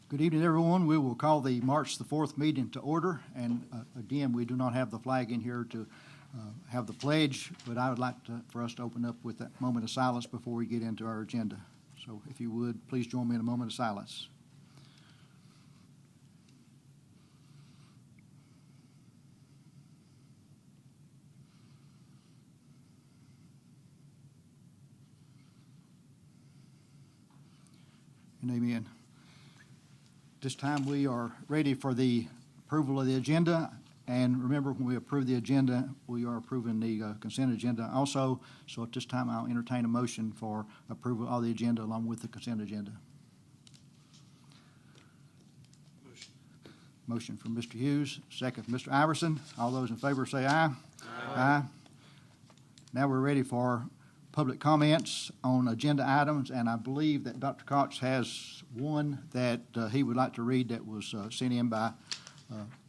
Good evening, everyone. We will call the March the 4th meeting to order. And again, we do not have the flag in here to have the pledge, but I would like for us to open up with that moment of silence before we get into our agenda. So if you would, please join me in a moment of silence. And amen. This time we are ready for the approval of the agenda. And remember, when we approve the agenda, we are approving the consent agenda also. So at this time, I'll entertain a motion for approval of the agenda along with the consent agenda. Motion from Mr. Hughes, second from Mr. Iverson. All those in favor say aye. Aye. Now we're ready for public comments on agenda items, and I believe that Dr. Cox has one that he would like to read that was sent in by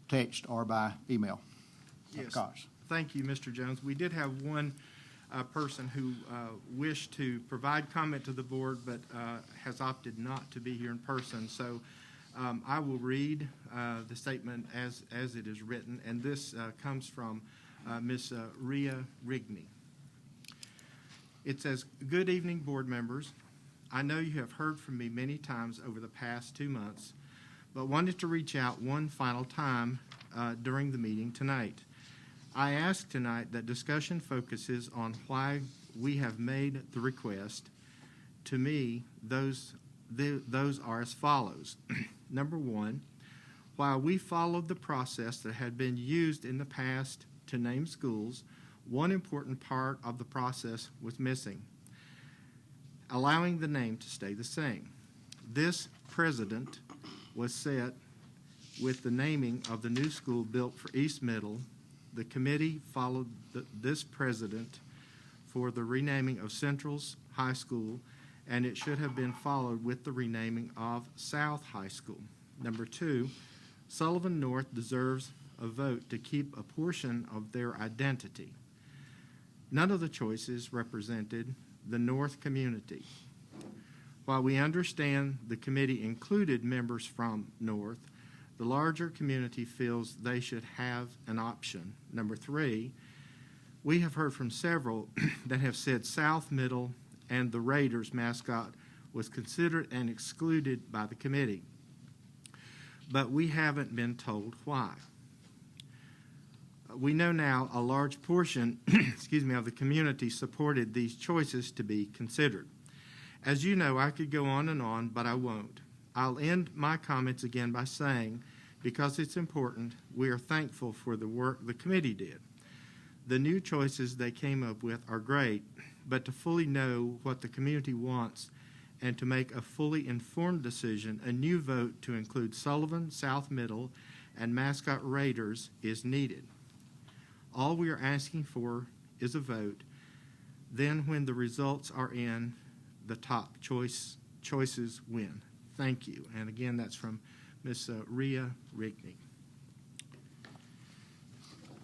text or by email. Yes. Cox. Thank you, Mr. Jones. We did have one person who wished to provide comment to the board but has opted not to be here in person. So I will read the statement as it is written, and this comes from Ms. Rhea Rigney. It says, "Good evening, board members. I know you have heard from me many times over the past 2 months, but wanted to reach out one final time during the meeting tonight. I ask tonight that discussion focuses on why we have made the request. To me, those are as follows. Number one, while we followed the process that had been used in the past to name schools, one important part of the process was missing, allowing the name to stay the same. This precedent was set with the naming of the new school built for East Middle. The committee followed this precedent for the renaming of Central's High School, and it should have been followed with the renaming of South High School. Number two, Sullivan North deserves a vote to keep a portion of their identity. None of the choices represented the North community. While we understand the committee included members from North, the larger community feels they should have an option. Number three, we have heard from several that have said South Middle and the Raiders mascot was considered and excluded by the committee, but we haven't been told why. We know now a large portion of the community supported these choices to be considered. As you know, I could go on, but I won't. I'll end my comments again by saying, because it's important, we are thankful for the work the committee did. The new choices they came up with are great, but to fully know what the community wants and to make a fully informed decision, a new vote to include Sullivan, South Middle, and mascot Raiders is needed. All we are asking for is a vote. Then when the results are in, the top choices win. Thank you. And again, that's from Ms. Rhea Rigney.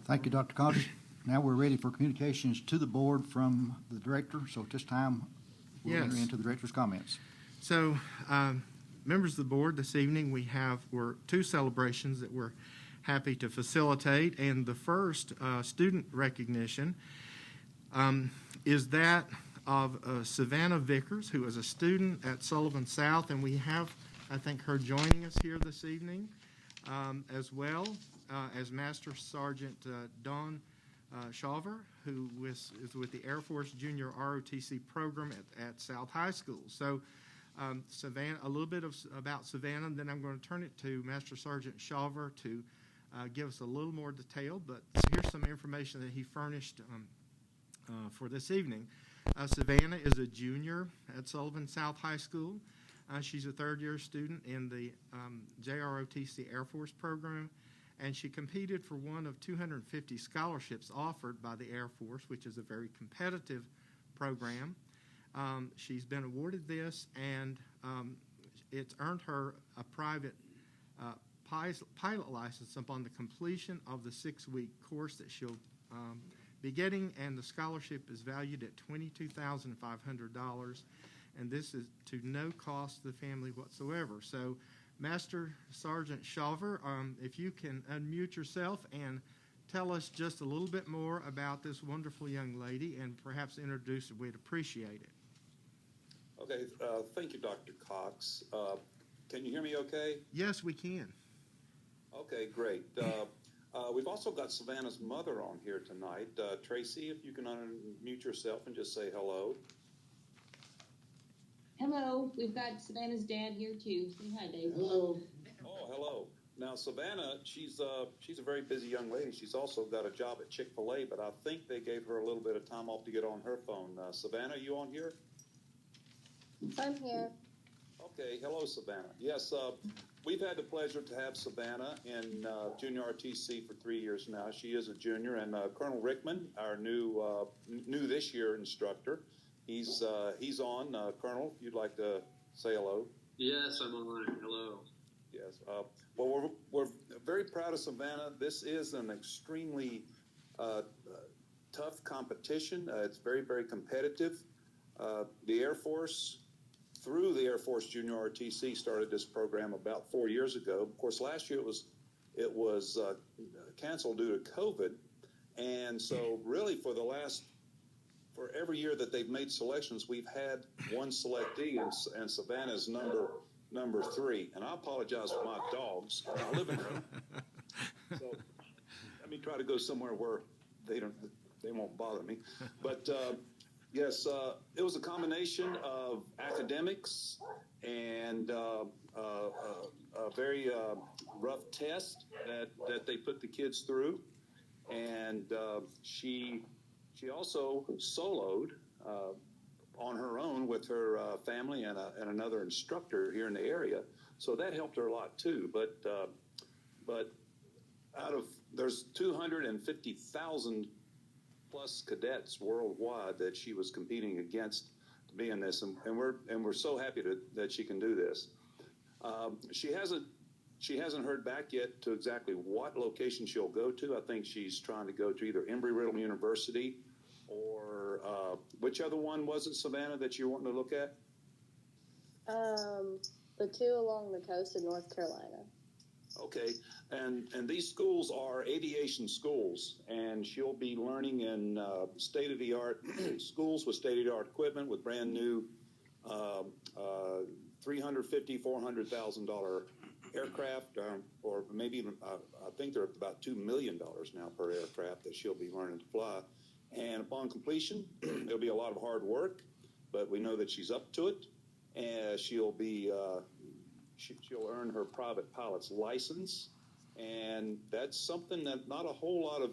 Thank you, Dr. Cox. Now we're ready for communications to the board from the director. So at this time, we'll enter into the director's comments. So, members of the board, this evening we're two celebrations that we're happy to facilitate, and the first student recognition is that of Savannah Vickers, who is a student at Sullivan South, and we have, I think, her joining us here this evening, as well as Master Sergeant Dawn Shawver, who is with the Air Force Junior ROTC program at South High School. So Savannah, a little bit about Savannah, and then I'm going to turn it to Master Sergeant Shawver to give us a little more detail, but here's some information that he furnished for this evening. Savannah is a junior at Sullivan South High School. She's a third-year student in the JROTC Air Force program, and she competed for one of 250 scholarships offered by the Air Force, which is a very competitive program. She's been awarded this, and it's earned her a private pilot license upon the completion of the 6-week course that she'll be getting, and the scholarship is valued at $22,500, and this is to no cost to the family whatsoever. So Master Sergeant Shulver, if you can unmute yourself and tell us just a little bit more about this wonderful young lady and perhaps introduce her, we'd appreciate it. Okay, thank you, Dr. Cox. Can you hear me okay? Yes, we can. Okay, great. We've also got Savannah's mother on here tonight. Tracy, if you can unmute yourself and just say hello. Hello, we've got Savannah's dad here too. Say hi, Dave. Hello. Oh, hello. Now, Savannah, she's a very busy young lady. She's also got a job at Chick-fil-A, but I think they gave her a little bit of time off to get on her phone. Savannah, are you on here? I'm here. Okay, hello, Savannah. Yes, we've had the pleasure to have Savannah in junior RTC for 3 years now. She is a junior, and Colonel Rickman, our new this year instructor, he's on. Colonel, if you'd like to say hello. Yes, I'm on. Hello. Yes. Well, we're very proud of Savannah. This is an extremely tough competition. It's very, very competitive. The Air Force, through the Air Force Junior RTC, started this program about 4 years ago. Of course, last year it was canceled due to COVID, and so really for every year that they've made selections, we've had one selectee, and Savannah's number 3. And I apologize for my dogs in our living room. So let me try to go somewhere where they won't bother me. But yes, it was a combination of academics and a very rough test that they put the kids through. And she also soloed on her own with her family and another instructor here in the area. So that helped her a lot too. But there's 250,000 plus cadets worldwide that she was competing against to be in this, and we're so happy that she can do this. She hasn't heard back yet to exactly what location she'll go to. I think she's trying to go to either Embry-Riddle University or which other one was it, Savannah, that you're wanting to look at? The two along the coast of North Carolina. Okay, and these schools are aviation schools, and she'll be learning in state-of-the-art schools with state-of-the-art equipment with brand new $350,000, $400,000 aircraft, or maybe even I think they're about $2 million now per aircraft that she'll be learning to fly. And upon completion, it'll be a lot of hard work, but we know that she's up to it, and she'll earn her private pilot's license, and that's something that not a whole lot of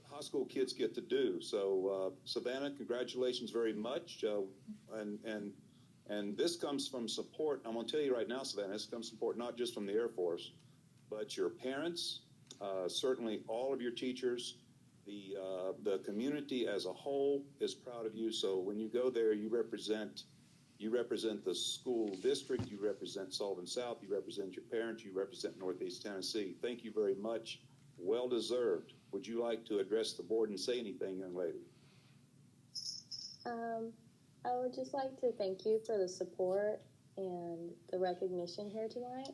high school kids get to do. So, Savannah, congratulations very much, and this comes from support. I'm going to tell you right now, Savannah, this comes from support not just from the Air Force, but your parents, certainly all of your teachers. The community as a whole is proud of you. So when you go there, you represent the school district, you represent Sullivan South, you represent your parents, you represent Northeast Tennessee. Thank you very much. Well deserved. Would you like to address the board and say anything, young lady? I would just like to thank you for the support and the recognition here tonight.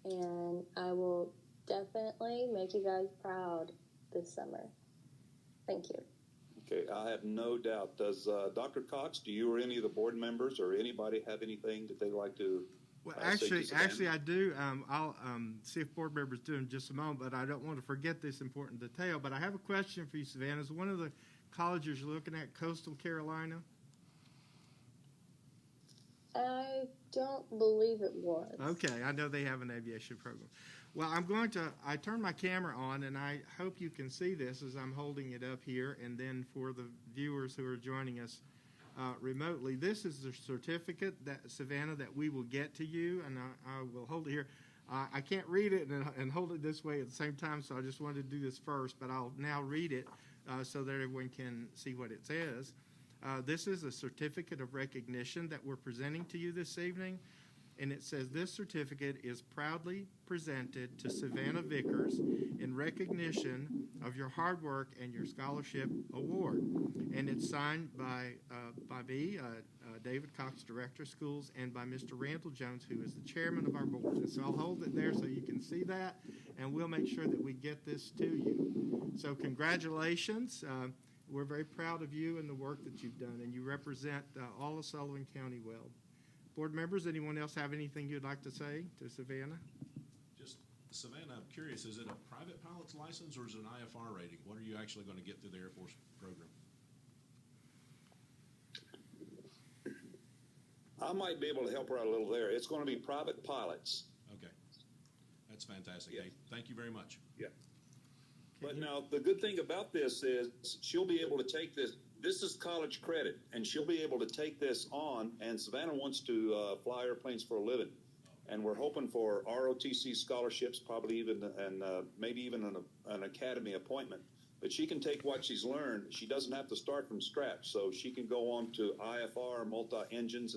And I will definitely make you guys proud this summer. Thank you. Okay, I have no doubt. Does Dr. Cox, do you or any of the board members or anybody have anything that they'd like to Well, say to Savannah? actually, I do. I'll see if board members do in just a moment, but I don't want to forget this important detail. But I have a question for you, Savannah. Is one of the colleges you're looking at Coastal Carolina? I don't believe it was. Okay, I know they have an aviation program. Well, I turn my camera on, and I hope you can see this as I'm holding it up here, and then for the viewers who are joining us remotely, this is the certificate, Savannah, that we will get to you, and I will hold it here. I can't read it and hold it this way at the same time, so I just wanted to do this first, but I'll now read it so that everyone can see what it says. This is a certificate of recognition that we're presenting to you this evening. And it says, this certificate is proudly presented to Savannah Vickers in recognition of your hard work and your scholarship award. And it's signed by me, David Cox, Director of Schools, and by Mr. Randall Jones, who is the chairman of our board. And so I'll hold it there so you can see that, and we'll make sure that we get this to you. So congratulations. We're very proud of you and the work that you've done, and you represent all of Sullivan County well. Board members, anyone else have anything you'd like to say to Savannah? Just, Savannah, I'm curious, is it a private pilot's license or is it an IFR rating? What are you actually going to get through the Air Force program? I might be able to help her out a little there. It's going to be private pilots. Okay. That's fantastic. Yeah. Hey, thank you very much. Yeah. But now the good thing about this is she'll be able to take this. This is college credit, and she'll be able to take this on. And Savannah wants to fly airplanes for a living, and we're hoping for ROTC scholarships, probably even and maybe even an academy appointment. But she can take what she's learned. She doesn't have to start from scratch, so she can go on to IFR, multi-engines,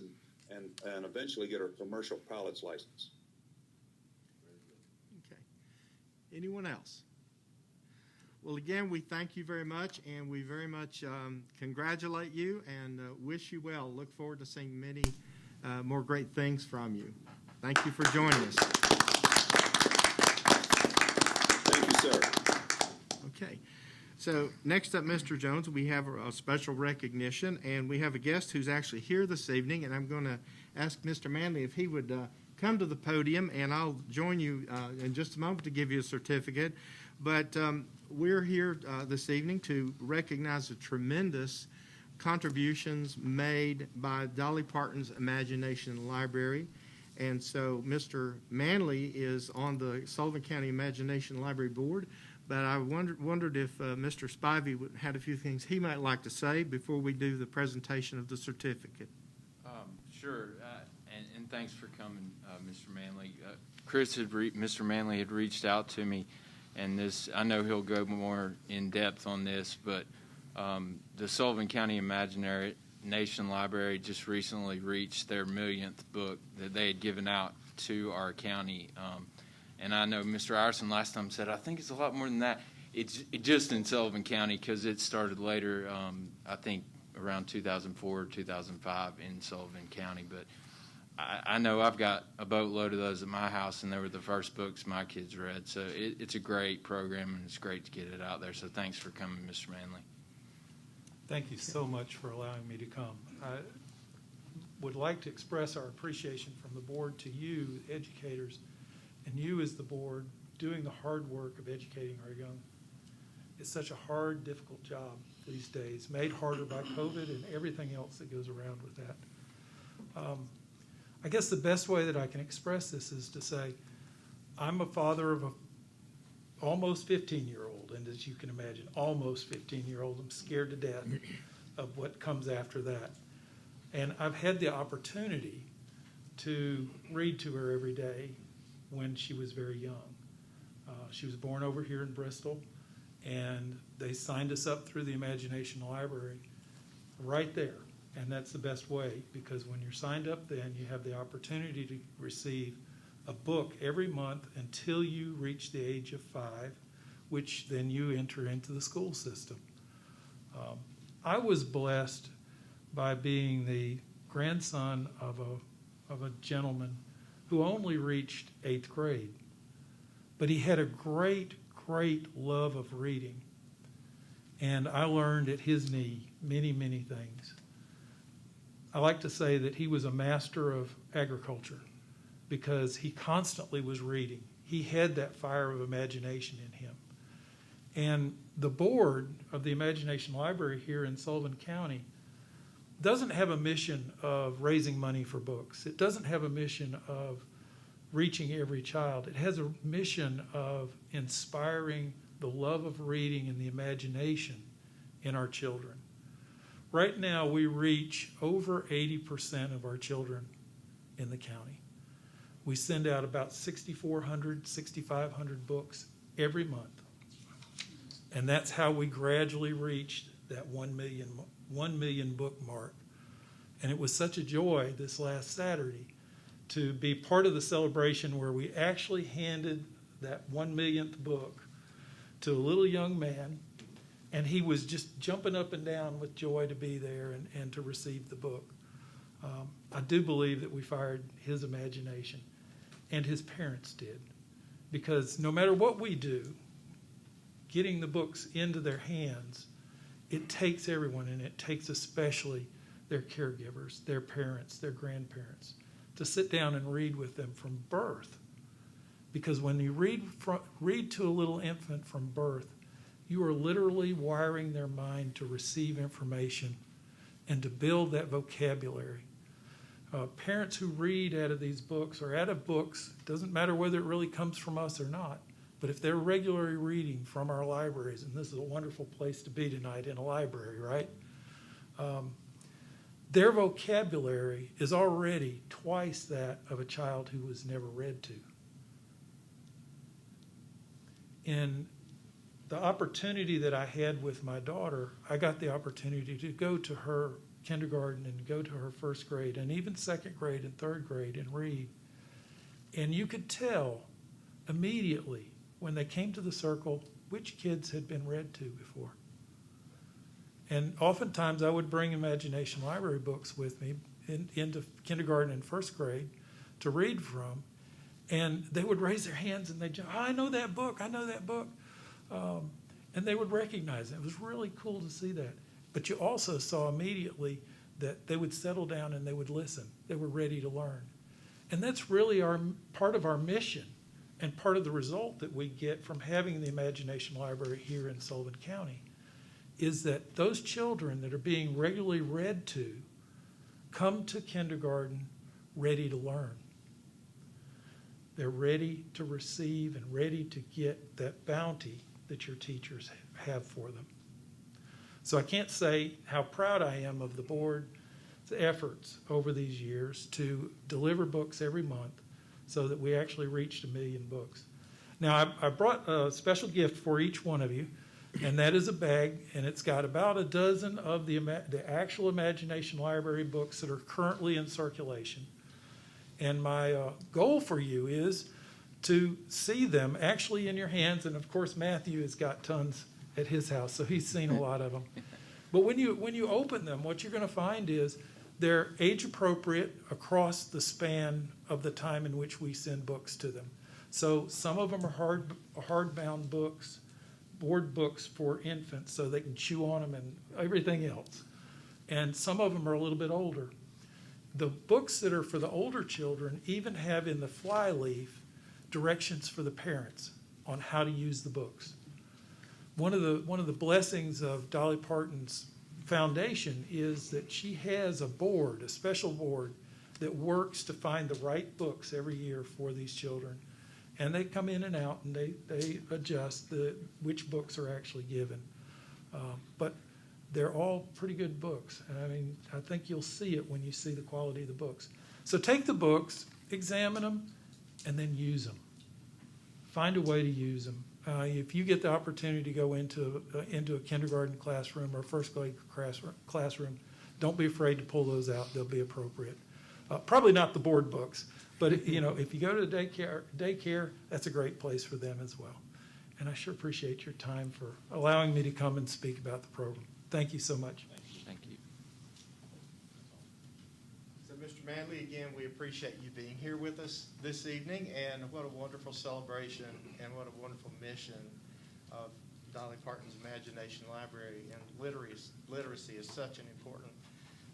and eventually get her commercial pilot's license. Okay. Anyone else? Well, again, we thank you very much, and we very much congratulate you and wish you well. Look forward to seeing many more great things from you. Thank you for joining us. Thank you, sir. Okay. So next up, Mr. Jones, we have a special recognition, and we have a guest who's actually here this evening, and I'm going to ask Mr. Manley if he would come to the podium, and I'll join you in just a moment to give you a certificate. But we're here this evening to recognize the tremendous contributions made by Dolly Parton's Imagination Library. And so Mr. Manley is on the Sullivan County Imagination Library Board, but I wondered if Mr. Spivey had a few things he might like to say before we do the presentation of the certificate. Sure, and thanks for coming, Mr. Manley. Mr. Manley had reached out to me, and this, I know he'll go more in depth on this, but the Sullivan County Imagination Library just recently reached their 1,000th book that they had given out to our county. And I know Mr. Iverson last time said, I think it's a lot more than that. It's just in Sullivan County because it started later, I think around 2004 or 2005 in Sullivan County. But I know I've got a boatload of those at my house, and they were the first books my kids read. So it's a great program, and it's great to get it out there. So thanks for coming, Mr. Manley. Thank you so much for allowing me to come. I would like to express our appreciation from the board to you, educators, and you as the board doing the hard work of educating our young. It's such a hard, difficult job these days, made harder by COVID and everything else that goes around with that. I guess the best way that I can express this is to say I'm a father of a almost 15-year-old, and as you can imagine, almost 15-year-old. I'm scared to death of what comes after that. And I've had the opportunity to read to her every day when she was very young. She was born over here in Bristol, and they signed us up through the Imagination Library right there. And that's the best way, because when you're signed up then, you have the opportunity to receive a book every month until you reach the age of 5, which then you enter into the school system. I was blessed by being the grandson of a gentleman who only reached 8th grade. But he had a great, great love of reading. And I learned at his knee many, many things. I like to say that he was a master of agriculture because he constantly was reading. He had that fire of imagination in him. And the board of the Imagination Library here in Sullivan County doesn't have a mission of raising money for books. It doesn't have a mission of reaching every child. It has a mission of inspiring the love of reading and the imagination in our children. Right now, we reach over 80% of our children in the county. We send out about 6,400, 6,500 books every month. And that's how we gradually reached that 1 million book mark. And it was such a joy this last Saturday to be part of the celebration where we actually handed that 1 millionth book to a little young man, and he was just jumping up and down with joy to be there and to receive the book. I do believe that we fired his imagination, and his parents did, because no matter what we do, getting the books into their hands, it takes everyone, and it takes especially their caregivers, their parents, their grandparents, to sit down and read with them from birth. Because when you read to a little infant from birth, you are literally wiring their mind to receive information and to build that vocabulary. Parents who read out of these books or out of books, doesn't matter whether it really comes from us or not, but if they're regularly reading from our libraries, and this is a wonderful place to be tonight, in a library, right? Their vocabulary is already twice that of a child who was never read to. In the opportunity that I had with my daughter, I got the opportunity to go to her kindergarten and go to her first grade and even second grade and third grade and read. And you could tell immediately when they came to the circle which kids had been read to before. And oftentimes I would bring imagination library books with me into kindergarten and first grade to read from. And they would raise their hands and they'd jump, I know that book, I know that book. And they would recognize it. It was really cool to see that. But you also saw immediately that they would settle down and they would listen. They were ready to learn. And that's really part of our mission and part of the result that we get from having the Imagination Library here in Sullivan County is that those children that are being regularly read to come to kindergarten ready to learn. They're ready to receive and ready to get that bounty that your teachers have for them. So I can't say how proud I am of the board's efforts over these years to deliver books every month so that we actually reached 1 million books. Now, I brought a special gift for each one of you, and that is a bag, and it's got about a dozen of the actual Imagination Library books that are currently in circulation. And my goal for you is to see them actually in your hands. And of course, Matthew has got tons at his house, so he's seen a lot of them. But when you open them, what you're going to find is they're age appropriate across the span of the time in which we send books to them. So some of them are hardbound books, board books for infants, so they can chew on them and everything else. And some of them are a little bit older. The books that are for the older children even have in the flyleaf directions for the parents on how to use the books. One of the blessings of Dolly Parton's foundation is that she has a board, a special board, that works to find the right books every year for these children. And they come in and out and they adjust which books are actually given. But they're all pretty good books. And I mean, I think you'll see it when you see the quality of the books. So take the books, examine them, and then use them. Find a way to use them. If you get the opportunity to go into a kindergarten classroom or first grade classroom, don't be afraid to pull those out. They'll be appropriate. Probably not the board books, but if you go to daycare, that's a great place for them as well. And I sure appreciate your time for allowing me to come and speak about the program. Thank you so much. Thank you. So, Mr. Manley, again, we appreciate you being here with us this evening, and what a wonderful celebration and what a wonderful mission of Dolly Parton's Imagination Library. And literacy is such an important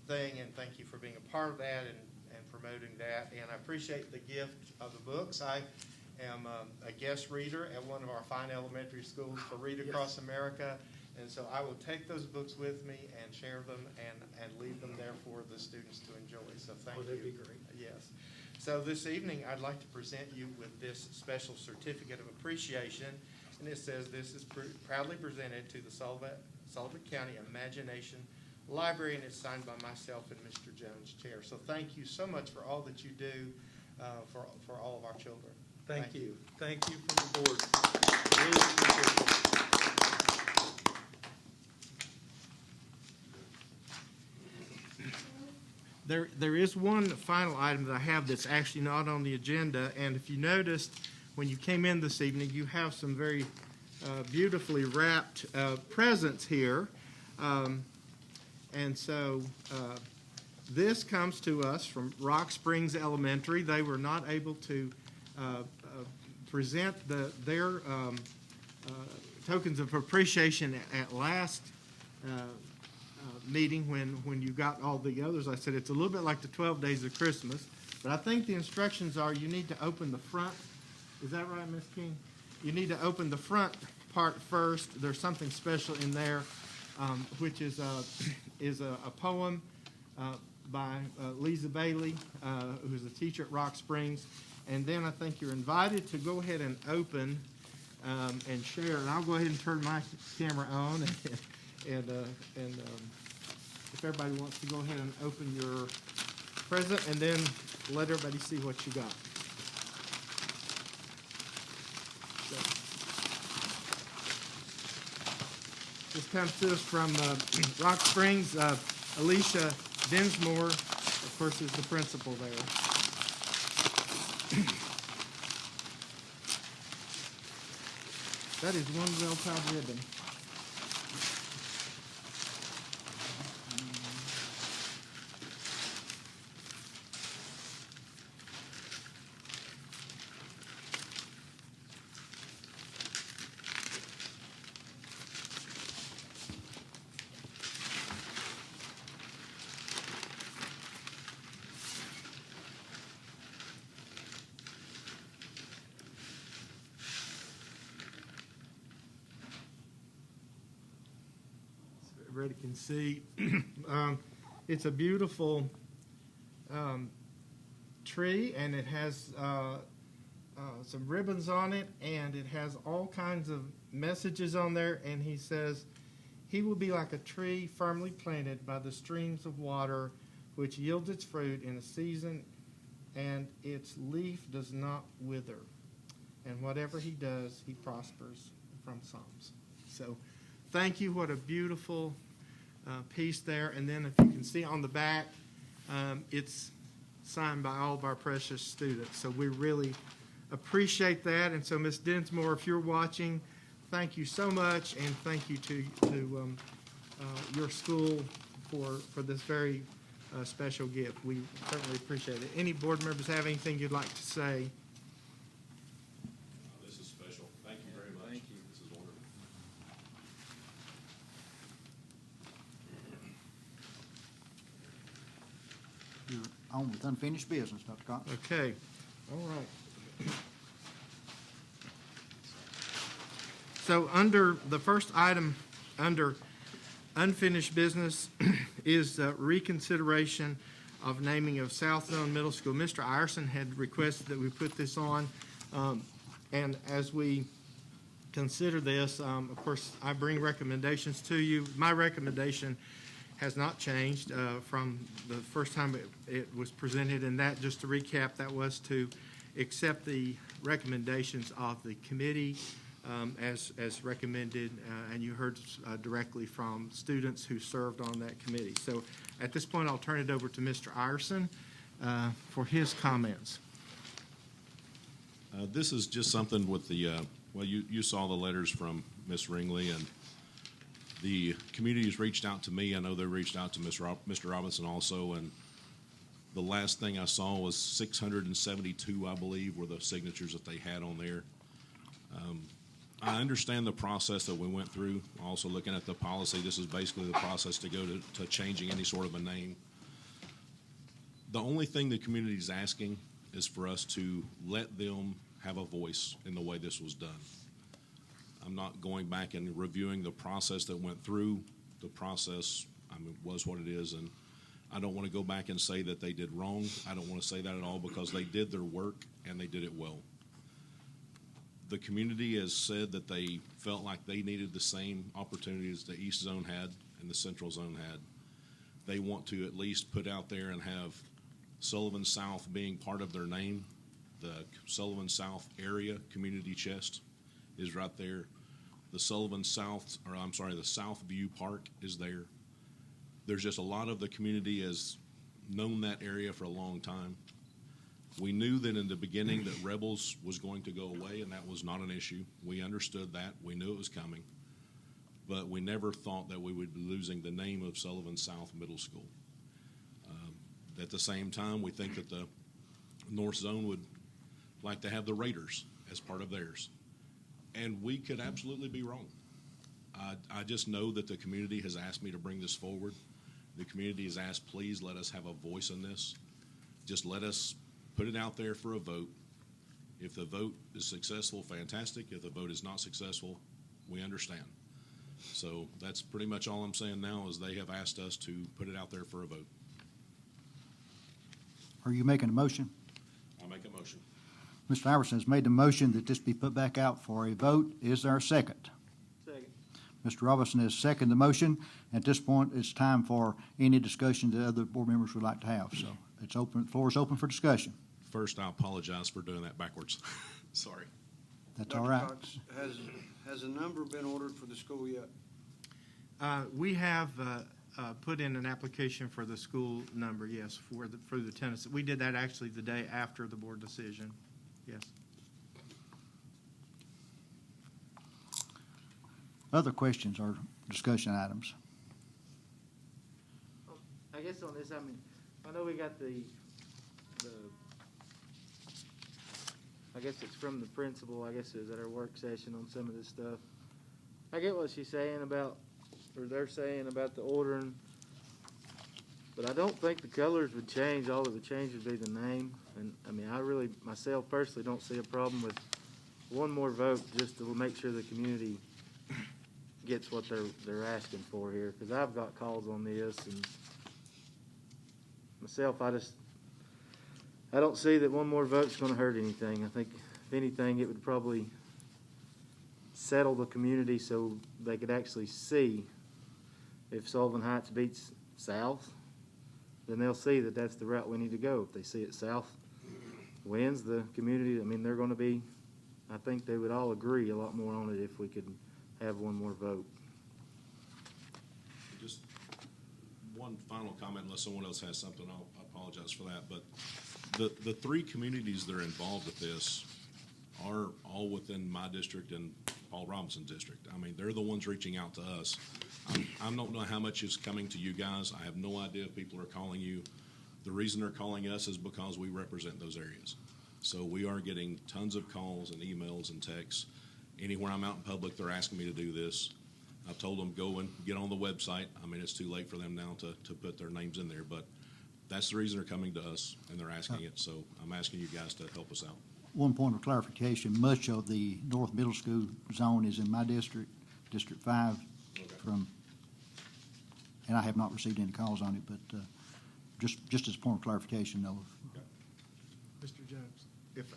thing, and thank you for being a part of that and promoting that. And I appreciate the gift of the books. I am a guest reader at one of our fine elementary schools for Read Across America. And so I will take those books with me and share them and leave them there for the students to enjoy. So thank you. That'd be great. Yes. So this evening, I'd like to present you with this special certificate of appreciation. And it says this is proudly presented to the Sullivan County Imagination Library, and it's signed by myself and Mr. Jones, Chair. So thank you so much for all that you do for all of our children. Thank you. Thank you from the board. Really appreciate it. There is one final item that I have that's actually not on the agenda, and if you noticed when you came in this evening, you have some very beautifully wrapped presents here. And so this comes to us from Rock Springs Elementary. They were not able to present their tokens of appreciation at last meeting when you got all the others. I said it's a little bit like the 12 Days of Christmas, but I think the instructions are you need to open the front. Is that right, Ms. King? You need to open the front part first. There's something special in there, which is a poem by Lisa Bailey, who's a teacher at Rock Springs. And then I think you're invited to go ahead and open and share. And I'll go ahead and turn my camera on, and if everybody wants to go ahead and open your present, and then let everybody see what you got. So, this comes to us from Rock Springs. Alicia Dinsmore, of course, is the principal there. That is one well-tied ribbon. Everybody can see. It's a beautiful tree, and it has some ribbons on it, and it has all kinds of messages on there. And he says, "He will be like a tree firmly planted by the streams of water, which yields its fruit in a season, and its leaf does not wither. And whatever he does, he prospers," from Psalms. So thank you. What a beautiful piece there. And then if you can see on the back, it's signed by all of our precious students. So we really appreciate that. And so, Ms. Dinsmore, if you're watching, thank you so much, and thank you to your school for this very special gift. We certainly appreciate it. Any board members have anything you'd like to say? This is special. Thank you very much. Thank you. This is wonderful. You're on with unfinished business, Dr. Cox. Okay, all right. So under the first item, under unfinished business, is reconsideration of naming of South Zone Middle School. Mr. Ireson had requested that we put this on, and as we consider this, of course, I bring recommendations to you. My recommendation has not changed from the first time it was presented, and that, just to recap, that was to accept the recommendations of the committee as recommended, and you heard directly from students who served on that committee. So at this point, I'll turn it over to Mr. Ireson for his comments. This is just something with the, well, you saw the letters from Ms. Ringley, and the community has reached out to me. I know they reached out to Mr. Robinson also, and the last thing I saw was 672, I believe, were the signatures that they had on there. I understand the process that we went through. Also looking at the policy, this is basically the process to go to changing any sort of a name. The only thing the community is asking is for us to let them have a voice in the way this was done. I'm not going back and reviewing the process that went through. The process, was what it is, and I don't want to go back and say that they did wrong. I don't want to say that at all, because they did their work and they did it well. The community has said that they felt like they needed the same opportunities the East Zone had and the Central Zone had. They want to at least put out there and have Sullivan South being part of their name. The Sullivan South area community chest is right there. The Sullivan South, or I'm sorry, the South View Park is there. There's just a lot of the community has known that area for a long time. We knew that in the beginning that Rebels was going to go away, and that was not an issue. We understood that. We knew it was coming. But we never thought that we would be losing the name of Sullivan South Middle School. At the same time, we think that the North Zone would like to have the Raiders as part of theirs. And we could absolutely be wrong. I just know that the community has asked me to bring this forward. The community has asked, please let us have a voice in this. Just let us put it out there for a vote. If the vote is successful, fantastic. If the vote is not successful, we understand. So that's pretty much all I'm saying now is they have asked us to put it out there for a vote. Are you making a motion? I'll make a motion. Mr. Iverson has made the motion that this be put back out for a vote. Is there a second? Second. Mr. Robinson has seconded the motion. At this point, it's time for any discussion that other board members would like to have. So it's open, the floor is open for discussion. First, I apologize for doing that backwards. Sorry. That's Dr. all right. Cox, has a number been ordered for the school yet? We have put in an application for the school number, yes, for the tenants. We did that actually the day after the board decision, yes. Other questions or discussion items? I guess on this, I mean, I know we got the I guess it's from the principal, I guess it was at our work session on some of this stuff. I get what she's saying about, or they're saying about the ordering, but I don't think the colors would change. All that would change would be the name. And, I mean, I really, myself personally, don't see a problem with one more vote just to make sure the community gets what they're asking for here, because I've got calls on this, and myself, I don't see that one more vote's going to hurt anything. I think, if anything, it would probably settle the community so they could actually see if Sullivan Heights beats South, then they'll see that that's the route we need to go. If they see it South wins, the community, I mean, they're going to be, I think they would all agree a lot more on it if we could have one more vote. Just one final comment, unless someone else has something, I apologize for that. But the three communities that are involved with this are all within my district and Paul Robinson's district. I mean, they're the ones reaching out to us. I don't know how much is coming to you guys. I have no idea if people are calling you. The reason they're calling us is because we represent those areas. So we are getting tons of calls and emails and texts. Anywhere I'm out in public, they're asking me to do this. I've told them, go and get on the website. I mean, it's too late for them now to put their names in there, but that's the reason they're coming to us and they're asking it. So I'm asking you guys to help us out. One point of clarification, much of the North Middle School zone is in my district, District 5, Okay. And I have not received any calls on it, but just as a point of clarification, though. Mr. Jones,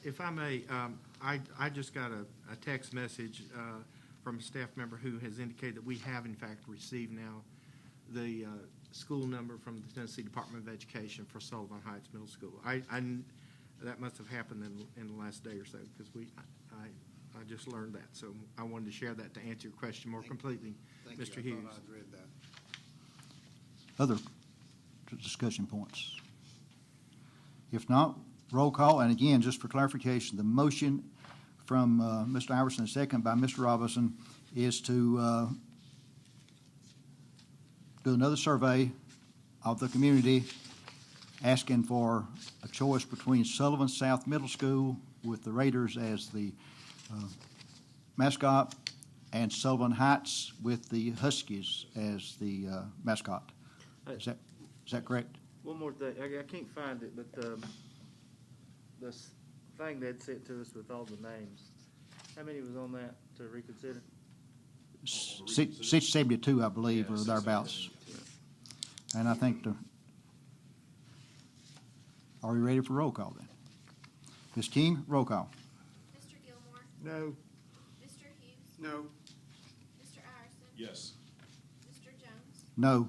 if I may, I just got a text message from a staff member who has indicated that we have in fact received now the school number from the Tennessee Department of Education for Sullivan Heights Middle School. That must have happened in the last day or so, because I just learned that. So I wanted to share that to answer your question more completely, Mr. Hughes. I thought I'd read that. Other discussion points? If not, roll call. And again, just for clarification, the motion from Mr. Iverson, second by Mr. Robinson, is to do another survey of the community, asking for a choice between Sullivan South Middle School with the Raiders as the mascot and Sullivan Heights with the Huskies as the mascot. Is that correct? One more thing, I can't find it, but this thing they'd sent to us with all the names, how many was on that to reconsider? 672, I believe, or thereabouts. And I think are we ready for roll call then? Ms. King, roll call. Mr. Gilmore? No. Mr. Hughes? No. Mr. Iverson? Yes. Mr. Jones? No.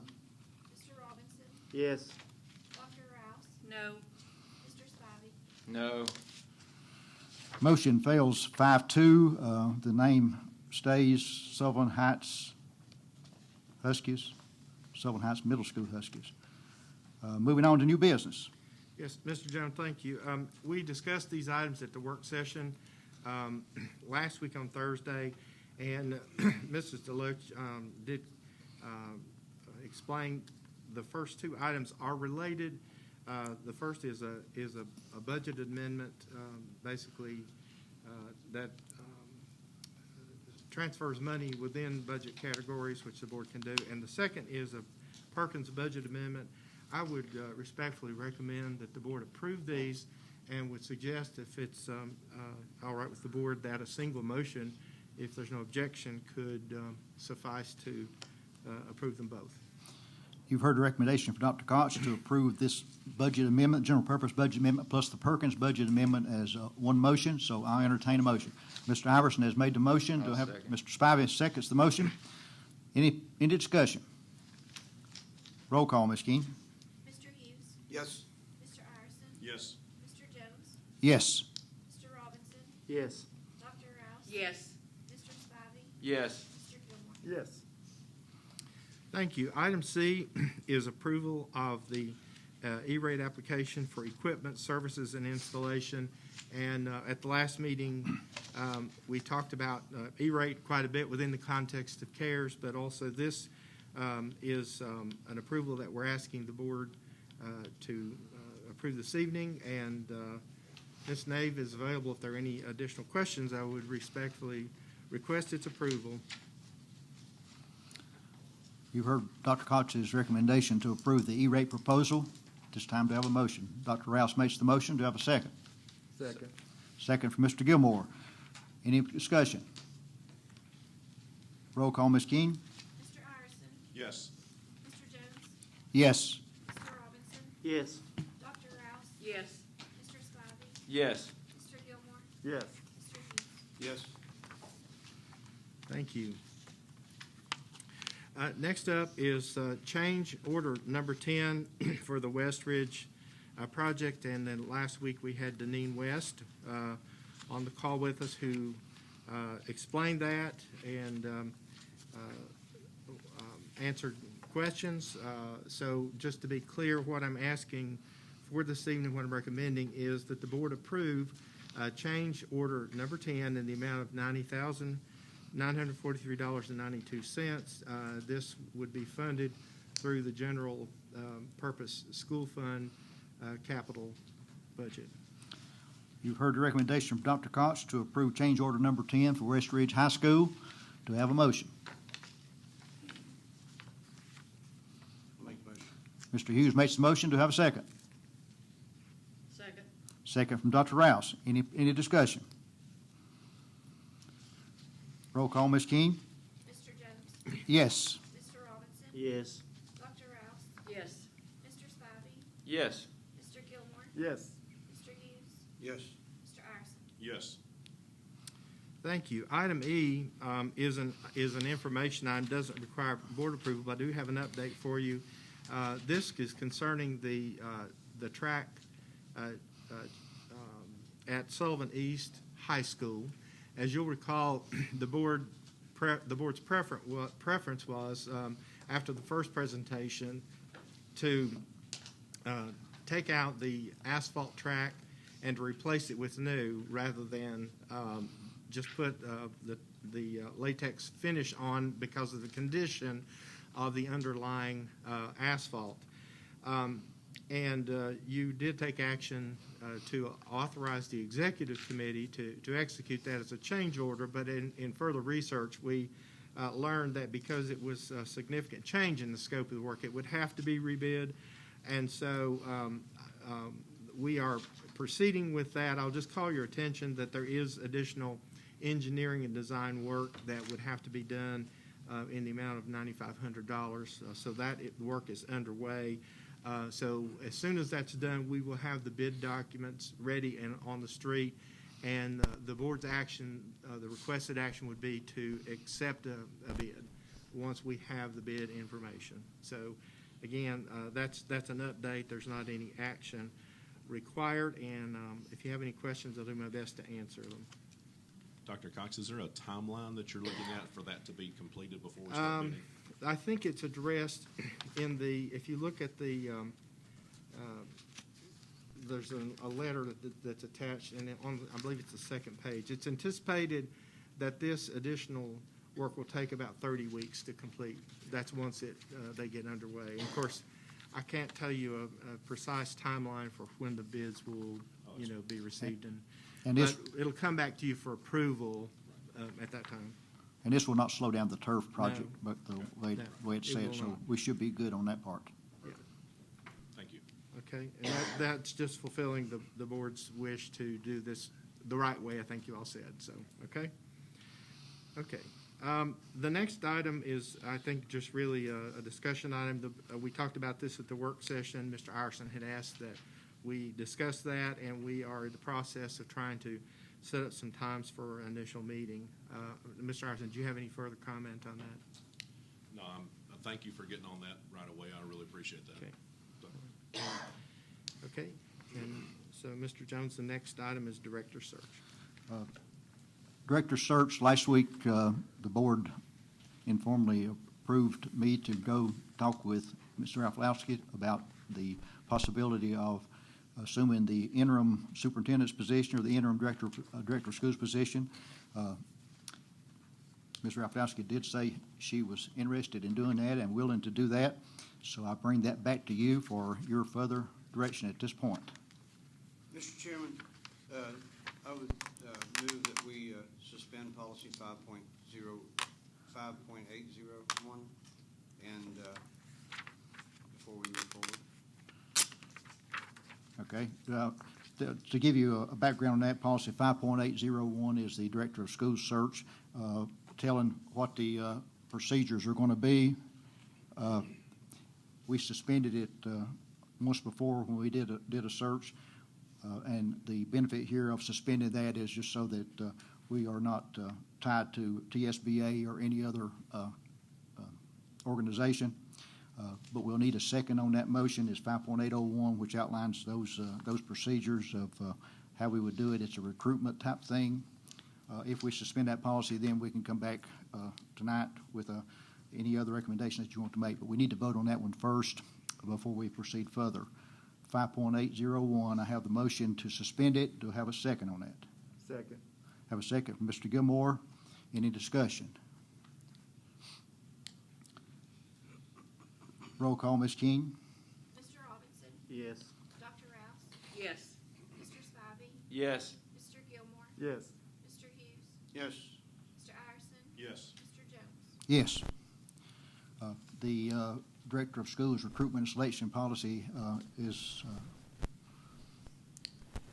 Mr. Robinson? Yes. Dr. Rouse? No. Mr. Spivey? No. Motion fails 5-2. The name stays Sullivan Heights Huskies, Sullivan Heights Middle School Huskies. Moving on to new business. Yes, Mr. Jones, thank you. We discussed these items at the work session last week on Thursday, and Mrs. Deluxe did explain the first two items are related. The first is a budget amendment, basically that transfers money within budget categories, which the board can do. And the second is a Perkins budget amendment. I would respectfully recommend that the board approve these and would suggest, if it's all right with the board, that a single motion, if there's no objection, could suffice to approve them both. You've heard the recommendation from Dr. Koch to approve this budget amendment, general purpose budget amendment, plus the Perkins budget amendment as one motion, so I'll entertain a motion. Mr. Iverson has made the motion. Do I have Mr. Spivey seconds the motion? Any discussion? Roll call, Ms. King. Mr. Hughes. Yes. Mr. Iverson. Yes. Mr. Jones. Yes. Mr. Robinson. Yes. Dr. Rouse. Yes. Mr. Spivey. Yes. Mr. Gilmore. Yes. Thank you. Item C is approval of the E-rate application for equipment, services, and installation. And at the last meeting, we talked about E-rate quite a bit within the context of CARES, but also this is an approval that we're asking the board to approve this evening. And Ms. Nave is available if there are any additional questions. I would respectfully request its approval. You've heard Dr. Koch's recommendation to approve the E-rate proposal. This time to have a motion. Dr. Rouse makes the motion. Do I have a second? Second. Second from Mr. Gilmore. Any discussion? Roll call, Ms. King. Mr. Iverson. Yes. Mr. Jones. Yes. Mr. Robinson. Yes. Dr. Rouse. Yes. Mr. Spivey. Yes. Mr. Gilmore. Yes. Mr. Hughes. Yes. Thank you. Next up is change order number 10 for the West Ridge project. And then last week we had Deneen West on the call with us who explained that and answered questions. So just to be clear, what I'm asking for this evening, what I'm recommending is that the board approve change order number 10 in the amount of $90,943.92. This would be funded through the general purpose school fund capital budget. You've heard the recommendation from Dr. Koch to approve change order number 10 for West Ridge High School. Do we have a motion? Make a motion. Mr. Hughes makes the motion. Do we have a second? Second. Second from Dr. Rouse. Any discussion? Roll call, Ms. King. Mr. Jones. Yes. Mr. Robinson. Yes. Dr. Rouse. Yes. Mr. Spivey. Yes. Mr. Gilmore. Yes. Mr. Hughes. Yes. Mr. Iverson. Yes. Thank you. Item E is an information item, doesn't require board approval, but I do have an update for you. This is concerning the track at Sullivan East High School. As you'll recall, the board's preference was after the first presentation to take out the asphalt track and to replace it with new, rather than just put the latex finish on because of the condition of the underlying asphalt. And you did take action to authorize the executive committee to execute that as a change order, but in further research, we learned that because it was a significant change in the scope of the work, it would have to be rebid. And so we are proceeding with that. I'll just call your attention that there is additional engineering and design work that would have to be done in the amount of $9,500. So that work is underway. So as soon as that's done, we will have the bid documents ready and on the street. And the board's action, the requested action would be to accept a bid once we have the bid information. So again, that's an update. There's not any action required. And if you have any questions, I'll do my best to answer them. Dr. Cox, is there a timeline that you're looking at for that to be completed before we start bidding? I think it's addressed in the, if you look at the there's a letter that's attached, and I believe it's the second page. It's anticipated that this additional work will take about 30 weeks to complete. That's once they get underway. And of course, I can't tell you a precise timeline for when the bids will, be received. And this, but it'll come back to you for approval at that time. and this will not slow down the turf project, No. but the way it's It said, will so not. we should be good on that part. Thank you. Okay, and that's just fulfilling the board's wish to do this the right way, I think you all said, so, okay? Okay. The next item is, I think, just really a discussion item. We talked about this at the work session. Mr. Iverson had asked that we discuss that, and we are in the process of trying to set up some times for an initial meeting. Mr. Iverson, do you have any further comment on that? No, thank you for getting on that right away. I really appreciate that. Okay. Okay, and so, Mr. Jones, the next item is director search. Director search, last week, the board informally approved me to go talk with Mr. Rafalowski about the possibility of assuming the interim superintendent's position or the interim director of schools position. Ms. Rafalowski did say she was interested in doing that and willing to do that, so I bring that back to you for your further direction at this point. Mr. Chairman, I would move that we suspend policy 5.801 and before we move forward. Okay. To give you a background on that, policy 5.801 is the director of schools search, telling what the procedures are going to be. We suspended it once before when we did a search, and the benefit here of suspending that is just so that we are not tied to TSBA or any other organization. But we'll need a second on that motion. It's 5.801, which outlines those procedures of how we would do it. It's a recruitment type thing. If we suspend that policy, then we can come back tonight with any other recommendations that you want to make. But we need to vote on that one first before we proceed further. 5.801, I have the motion to suspend it. Do I have a second on that? Second. Have a second from Mr. Gilmore. Any discussion? Roll call, Ms. King. Mr. Robinson? Yes. Dr. Rouse? Yes. Mr. Spivey? Yes. Mr. Gilmore? Yes. Mr. Hughes? Yes. Mr. Iverson? Yes. Mr. Jones? Yes. The Director of Schools Recruitment and Selection Policy is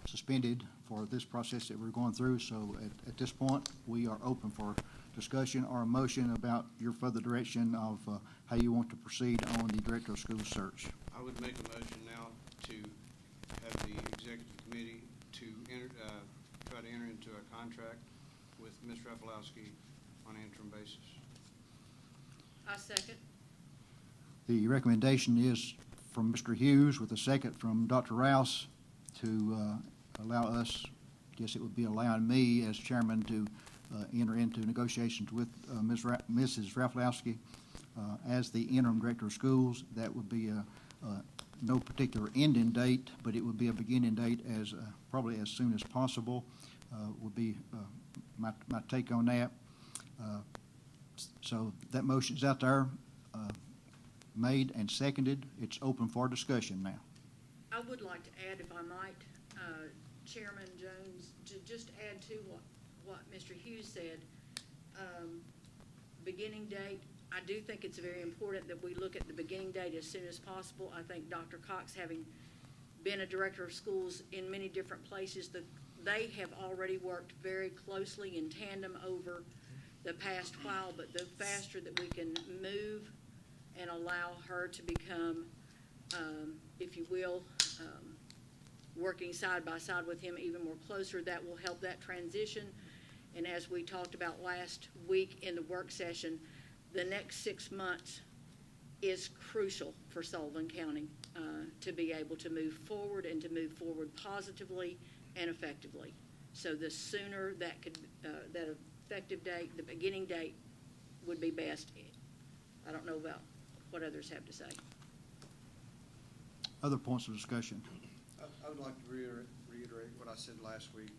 suspended for this process that we're going through. So at this point, we are open for discussion or a motion about your further direction of how you want to proceed on the Director of Schools search. I would make a motion now to have the executive committee to try to enter into a contract with Ms. Rafalowski on an interim basis. I second. The recommendation is from Mr. Hughes with a second from Dr. Rouse to allow us, I guess it would be allowing me as chairman to enter into negotiations with Mrs. Rafalowski as the interim director of schools. That would be no particular ending date, but it would be a beginning date as probably as soon as possible would be my take on that. So that motion's out there, made and seconded. It's open for discussion now. I would like to add, if I might, Chairman Jones, to just add to what Mr. Hughes said. Beginning date, I do think it's very important that we look at the beginning date as soon as possible. I think Dr. Cox, having been a director of schools in many different places, they have already worked very closely in tandem over the past while, but the faster that we can move and allow her to become, if you will, working side by side with him even more closer, that will help that transition. And as we talked about last week in the work session, the next 6 months is crucial for Sullivan County to be able to move forward and to move forward positively and effectively. So the sooner that effective date, the beginning date would be best. I don't know about what others have to say. Other points of discussion. I would like to reiterate what I said last week.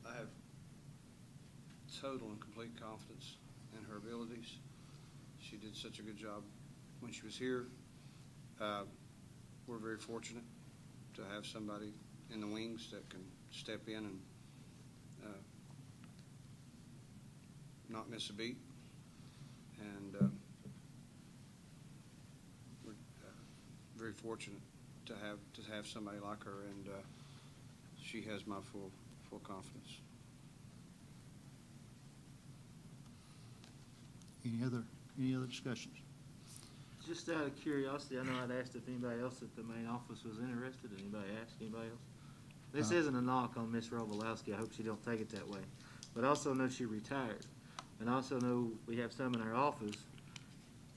I have total and complete confidence in her abilities. She did such a good job when she was here. We're very fortunate to have somebody in the wings that can step in and not miss a beat. And we're very fortunate to have somebody like her, and she has my full confidence. Any other discussions? Just out of curiosity, I know I'd asked if anybody else at the main office was interested. Anybody ask anybody else? This isn't a knock on Miss Robolowski. I hope she don't take it that way. But I also know she retired. And I also know we have some in our office.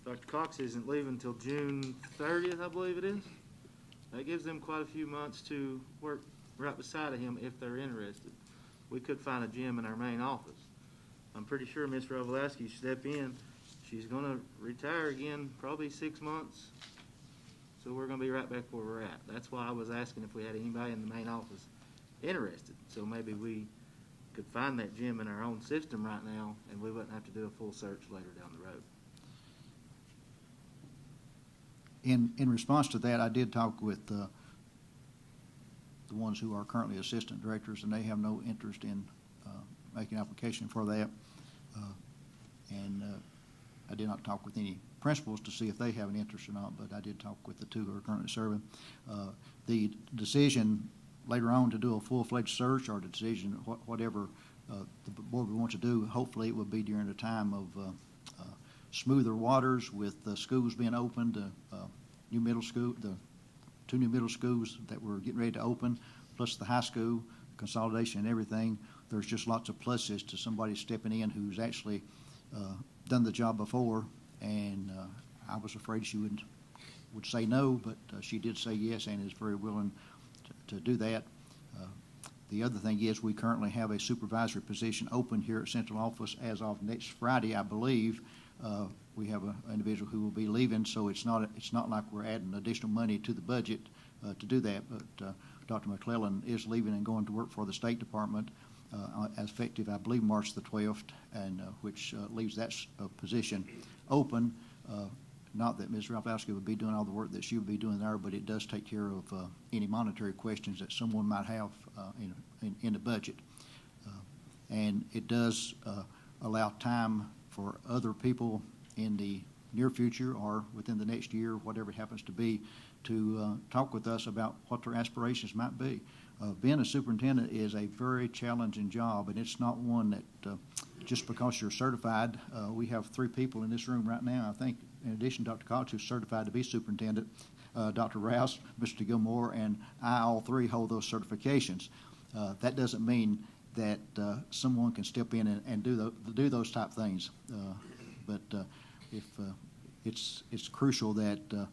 Dr. Cox isn't leaving until June 30th, I believe it is. That gives them quite a few months to work right beside of him if they're interested. We could find a gym in our main office. I'm pretty sure Miss Robolowski step in. She's going to retire again probably 6 months. So we're going to be right back where we're at. That's why I was asking if we had anybody in the main office interested. So maybe we could find that gym in our own system right now, and we wouldn't have to do a full search later down the road. In response to that, I did talk with the ones who are currently assistant directors, and they have no interest in making application for that. I did not talk with any principals to see if they have an interest or not, but I did talk with the two who are currently serving. The decision later on to do a full-fledged search, or the decision, whatever the board would want to do, hopefully it would be during a time of smoother waters with the schools being opened, new middle school, the two new middle schools that we're getting ready to open, plus the high school consolidation and everything. There's just lots of pluses to somebody stepping in who's actually done the job before, and I was afraid she would say no, but she did say yes and is very willing to do that. The other thing is we currently have a supervisory position open here at Central Office as of next Friday, I believe. We have an individual who will be leaving, so it's not like we're adding additional money to the budget to do that. But Dr. McClellan is leaving and going to work for the State Department as effective, I believe, March the 12th, and which leaves that position open. Not that Ms. Ralphowski would be doing all the work that she would be doing there, but it does take care of any monetary questions that someone might have in the budget. And it does allow time for other people in the near future or within the next year, whatever it happens to be, to talk with us about what their aspirations might be. Being a superintendent is a very challenging job, and it's not one that just because you're certified. We have 3 people in this room right now, I think, in addition to Dr. Cox, who's certified to be superintendent, Dr. Rouse, Mr. Gilmore, and I, all 3 hold those certifications. That doesn't mean that someone can step in and do those type things. But if it's crucial that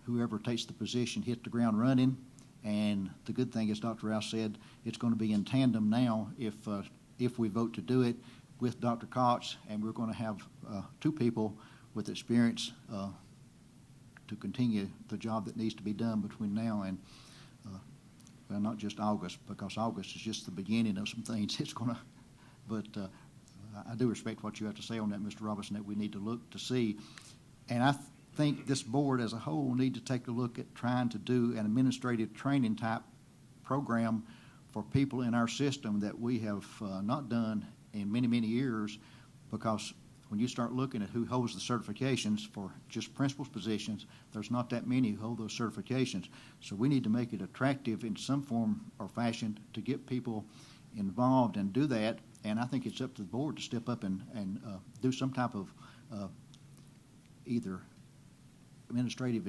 whoever takes the position hit the ground running. And the good thing, as Dr. Rouse said, it's going to be in tandem now if we vote to do it with Dr. Cox, and we're going to have 2 people with experience to continue the job that needs to be done between now and, well, not just August, because August is just the beginning of some things. It's going to, but I do respect what you have to say on that, Mr. Robinson, that we need to look to see. And I think this board as a whole need to take a look at trying to do an administrative training type program for people in our system that we have not done in many, many years, because when you start looking at who holds the certifications for just principals positions, there's not that many who hold those certifications. So we need to make it attractive in some form or fashion to get people involved and do that. And I think it's up to the board to step up and do some type of either administrative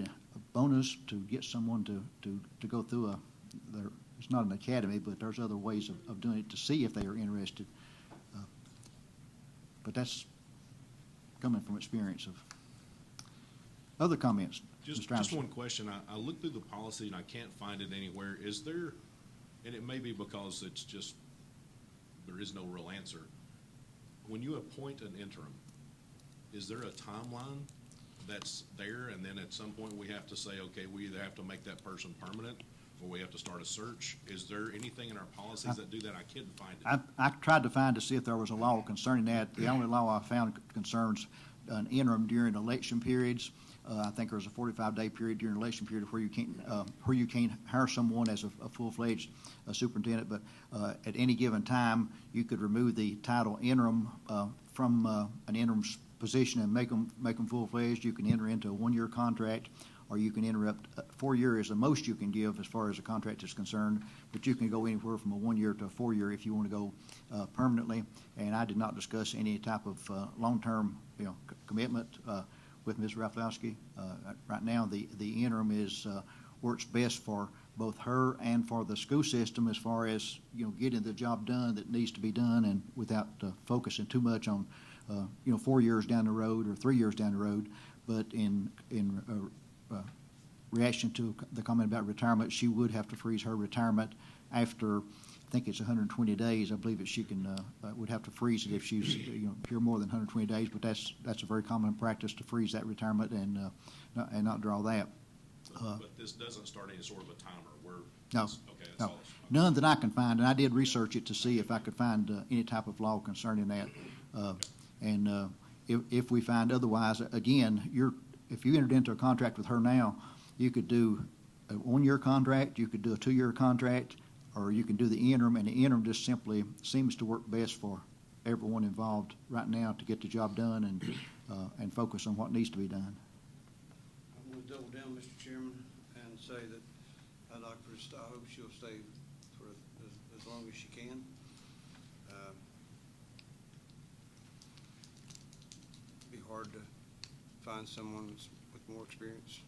bonus to get someone to go through it's not an academy, but there's other ways of doing it to see if they are interested. But that's coming from experience of other comments. Just one question. I looked through the policy and I can't find it anywhere. Is there, and it may be because it's just, there is no real answer. When you appoint an interim, is there a timeline that's there, and then at some point we have to say, okay, we either have to make that person permanent, or we have to start a search. Is there anything in our policies that do that? I couldn't find it. I tried to find to see if there was a law concerning that. The only law I found concerns an interim during election periods. I think there's a 45-day period during election period where you can't hire someone as a full-fledged superintendent, but at any given time, you could remove the title interim from an interim position and make them full-fledged. You can enter into a one-year contract, or you can interrupt 4 years is the most you can give as far as a contract is concerned, but you can go anywhere from a 1 year to a 4 year if you want to go permanently. And I did not discuss any type of long-term commitment with Ms. Rafalowski. Right now, the interim works best for both her and for the school system as far as getting the job done that needs to be done, and without focusing too much on 4 years down the road or 3 years down the road. But in reaction to the comment about retirement, she would have to freeze her retirement after, I think it's 120 days. I believe that she would have to freeze it if she's here more than 120 days. But that's a very common practice to freeze that retirement and not draw that. But this doesn't start any sort of a timer. No, okay, no, none that I can find, and I did research it to see if I could find any type of law concerning that. And if we find otherwise, again, if you entered into a contract with her now, you could do a 1 year contract, you could do a 2 year contract, or you can do the interim, and the interim just simply seems to work best for everyone involved right now to get the job done and focus on what needs to be done. I'm going to double down, Mr. Chairman, and say that I hope she'll stay for as long as she can. It'd be hard to find someone with more experience,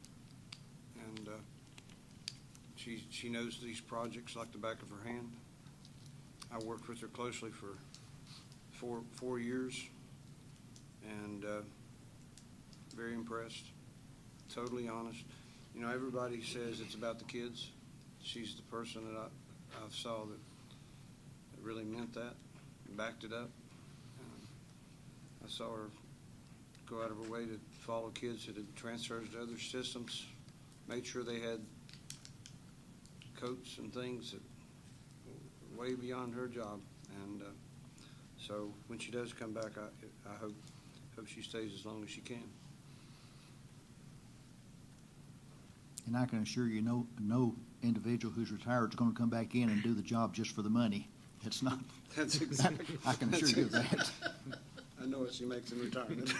and she knows these projects like the back of her hand. I worked with her closely for four years, and very impressed, totally honest. Everybody says it's about the kids. She's the person that I saw that really meant that and backed it up. I saw her go out of her way to follow kids that had transfers to other systems, made sure they had coats and things that were way beyond her job. And so when she does come back, I hope she stays as long as she can. And I can assure you, no individual who's retired is going to come back in and do the job just for the money. It's not. That's exactly. I can assure you of that. I know what she makes in retirement.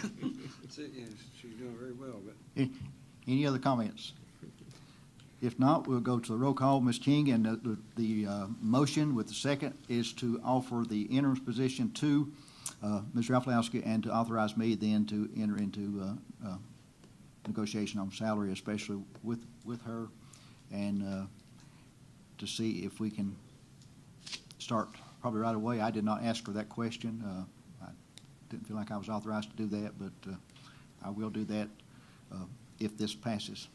She's doing very well. But Any other comments? If not, we'll go to the roll call. Ms. King, and the motion with the second is to offer the interim position to Ms. Rafalowski and to authorize me then to enter into negotiation on salary, especially with her, and to see if we can start probably right away. I did not ask her that question. I didn't feel like I was authorized to do that, but I will do that if this passes.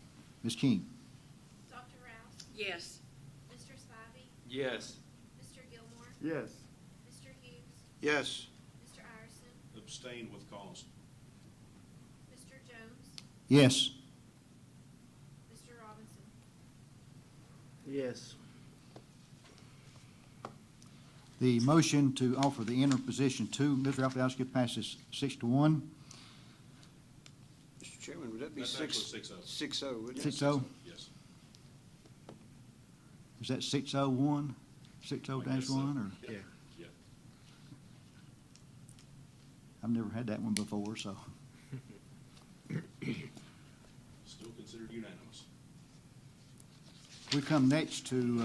Ms. King? Dr. Rouse? Yes. Mr. Spivey? Yes. Mr. Gilmore? Yes. Mr. Hughes? yes, Mr. Ireson? Abstain with cause. Mr. Jones? Yes. Mr. Robinson? Yes. The motion to offer the interim position to Ms. Rafalowski passes 6-1. Mr. Chairman, would that be That's actually 6-0. 6-0, wouldn't it? 6-0. Yes. Is that 601? 60-1 or? Yeah. Yeah. I've never had that one before, so. Still considered unanimous. We come next to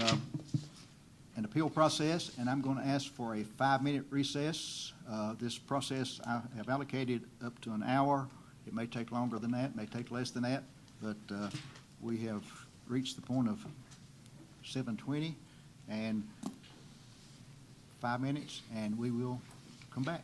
an appeal process, and I'm going to ask for a 5-minute recess. This process I have allocated up to an hour. It may take longer than that, may take less than that, but we have reached the point of 7:20 and 5 minutes, and we will come back.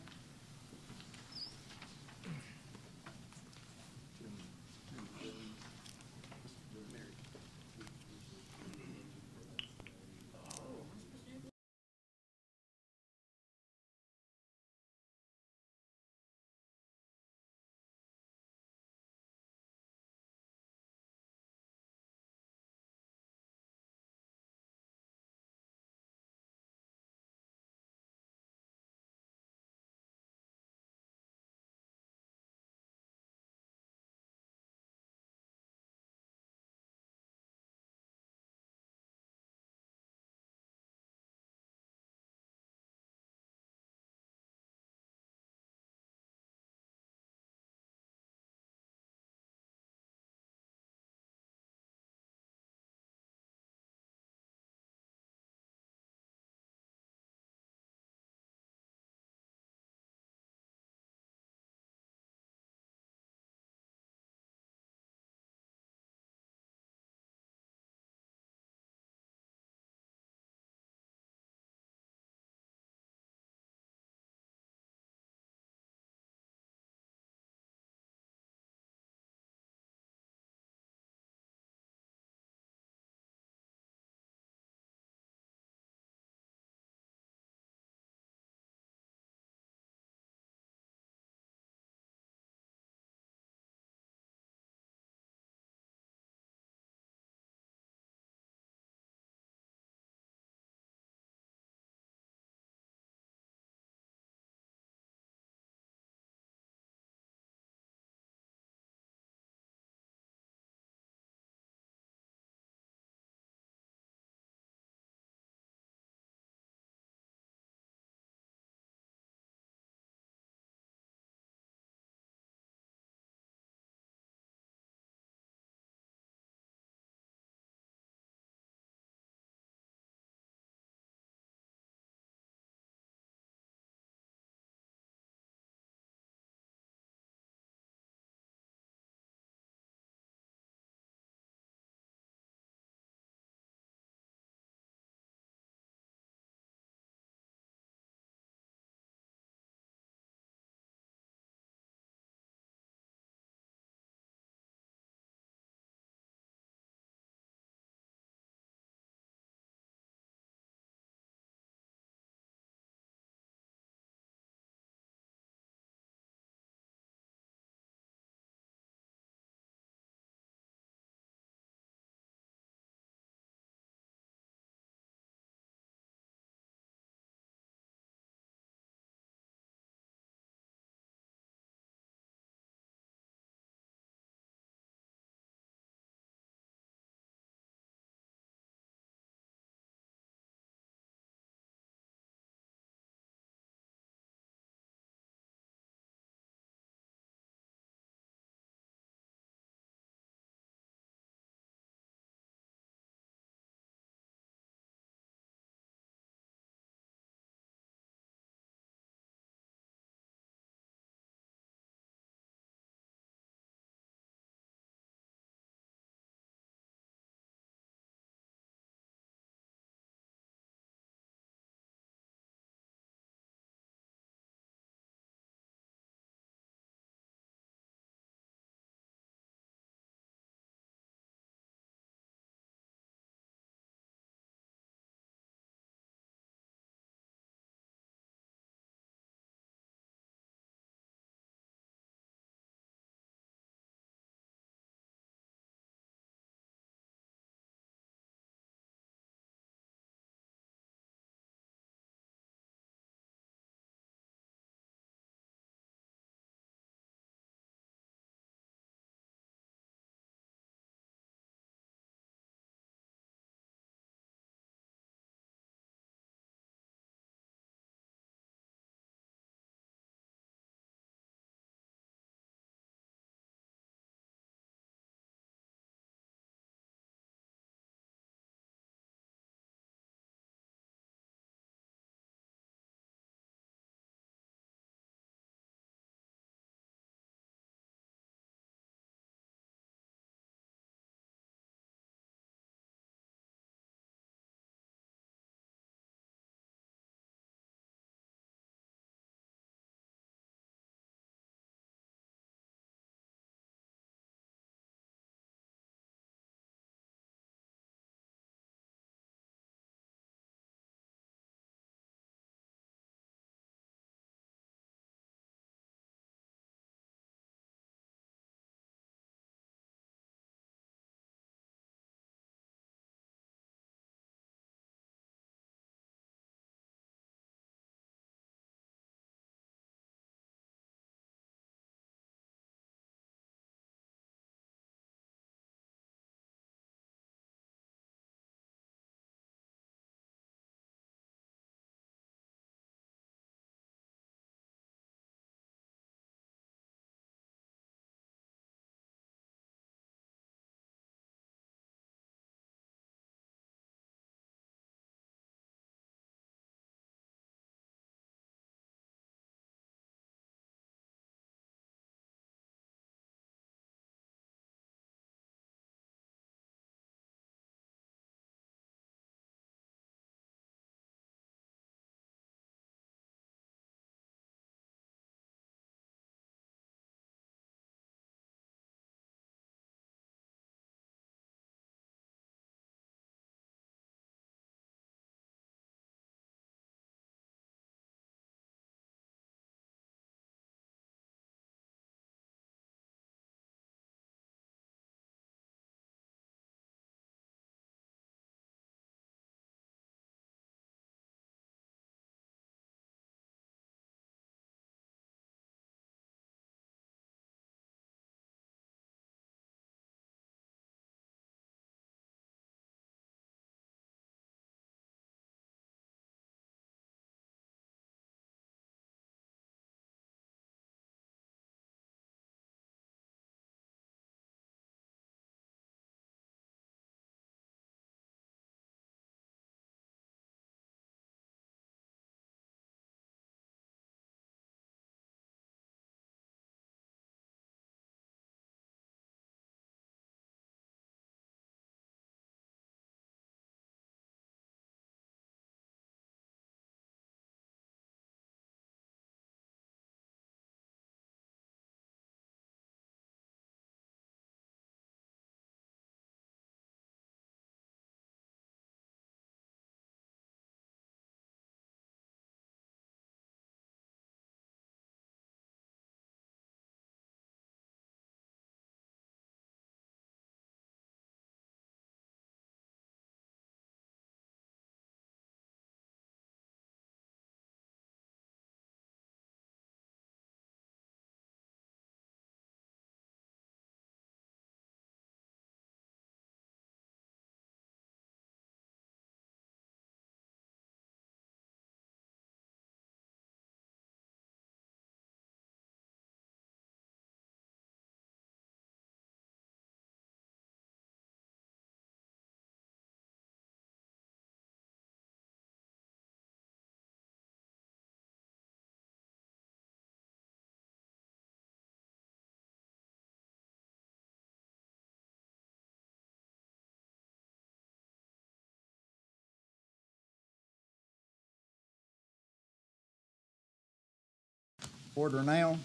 Order now.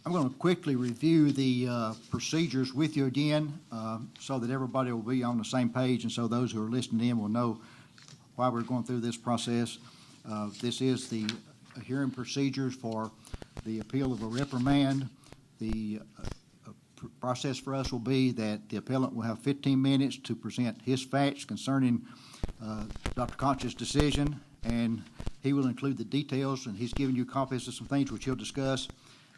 I'm going to quickly review the procedures with you again so that everybody will be on the same page, and so those who are listening in will know why we're going through this process. This is the hearing procedures for the appeal of a reprimand. The process for us will be that the appellant will have 15 minutes to present his facts concerning Dr. Conch's decision, and he will include the details, and he's given you copies of some things which he'll discuss.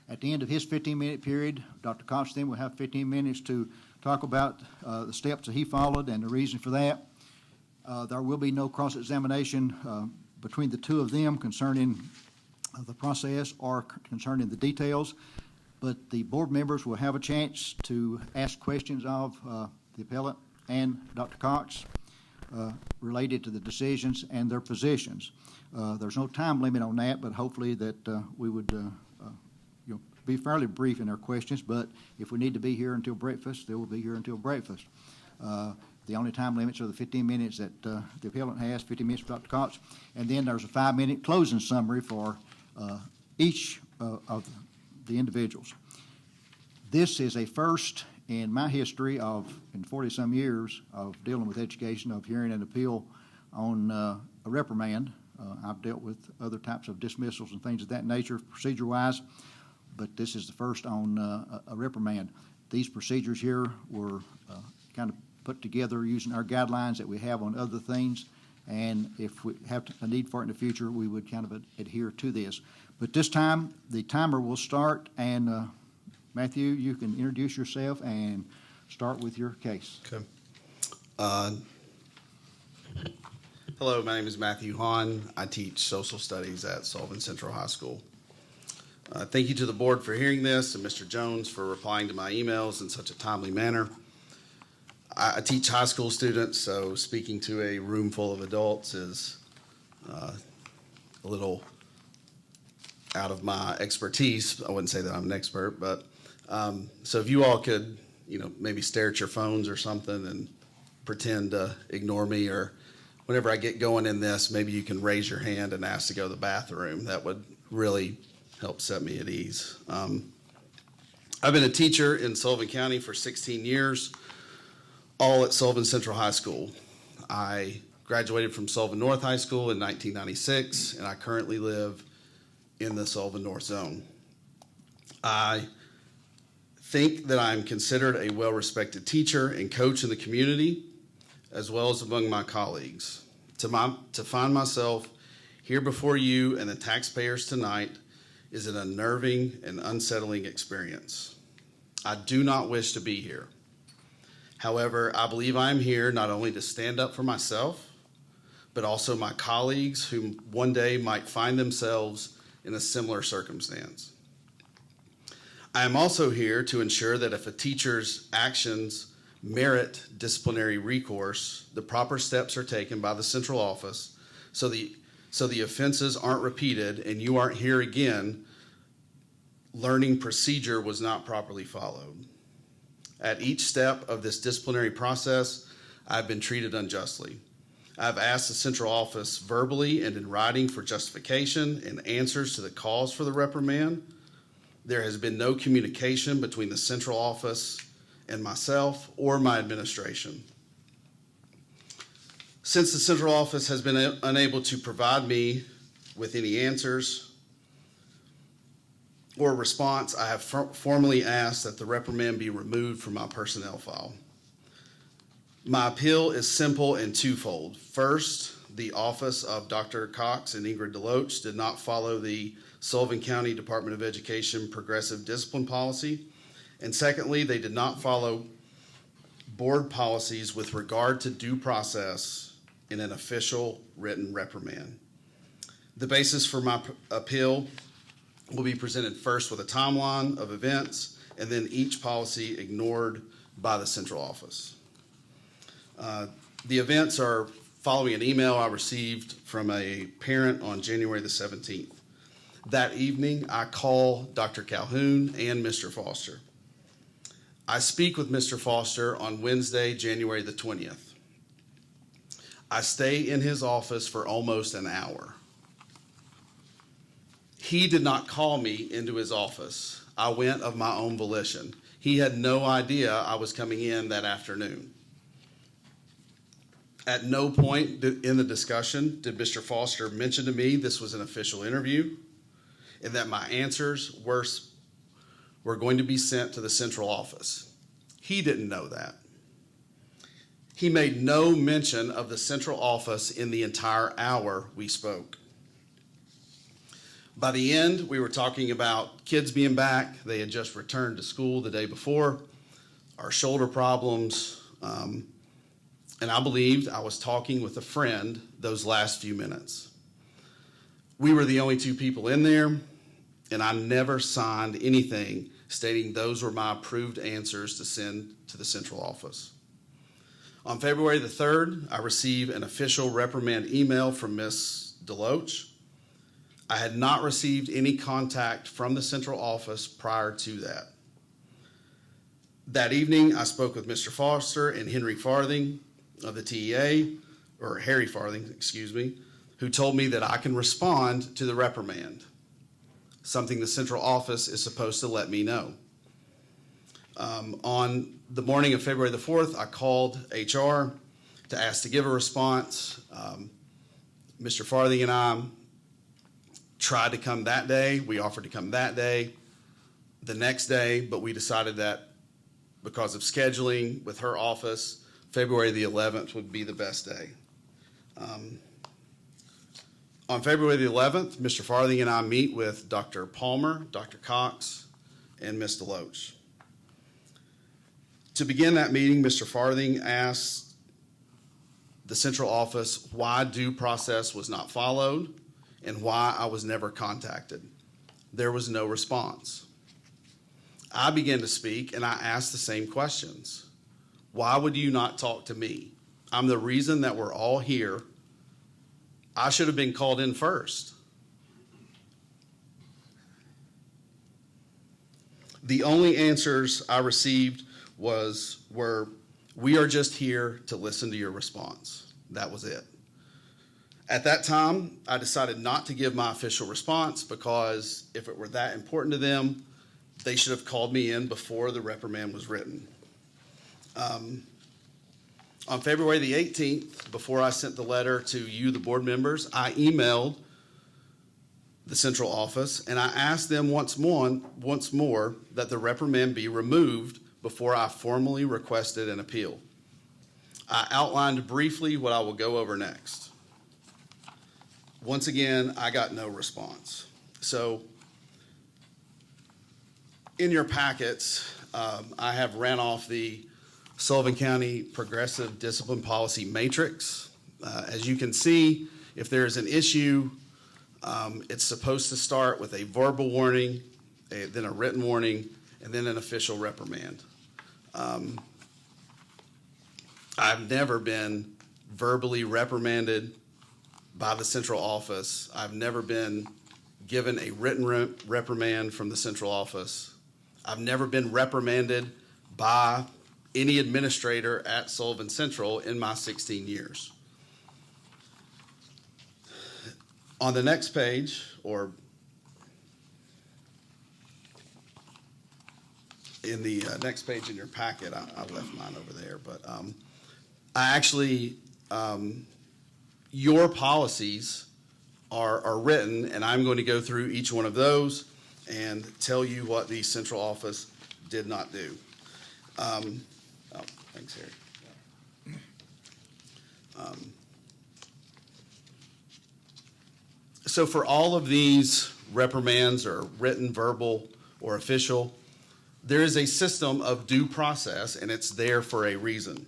At the end of his 15-minute period, Dr. Conch then will have 15 minutes to talk about the steps that he followed and the reason for that. There will be no cross-examination between the two of them concerning the process or concerning the details, but the board members will have a chance to ask questions of the appellant and Dr. Cox related to the decisions and their positions. There's no time limit on that, but hopefully that we would be fairly brief in our questions, but if we need to be here until breakfast, they will be here until breakfast. The only time limits are the 15 minutes that the appellant has, 15 minutes for Dr. Cox, and then there's a 5-minute closing summary for each of the individuals. This is a first in my history in 40-some years of dealing with education, of hearing an appeal on a reprimand. I've dealt with other types of dismissals and things of that nature, procedure-wise, but this is the first on a reprimand. These procedures here were kind of put together using our guidelines that we have on other things, and if we have a need for it in the future, we would kind of adhere to this. But this time, the timer will start, and Matthew, you can introduce yourself and start with your case. Okay. Hello, my name is Matthew Hahn. I teach social studies at Sullivan Central High School. Thank you to the board for hearing this, and Mr. Jones for replying to my emails in such a timely manner. I teach high school students, so speaking to a room full of adults is a little out of my expertise. I wouldn't say that I'm an expert, but so if you all could, maybe stare at your phones or something and pretend to ignore me, or whenever I get going in this, maybe you can raise your hand and ask to go to the bathroom. That would really help set me at ease. I've been a teacher in Sullivan County for 16 years, all at Sullivan Central High School. I graduated from Sullivan North High School in 1996, and I currently live in the Sullivan North Zone. I think that I'm considered a well-respected teacher and coach in the community, as well as among my colleagues. To find myself here before you and the taxpayers tonight is an unnerving and unsettling experience. I do not wish to be here. However, I believe I am here not only to stand up for myself, but also my colleagues who one day might find themselves in a similar circumstance. I am also here to ensure that if a teacher's actions merit disciplinary recourse, the proper steps are taken by the central office so the offenses aren't repeated and you aren't here again learning procedure was not properly followed. At each step of this disciplinary process, I've been treated unjustly. I've asked the central office verbally and in writing for justification and answers to the cause for the reprimand. There has been no communication between the central office and myself or my administration. Since the central office has been unable to provide me with any answers or response, I have formally asked that the reprimand be removed from my personnel file. My appeal is simple and twofold. First, the office of Dr. Cox and Ingrid Deloach did not follow the Sullivan County Department of Education progressive discipline policy. And secondly, they did not follow board policies with regard to due process in an official written reprimand. The basis for my appeal will be presented first with a timeline of events and then each policy ignored by the central office. The events are following an email I received from a parent on January the 17th. That evening, I call Dr. Calhoun and Mr. Foster. I speak with Mr. Foster on Wednesday, January the 20th. I stay in his office for almost an hour. He did not call me into his office. I went of my own volition. He had no idea I was coming in that afternoon. At no point in the discussion did Mr. Foster mention to me this was an official interview and that my answers were going to be sent to the central office. He didn't know that. He made no mention of the central office in the entire hour we spoke. By the end, we were talking about kids being back. They had just returned to school the day before, our shoulder problems, and I believed I was talking with a friend those last few minutes. We were the only two people in there, and I never signed anything stating those were my approved answers to send to the central office. On February the 3rd, I received an official reprimand email from Ms. Deloach. I had not received any contact from the central office prior to that. That evening, I spoke with Mr. Foster and Henry Farthing of the TEA, or Harry Farthing, excuse me, who told me that I can respond to the reprimand, something the central office is supposed to let me know. On the morning of February the 4th, I called HR to ask to give a response. Mr. Farthing and I tried to come that day. We offered to come that day, the next day, but we decided that because of scheduling with her office, February the 11th would be the best day. On February the 11th, Mr. Farthing and I meet with Dr. Palmer, Dr. Cox, and Ms. Deloach. To begin that meeting, Mr. Farthing asked the central office why due process was not followed and why I was never contacted. There was no response. I began to speak and I asked the same questions. Why would you not talk to me? I'm the reason that we're all here. I should have been called in first. The only answers I received were, we are just here to listen to your response. That was it. At that time, I decided not to give my official response because if it were that important to them, they should have called me in before the reprimand was written. On February the 18th, before I sent the letter to you, the board members, I emailed the central office and I asked them once more that the reprimand be removed before I formally requested an appeal. I outlined briefly what I will go over next. Once again, I got no response. So in your packets, I have ran off the Sullivan County Progressive Discipline Policy Matrix. As you can see, if there is an issue, it's supposed to start with a verbal warning, then a written warning, and then an official reprimand. I've never been verbally reprimanded by the central office. I've never been given a written reprimand from the central office. I've never been reprimanded by any administrator at Sullivan Central in my 16 years. On the next page, or in the next page in your packet, I left mine over there, but I actually, your policies are written, and I'm going to go through each one of those and tell you what the central office did not do. Thanks, Harry. So for all of these reprimands, or written, verbal, or official, there is a system of due process, and it's there for a reason.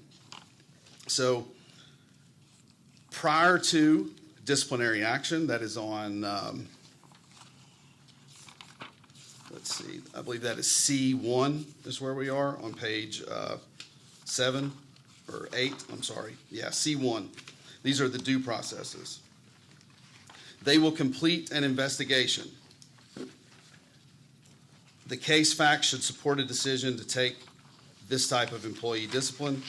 So prior to disciplinary action, that is on, let's see, I believe that is C1 is where we are on page 7 or 8, I'm sorry. Yeah, C1. These are the due processes. They will complete an investigation. The case facts should support a decision to take this type of employee discipline.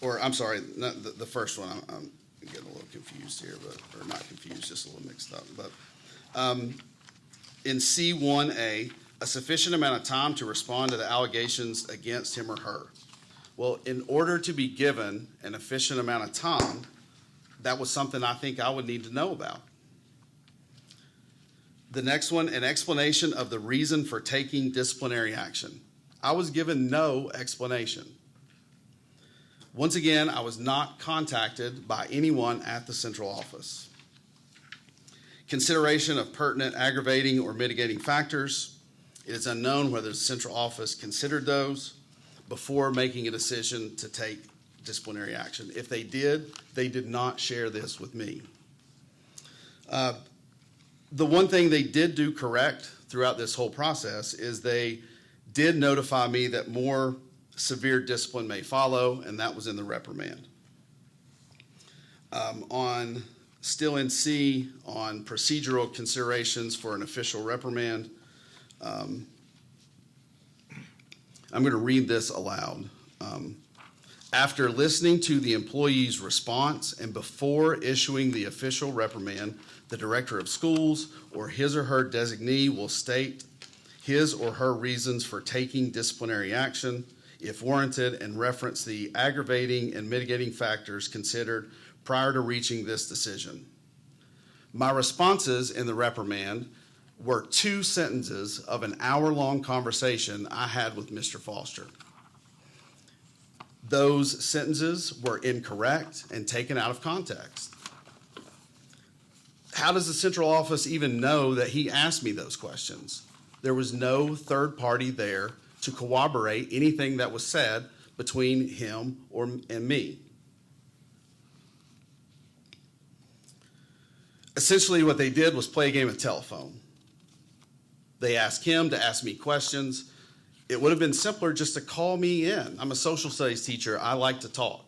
Or, I'm sorry, not the first one, I'm getting a little confused here, or not confused, just a little mixed up. But in C1A, a sufficient amount of time to respond to the allegations against him or her. Well, in order to be given an efficient amount of time, that was something I think I would need to know about. The next one, an explanation of the reason for taking disciplinary action. I was given no explanation. Once again, I was not contacted by anyone at the central office. Consideration of pertinent aggravating or mitigating factors. It is unknown whether the central office considered those before making a decision to take disciplinary action. If they did not share this with me. The one thing they did do correct throughout this whole process is they did notify me that more severe discipline may follow, and that was in the reprimand. Still in C, on procedural considerations for an official reprimand, I'm going to read this aloud. After listening to the employee's response and before issuing the official reprimand, the director of schools or his or her designee will state his or her reasons for taking disciplinary action, if warranted, and reference the aggravating and mitigating factors considered prior to reaching this decision. My responses in the reprimand were 2 sentences of an hour-long conversation I had with Mr. Foster. Those sentences were incorrect and taken out of context. How does the central office even know that he asked me those questions? There was no third party there to corroborate anything that was said between him and me. Essentially, what they did was play a game of telephone. They asked him to ask me questions. It would have been simpler just to call me in. I'm a social studies teacher. I like to talk.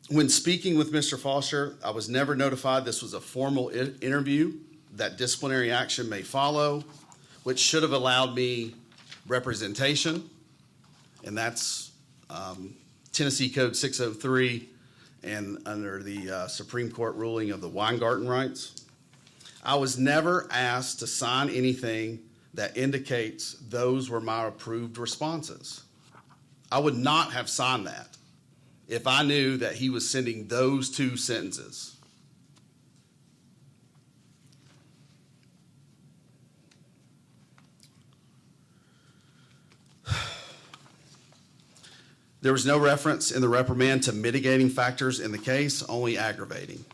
When speaking with Mr. Foster, I was never notified this was a formal interview, that disciplinary action may follow, which should have allowed me representation, and that's Tennessee Code 603 and under the Supreme Court ruling of the Weingarten rights. I was never asked to sign anything that indicates those were my approved responses. I would not have signed that if I knew that he was sending those 2 sentences. There was no reference in the reprimand to mitigating factors in the case, only aggravating.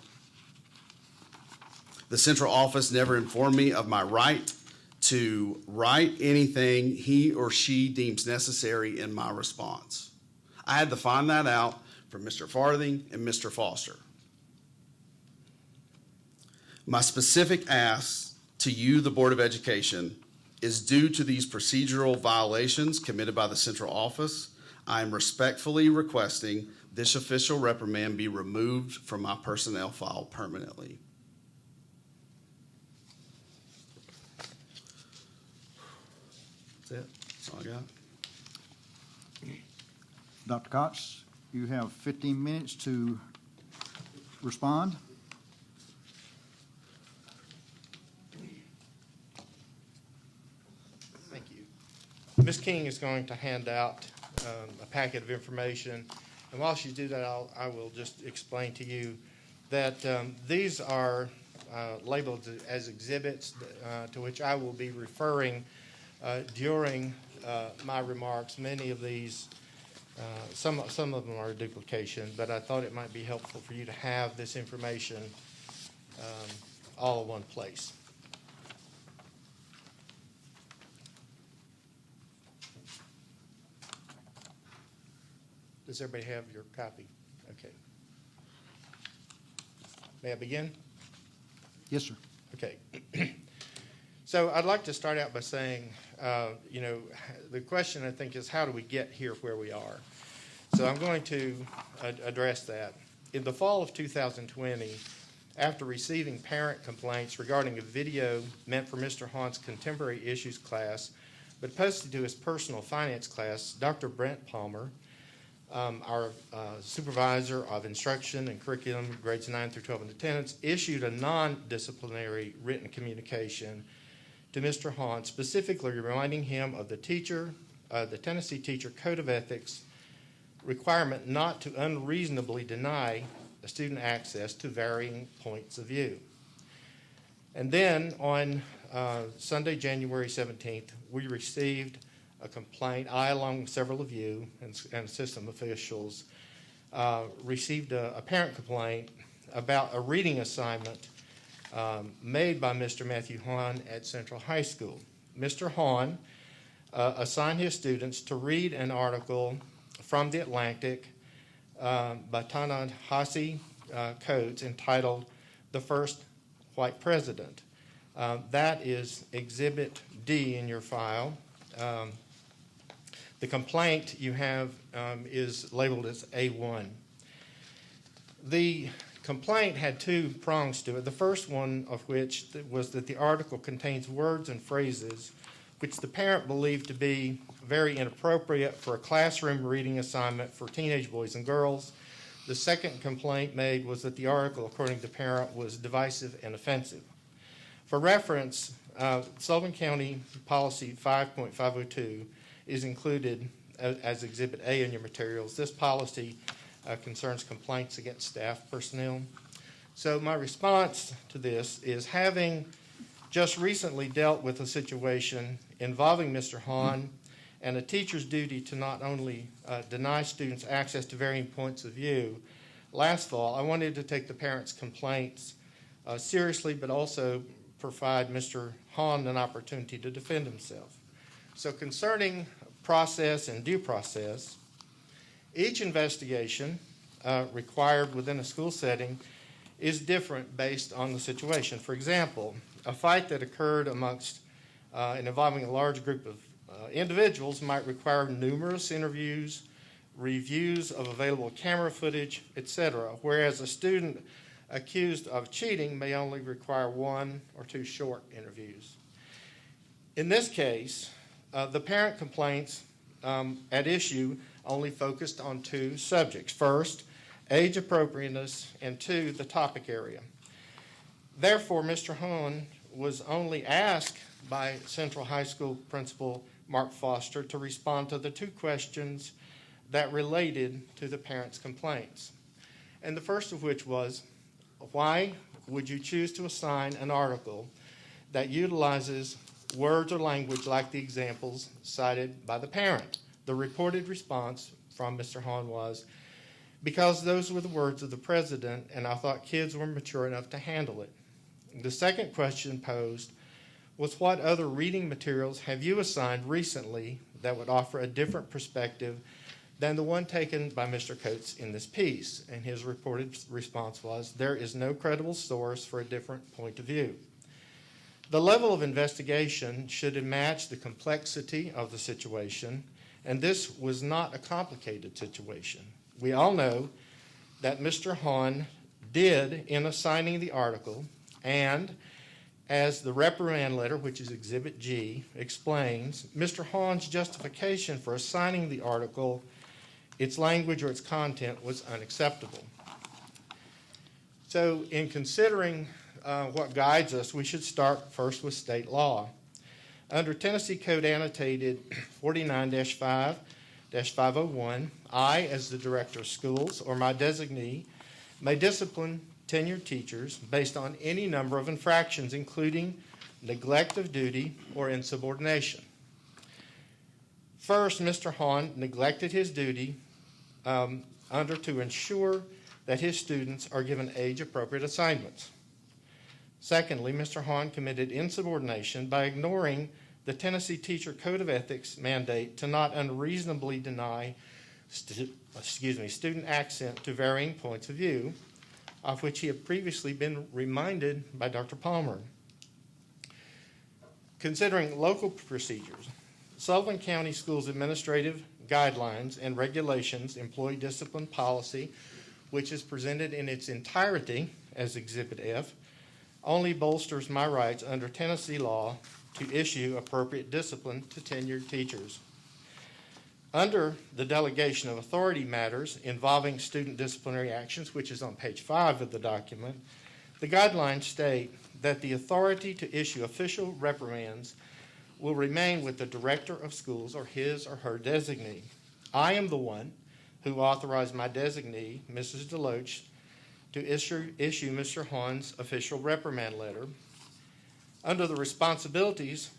The central office never informed me of my right to write anything he or she deems necessary in my response. I had to find that out from Mr. Farthing and Mr. Foster. My specific ask to you, the Board of Education, is due to these procedural violations committed by the central office. I am respectfully requesting this official reprimand be removed from my personnel file permanently. That's it. That's all I got. Dr. Cox, you have 15 minutes to respond. Thank you. Ms. King is going to hand out a packet of information, and while she does that, I will just explain to you that these are labeled as exhibits to which I will be referring during my remarks. Many of these, some of them are duplication, but I thought it might be helpful for you to have this information all in one place. Does everybody have your copy? Okay. May I begin? Yes, sir. Okay. So I'd like to start out by saying, the question I think is how do we get here where we are? So I'm going to address that. In the fall of 2020, after receiving parent complaints regarding a video meant for Mr. Hahn's contemporary issues class, but posted to his personal finance class, Dr. Brent Palmer, our supervisor of instruction and curriculum, grades 9 through 12 in attendance, issued a non-disciplinary written communication to Mr. Hahn, specifically reminding him of the Tennessee Teacher Code of Ethics requirement not to unreasonably deny a student access to varying points of view. And then on Sunday, January 17th, we received a complaint. I, along with several of you and system officials, received a parent complaint about a reading assignment made by Mr. Matthew Hahn at Central High School. Mr. Hahn assigned his students to read an article from The Atlantic by Ta-Nehisi Coates entitled "The First White President." That is Exhibit D in your file. The complaint you have is labeled as A1. The complaint had two prongs to it. The first one of which was that the article contains words and phrases which the parent believed to be very inappropriate for a classroom reading assignment for teenage boys and girls. The second complaint made was that the article, according to the parent, was divisive and offensive. For reference, Sullivan County Policy 5.502 is included as Exhibit A in your materials. This policy concerns complaints against staff personnel. So my response to this is, having just recently dealt with a situation involving Mr. Hahn and a teacher's duty to not only deny students access to varying points of view, last fall I wanted to take the parents' complaints seriously, but also provide Mr. Hahn an opportunity to defend himself. So concerning process and due process, each investigation required within a school setting is different based on the situation. For example, a fight that occurred amongst and involving a large group of individuals might require numerous interviews, reviews of available camera footage, etc., whereas a student accused of cheating may only require one or two short interviews. In this case, the parent complaints at issue only focused on two subjects. First, age appropriateness, and two, the topic area. Therefore, Mr. Hahn was only asked by Central High School Principal Mark Foster to respond to the two questions that related to the parents' complaints. And the first of which was, why would you choose to assign an article that utilizes words or language like the examples cited by the parent? The reported response from Mr. Hahn was, because those were the words of the president and I thought kids were mature enough to handle it. The second question posed was, what other reading materials have you assigned recently that would offer a different perspective than the one taken by Mr. Coates in this piece? And his reported response was, there is no credible source for a different point of view. The level of investigation should match the complexity of the situation, and this was not a complicated situation. We all know that Mr. Hahn did in assigning the article, and as the reprimand letter, which is Exhibit G, explains, Mr. Hahn's justification for assigning the article, its language or its content, was unacceptable. So in considering what guides us, we should start first with state law. Under Tennessee Code Annotated 49-5-501, I, as the director of schools or my designee, may discipline tenured teachers based on any number of infractions, including neglect of duty or insubordination. First, Mr. Hahn neglected his duty to ensure that his students are given age-appropriate assignments. Secondly, Mr. Hahn committed insubordination by ignoring the Tennessee Teacher Code of Ethics mandate to not unreasonably deny student access to varying points of view. of which he had previously been reminded by Dr. Palmer. Considering local procedures, Sullivan County Schools Administrative Guidelines and Regulations Employee Discipline Policy, which is presented in its entirety as Exhibit F, only bolsters my rights under Tennessee law to issue appropriate discipline to tenured teachers. Under the delegation of authority matters involving student disciplinary actions, which is on page 5 of the document, the guidelines state that the authority to issue official reprimands will remain with the director of schools or his or her designee. I am the one who authorized my designee, Mrs. DeLoach, to issue Mr. Hahn's official reprimand letter. Under the responsibilities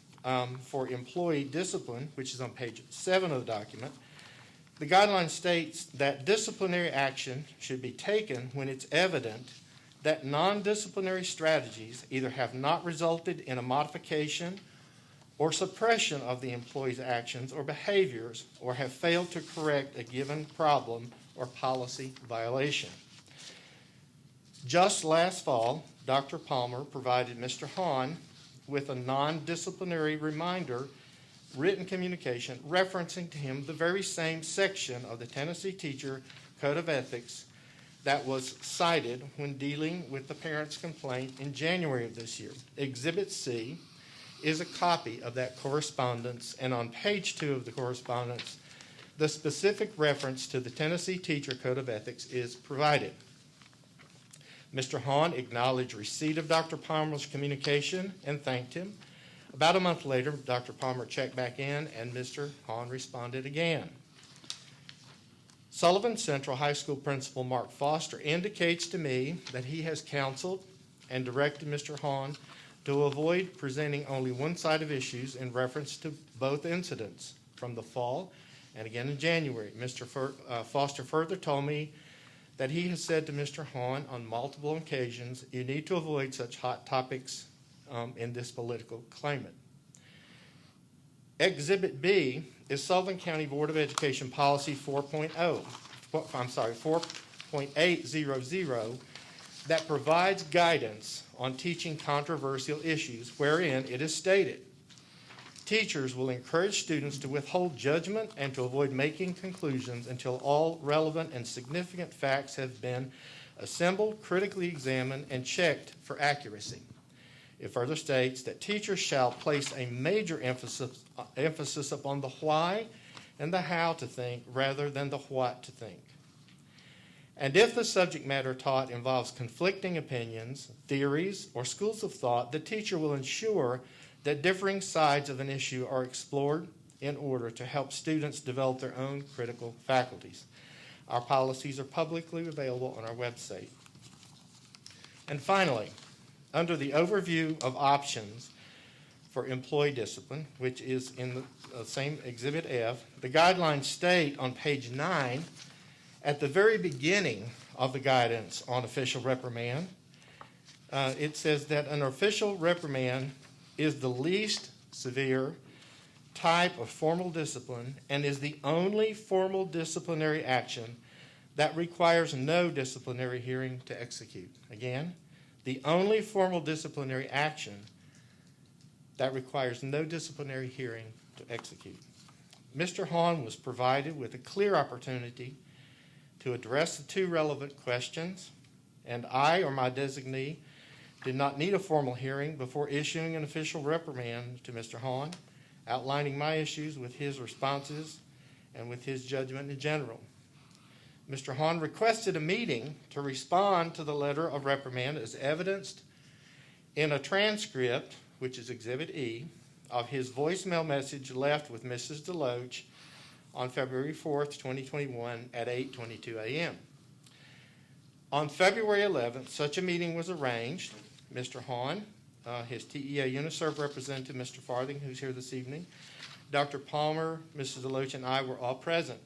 for employee discipline, which is on page 7 of the document, the guideline states that disciplinary action should be taken when it's evident that non-disciplinary strategies either have not resulted in a modification or suppression of the employee's actions or behaviors, or have failed to correct a given problem or policy violation. Just last fall, Dr. Palmer provided Mr. Hahn with a non-disciplinary reminder written communication referencing to him the very same section of the Tennessee Teacher Code of Ethics that was cited when dealing with the parent's complaint in January of this year. Exhibit C is a copy of that correspondence, and on page 2 of the correspondence, the specific reference to the Tennessee Teacher Code of Ethics is provided. Mr. Hahn acknowledged receipt of Dr. Palmer's communication and thanked him. About a month later, Dr. Palmer checked back in, and Mr. Hahn responded again. Sullivan Central High School Principal Mark Foster indicates to me that he has counseled and directed Mr. Hahn to avoid presenting only one side of issues in reference to both incidents from the fall and again in January. Mr. Foster further told me that he has said to Mr. Hahn on multiple occasions, you need to avoid such hot topics in this political climate. Exhibit B is Sullivan County Board of Education Policy 4.800 that provides guidance on teaching controversial issues, wherein it is stated, teachers will encourage students to withhold judgment and to avoid making conclusions until all relevant and significant facts have been assembled, critically examined, and checked for accuracy. It further states that teachers shall place a major emphasis upon the why and the how to think rather than the what to think. And if the subject matter taught involves conflicting opinions, theories, or schools of thought, the teacher will ensure that differing sides of an issue are explored in order to help students develop their own critical faculties. Our policies are publicly available on our website. And finally, under the overview of options for employee discipline, which is in the same Exhibit F, the guidelines state on page 9, at the very beginning of the guidance on official reprimand, it says that an official reprimand is the least severe type of formal discipline and is the only formal disciplinary action that requires no disciplinary hearing to execute. Again, the only formal disciplinary action that requires no disciplinary hearing to execute. Mr. Hahn was provided with a clear opportunity to address the two relevant questions, and I or my designee did not need a formal hearing before issuing an official reprimand to Mr. Hahn, outlining my issues with his responses and with his judgment in general. Mr. Hahn requested a meeting to respond to the letter of reprimand as evidenced in a transcript, which is Exhibit E, of his voicemail message left with Mrs. DeLoach on February 4th, 2021 at 8:22 a.m. On February 11th, such a meeting was arranged. Mr. Hahn, his TEA UNISERV representative, Mr. Farthing, who's here this evening, Dr. Palmer, Mrs. DeLoach, and I were all present.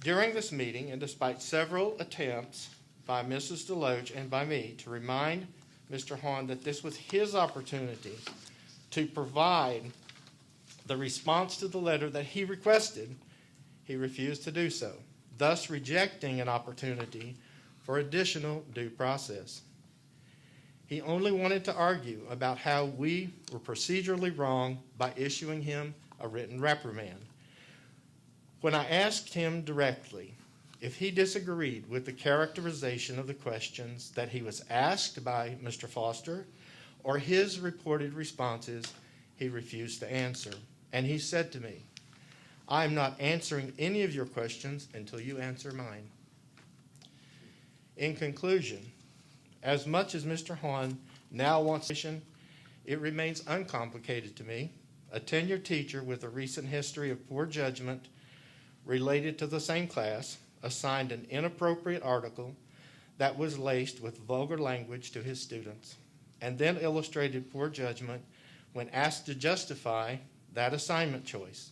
During this meeting, and despite several attempts by Mrs. DeLoach and by me to remind Mr. Hahn that this was his opportunity to provide the response to the letter that he requested, he refused to do so, thus rejecting an opportunity for additional due process. He only wanted to argue about how we were procedurally wrong by issuing him a written reprimand. When I asked him directly if he disagreed with the characterization of the questions that he was asked by Mr. Foster or his reported responses, he refused to answer. And he said to me, "I am not answering any of your questions until you answer mine." In conclusion, as much as Mr. Hahn now wants it remains uncomplicated to me, a tenured teacher with a recent history of poor judgment related to the same class, assigned an inappropriate article that was laced with vulgar language to his students, and then illustrated poor judgment when asked to justify that assignment choice.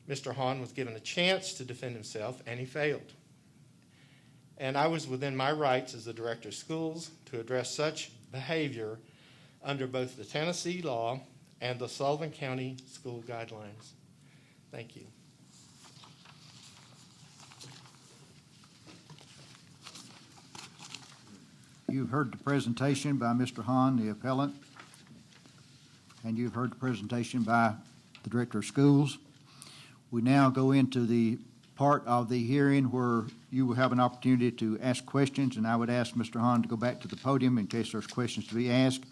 Mr. Hahn was given a chance to defend himself, and he failed. And I was within my rights as the director of schools to address such behavior under both the Tennessee law and the Sullivan County school guidelines. Thank you. You've heard the presentation by Mr. Hahn, the appellant, and you've heard the presentation by the Director of Schools. We now go into the part of the hearing where you will have an opportunity to ask questions, and I would ask Mr. Hahn to go back to the podium in case there's questions to be asked.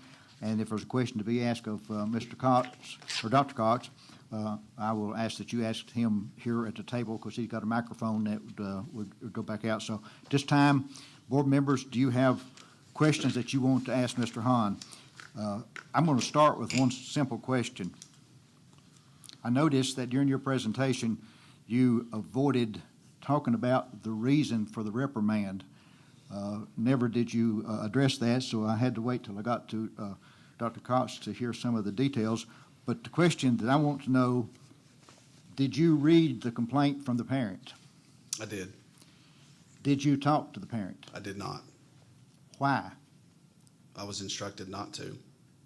And if there's a question to be asked of Mr. Cox or Dr. Cox, I will ask that you ask him here at the table because he's got a microphone that would go back out. So at this time, board members, do you have questions that you want to ask Mr. Hahn? I'm going to start with one simple question. I noticed that during your presentation, you avoided talking about the reason for the reprimand. Never did you address that, so I had to wait till I got to Dr. Cox to hear some of the details. But the question that I want to know, did you read the complaint from the parent? I did. Did you talk to the parent? I did not. Why? I was instructed not to.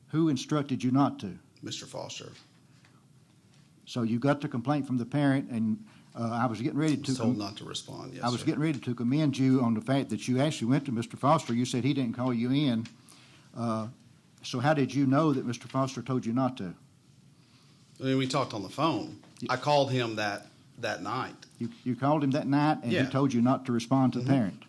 Who instructed you not to? Mr. Foster. So you got the complaint from the parent, and I was getting ready I was to. told not to respond, yes, I was sir. getting ready to commend you on the fact that you actually went to Mr. Foster. You said he didn't call you in. So how did you know that Mr. Foster told you not to? I mean, we talked on the phone. I called him that night. You called him that night, and Yeah. he told you not to respond to the parent.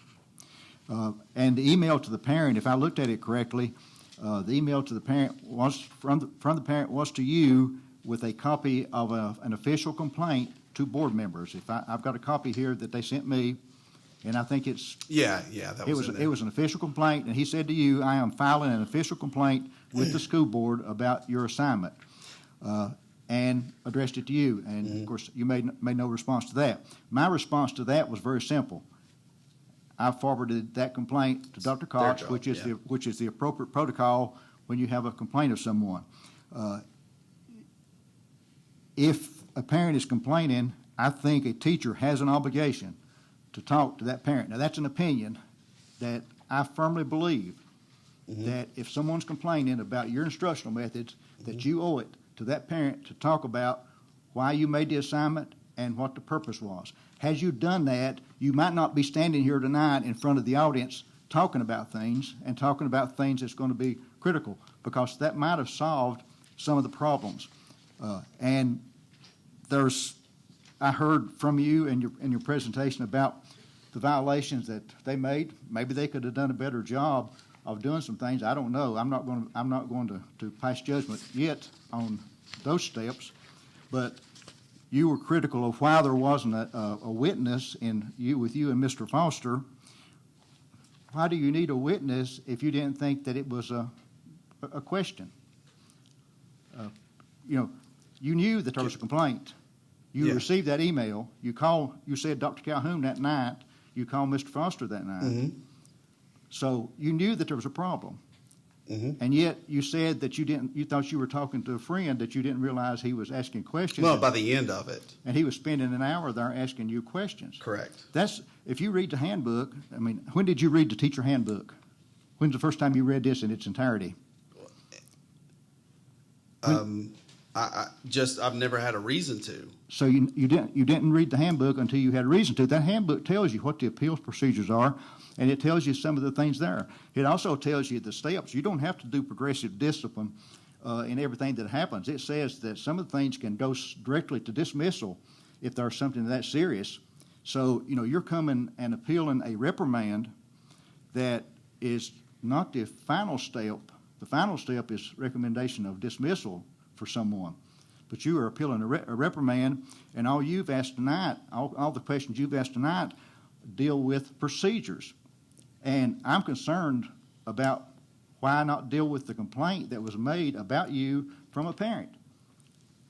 And the email to the parent, if I looked at it correctly, the email to the parent was from the parent was to you with a copy of an official complaint to board members. I've got a copy here that they sent me, and I think it's Yeah, that was in there. it was an official complaint, and he said to you, "I am filing an official complaint with the school board about your assignment," and addressed it to you. And of course, you made no response to that. My response to that was very simple. I forwarded that complaint to Dr. Cox, job, which is yeah. which is the appropriate protocol when you have a complaint of someone. If a parent is complaining, I think a teacher has an obligation to talk to that parent. Now, that's an opinion that I firmly believe that if someone's complaining about your instructional methods, that you owe it to that parent to talk about why you made the assignment and what the purpose was. Had you done that, you might not be standing here tonight in front of the audience talking about things that's going to be critical, because that might have solved some of the problems. And I heard from you in your presentation about the violations that they made. Maybe they could have done a better job of doing some things. I don't know. I'm not going to pass judgment yet on those steps, but you were critical of why there wasn't a witness with you and Mr. Foster. Why do you need a witness if you didn't think that it was a question? You knew that there was a complaint. You received that email. You said Dr. Calhoun that night. You called Mr. Foster that night. So you knew that there was a problem. And yet you said that you thought you were talking to a friend, that you didn't realize he was asking questions. Well, by the end of it. And he was spending an hour there asking you questions. Correct. If you read the handbook, I mean, when did you read the teacher handbook? When's the first time you read this in its entirety? I I've never had a reason to. So you didn't read the handbook until you had a reason to. That handbook tells you what the appeals procedures are, and it tells you some of the things there. It also tells you the steps. You don't have to do progressive discipline in everything that happens. It says that some of the things can go directly to dismissal if there's something that serious. So, you're coming and appealing a reprimand that is not the final step. The final step is recommendation of dismissal for someone. But you are appealing a reprimand, and all you've asked tonight, all the questions you've asked tonight deal with procedures. And I'm concerned about why not deal with the complaint that was made about you from a parent.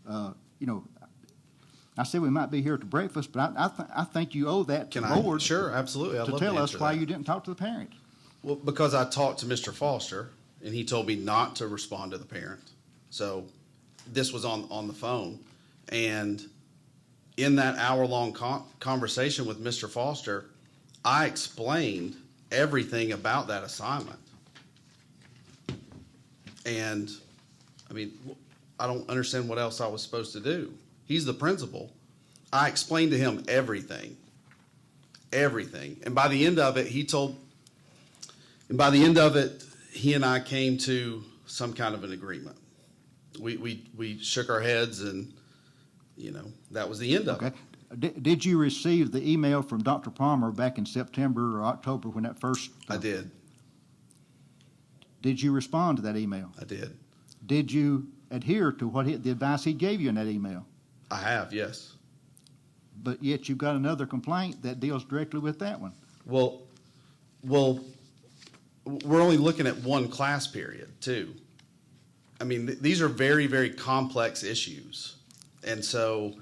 I said we might be here at breakfast, but I think you owe that to the board. Sure, absolutely. I'd to love tell to us answer why that. you didn't talk to the parent. Well, because I talked to Mr. Foster, and he told me not to respond to the parent. So this was on the phone. And in that hour-long conversation with Mr. Foster, I explained everything about that assignment. And, I don't understand what else I was supposed to do. He's the principal. I explained to him everything. And by the end of it, he and I came to some kind of an agreement. We shook our heads, and that was the end of it. Did you receive the email from Dr. Palmer back in September or October when that first? I did. Did you respond to that email? I did. Did you adhere to the advice he gave you in that email? I have, yes. But yet you've got another complaint that deals directly with that one. Well, we're only looking at one class period, too. These are very, very complex issues. And so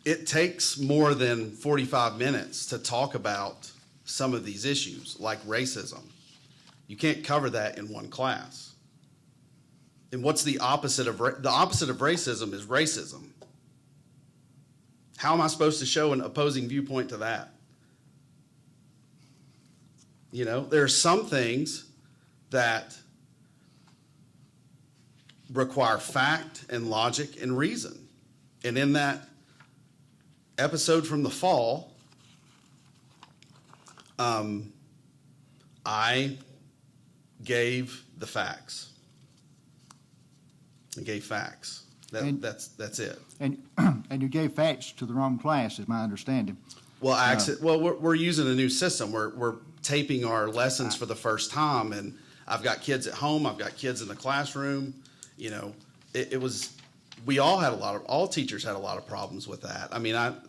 it takes more than 45 minutes to talk about some of these issues, like racism. You can't cover that in one class. And what's the opposite of racism is racism. How am I supposed to show an opposing viewpoint to that? There are some things that require fact and logic and reason. And in that episode from the fall, I gave the facts. I gave facts. That's it. And you gave facts to the wrong class, is my understanding. Well, we're using a new system. We're taping our lessons for the first time, and I've got kids at home. I've got kids in the classroom. All teachers had a lot of problems with that.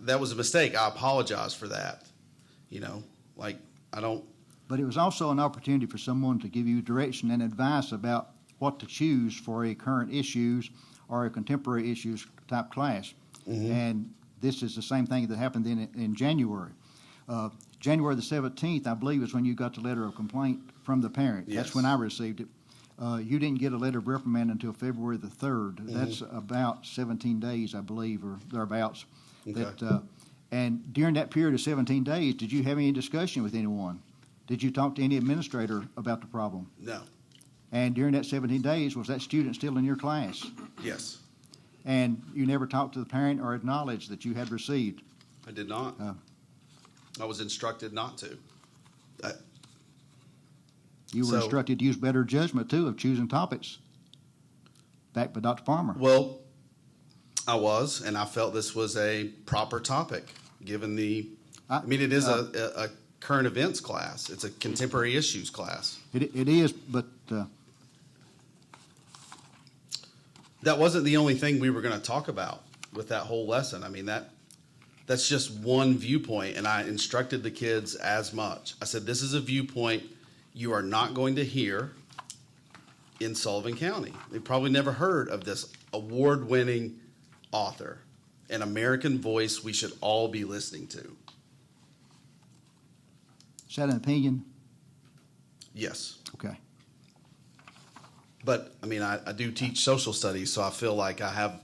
That was a mistake. I apologize for that. But it was also an opportunity for someone to give you direction and advice about what to choose for a current issues or a contemporary issues type class. Mm-hmm. And this is the same thing that happened in January. January the 17th, I believe, is when you got the letter of complaint from the parent. Yes. That's when I received it. You didn't get a letter of reprimand until February the 3rd. Mm-hmm. That's about 17 days, I believe, or thereabouts. Okay. And during that period of 17 days, did you have any discussion with anyone? Did you talk to any administrator about the problem? No. And during that 17 days, was that student still in your class? Yes. And you never talked to the parent or acknowledged that you had received? I did not. I was instructed not to. You were instructed to use better judgment, too, of choosing topics, backed by Dr. Palmer. Well, I was, and I felt this was a proper topic, given it is a current events class. It's a contemporary issues class. It is, but... that wasn't the only thing we were going to talk about with that whole lesson. That's just one viewpoint, and I instructed the kids as much. I said, this is a viewpoint you are not going to hear in Sullivan County. They've probably never heard of this award-winning author, an American voice we should all be listening to. Is that an opinion? Yes. Okay. But, I do teach social studies, so I feel like I have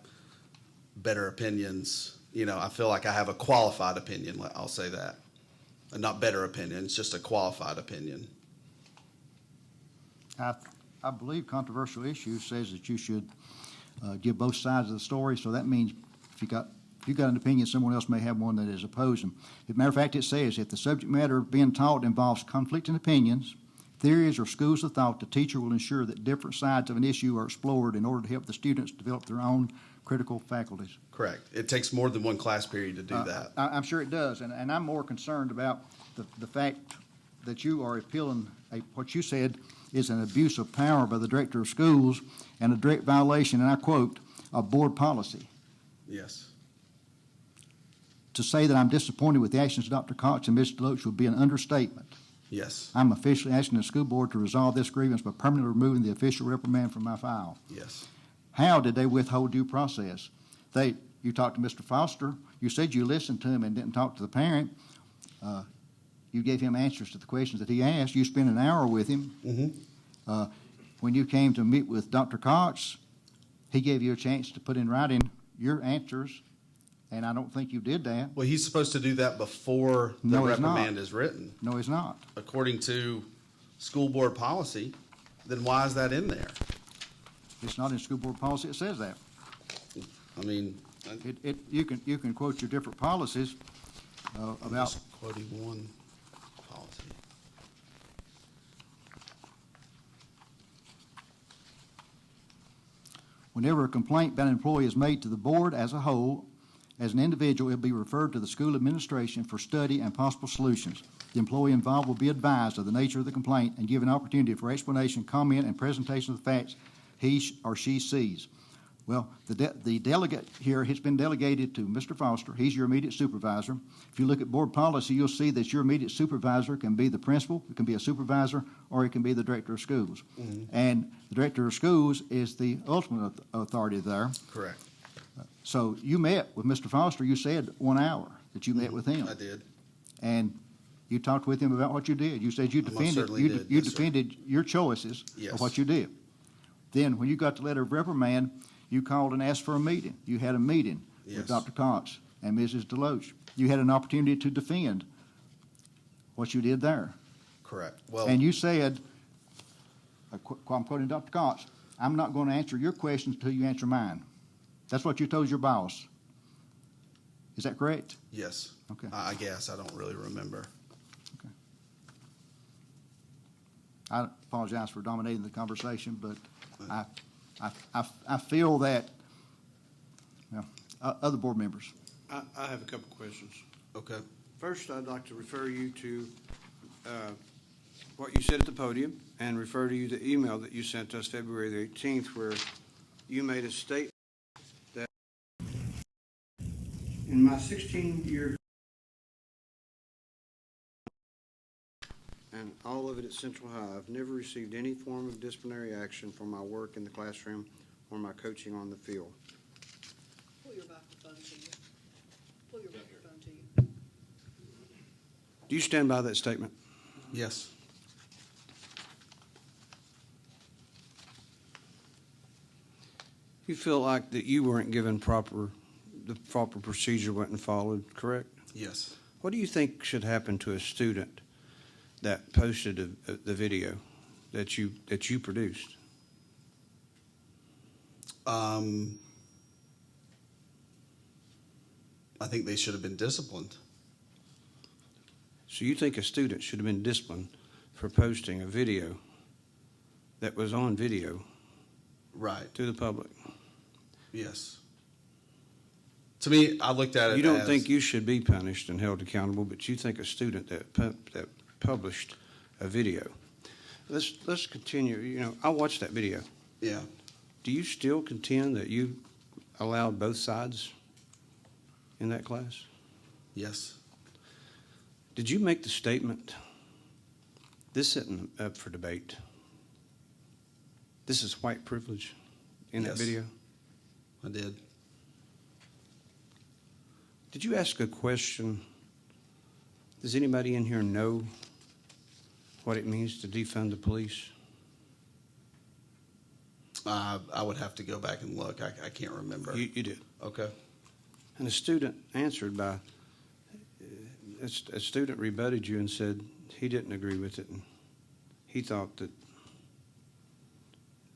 better opinions. I feel like I have a qualified opinion, I'll say that. Not better opinion, it's just a qualified opinion. I believe controversial issue says that you should give both sides of the story, so that means if you got an opinion, someone else may have one that is opposing. As a matter of fact, it says if the subject matter being taught involves conflicting opinions, theories, or schools of thought, the teacher will ensure that different sides of an issue are explored in order to help the students develop their own critical faculties. Correct. It takes more than one class period to do that. I'm sure it does, and I'm more concerned about the fact that you are appealing what you said is an abuse of power by the director of schools and a direct violation, and I quote, of board policy. Yes. To say that I'm disappointed with the actions of Dr. Cox and Ms. Deloach would be an understatement. Yes. I'm officially asking the school board to resolve this grievance by permanently removing the official reprimand from my file. Yes. How did they withhold due process? You talked to Mr. Foster. You said you listened to him and didn't talk to the parent. You gave him answers to the questions that he asked. You spent an hour with him. Mm-hmm. When you came to meet with Dr. Cox, he gave you a chance to put in writing your answers, and I don't think you did that. Well, he's supposed to do that before the No, he's not. reprimand is written. No, he's not. According to school board policy, then why is that in there? It's not in school board policy. It says that. I mean, You can quote your different policies I'm about. just quoting one policy. Whenever a complaint by an employee is made to the board as a whole, as an individual, it will be referred to the school administration for study and possible solutions. The employee involved will be advised of the nature of the complaint and given opportunity for explanation, comment, and presentation of the facts he or she sees. Well, the delegate here has been delegated to Mr. Foster. He's your immediate supervisor. If you look at board policy, you'll see that your immediate supervisor can be the principal, it can be a supervisor, or it can be the director of schools. Mm-hmm. And the director of schools is the ultimate authority there. Correct. So you met with Mr. Foster. You said 1 hour that you met with him. I did. And you talked with him about what you did. You said you I most defended certainly did. you Yes, sir. defended your choices Yes. of what you did. Then when you got the letter of reprimand, you called and asked for a meeting. You had a meeting Yes. with Dr. Cox and Mrs. Deloach. You had an opportunity to defend what you did there. Correct. Well, And you said, I'm quoting Dr. Cox, I'm not going to answer your questions until you answer mine. That's what you told your boss. Is that correct? yes. Okay. I guess. I don't really remember. I apologize for dominating the conversation, but I feel that, other board members. I have a couple questions. Okay. First, I'd like to refer you to what you said at the podium and refer to you the email that you sent us February the 18th, where you made a statement that in my 16-year and all of it at Central High, I've never received any form of disciplinary action for my work in the classroom or my coaching on the field. Pull your microphone to you. Pull your microphone to you. Do you stand by that statement? Yes. You feel like that you weren't given the proper procedure wasn't followed, correct? Yes. What do you think should happen to a student that posted the video that you produced? I think they should have been disciplined. So you think a student should have been disciplined for posting a video that was on video Right. to the public? Yes. To me, I looked at it You don't as, think you should be punished and held accountable, but you think a student that published a video. Let's continue. You know, I watched that video. Yeah. Do you still contend that you allowed both sides in that class? Yes. Did you make the statement, this isn't up for debate? This is white privilege in that Yes. video? I did. Did you ask a question? Does anybody in here know what it means to defund the police? I would have to go back and look. I can't remember. You did. Okay. And a student answered by, a student rebutted you and said he didn't agree with it, and he thought that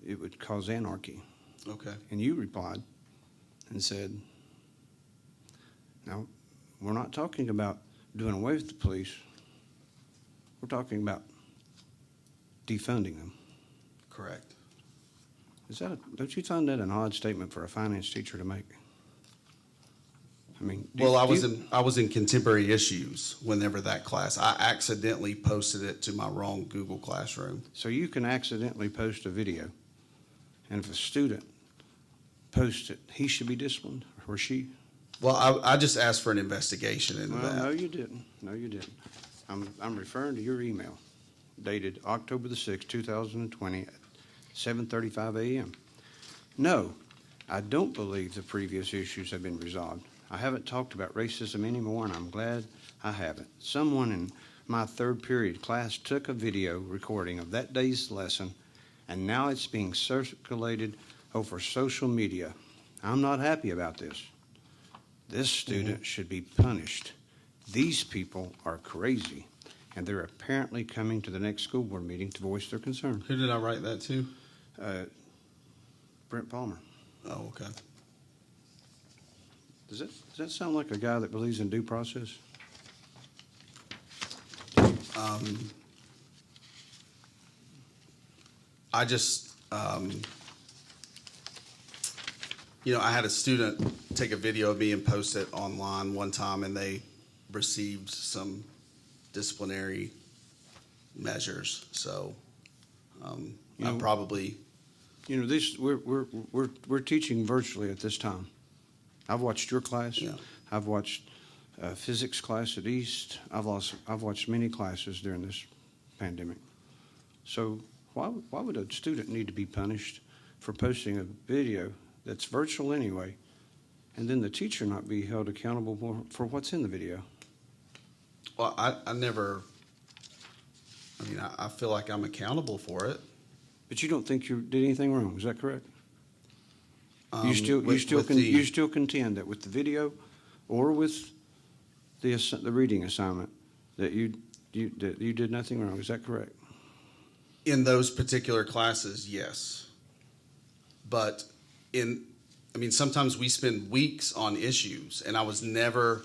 it would cause anarchy. Okay. And you replied and said, now, we're not talking about doing away with the police. We're talking about defunding them. Correct. Don't you find that an odd statement for a finance teacher to make? I mean, Well, I was in contemporary issues whenever that class. I accidentally posted it to my wrong Google Classroom. So you can accidentally post a video, and if a student posts it, he should be disciplined, or she? Well, I just asked for an investigation into Well, that. no, you didn't. No, you didn't. I'm referring to your email dated October the 6th, 2020 at 7:35 a.m. No, I don't believe the previous issues have been resolved. I haven't talked about racism anymore, and I'm glad I haven't. Someone in my third period class took a video recording of that day's lesson, and now it's being circulated over social media. I'm not happy about this. This student should be punished. These people are crazy, and they're apparently coming to the next school board meeting to voice their concern. Who did I write that to? Brent Palmer. Oh, okay. Does that sound like a guy that believes in due process? I just, I had a student take a video of me and post it online one time, and they received some disciplinary measures. So, I probably. You know, we're teaching virtually at this time. I've watched your class. Yeah. I've watched physics class at East. I've watched many classes during this pandemic. So why would a student need to be punished for posting a video that's virtual anyway, and then the teacher not be held accountable for what's in the video? Well, I never. I feel like I'm accountable for it. But you don't think you did anything wrong? Is that correct? Um, You still with the- contend that with the video or with the reading assignment that you did nothing wrong. Is that correct? In those particular classes, yes. But sometimes we spend weeks on issues, and I was never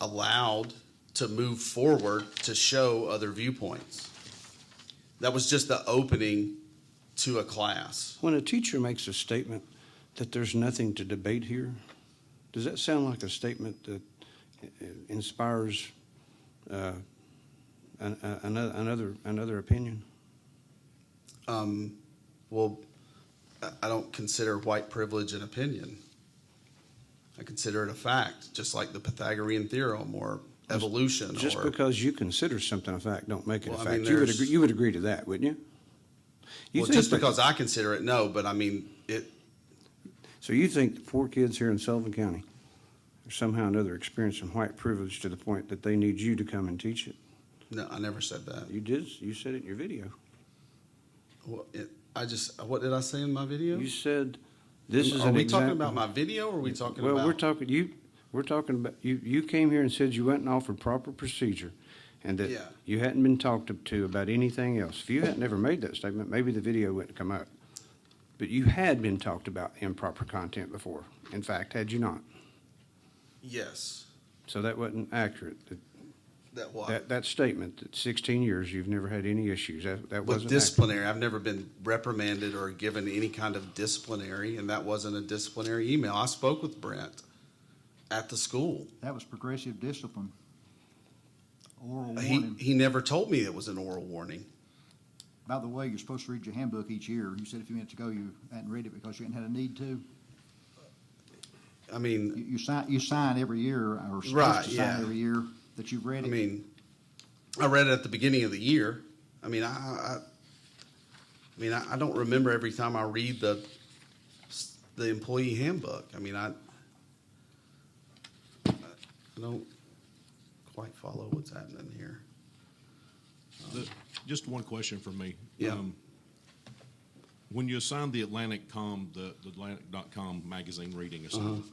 allowed to move forward to show other viewpoints. That was just the opening to a class. When a teacher makes a statement that there's nothing to debate here, does that sound like a statement that inspires another opinion? Well, I don't consider white privilege an opinion. I consider it a fact, just like the Pythagorean theorem or evolution. Just because you consider something a fact, don't make it Well, a I fact. mean, You would agree to that, wouldn't you? Well, just because I consider it, no, but it. So you think the poor kids here in Sullivan County are somehow or another experiencing white privilege to the point that they need you to come and teach it? No, I never said that. You did. You said it in your video. Well, what did I say in my video? You said this is Are an we example. talking about my video, or are we talking about? Well, we're talking about you came here and said you went and offered proper procedure, and that Yeah. you hadn't been talked to about anything else. If you hadn't never made that statement, maybe the video wouldn't come up. But you had been talked about improper content before. In fact, had you not? Yes. So that wasn't accurate. That what? That statement that 16 years you've never had any issues. That With wasn't disciplinary, I've never been reprimanded or given any kind of disciplinary, and that wasn't a disciplinary email. I spoke with Brent at the school. That was progressive discipline. Oral warning. He never told me it was an oral warning. By the way, you're supposed to read your handbook each year. You said a few minutes ago you hadn't read it because you hadn't had a need to. I mean, You sign every year, or supposed Right, to sign yeah. every year that you've read it. I read it at the beginning of the year. I don't remember every time I read the employee handbook. I don't quite follow what's happening here. Just one question from me. Yeah. When you assigned the Atlantic.com magazine reading assignment,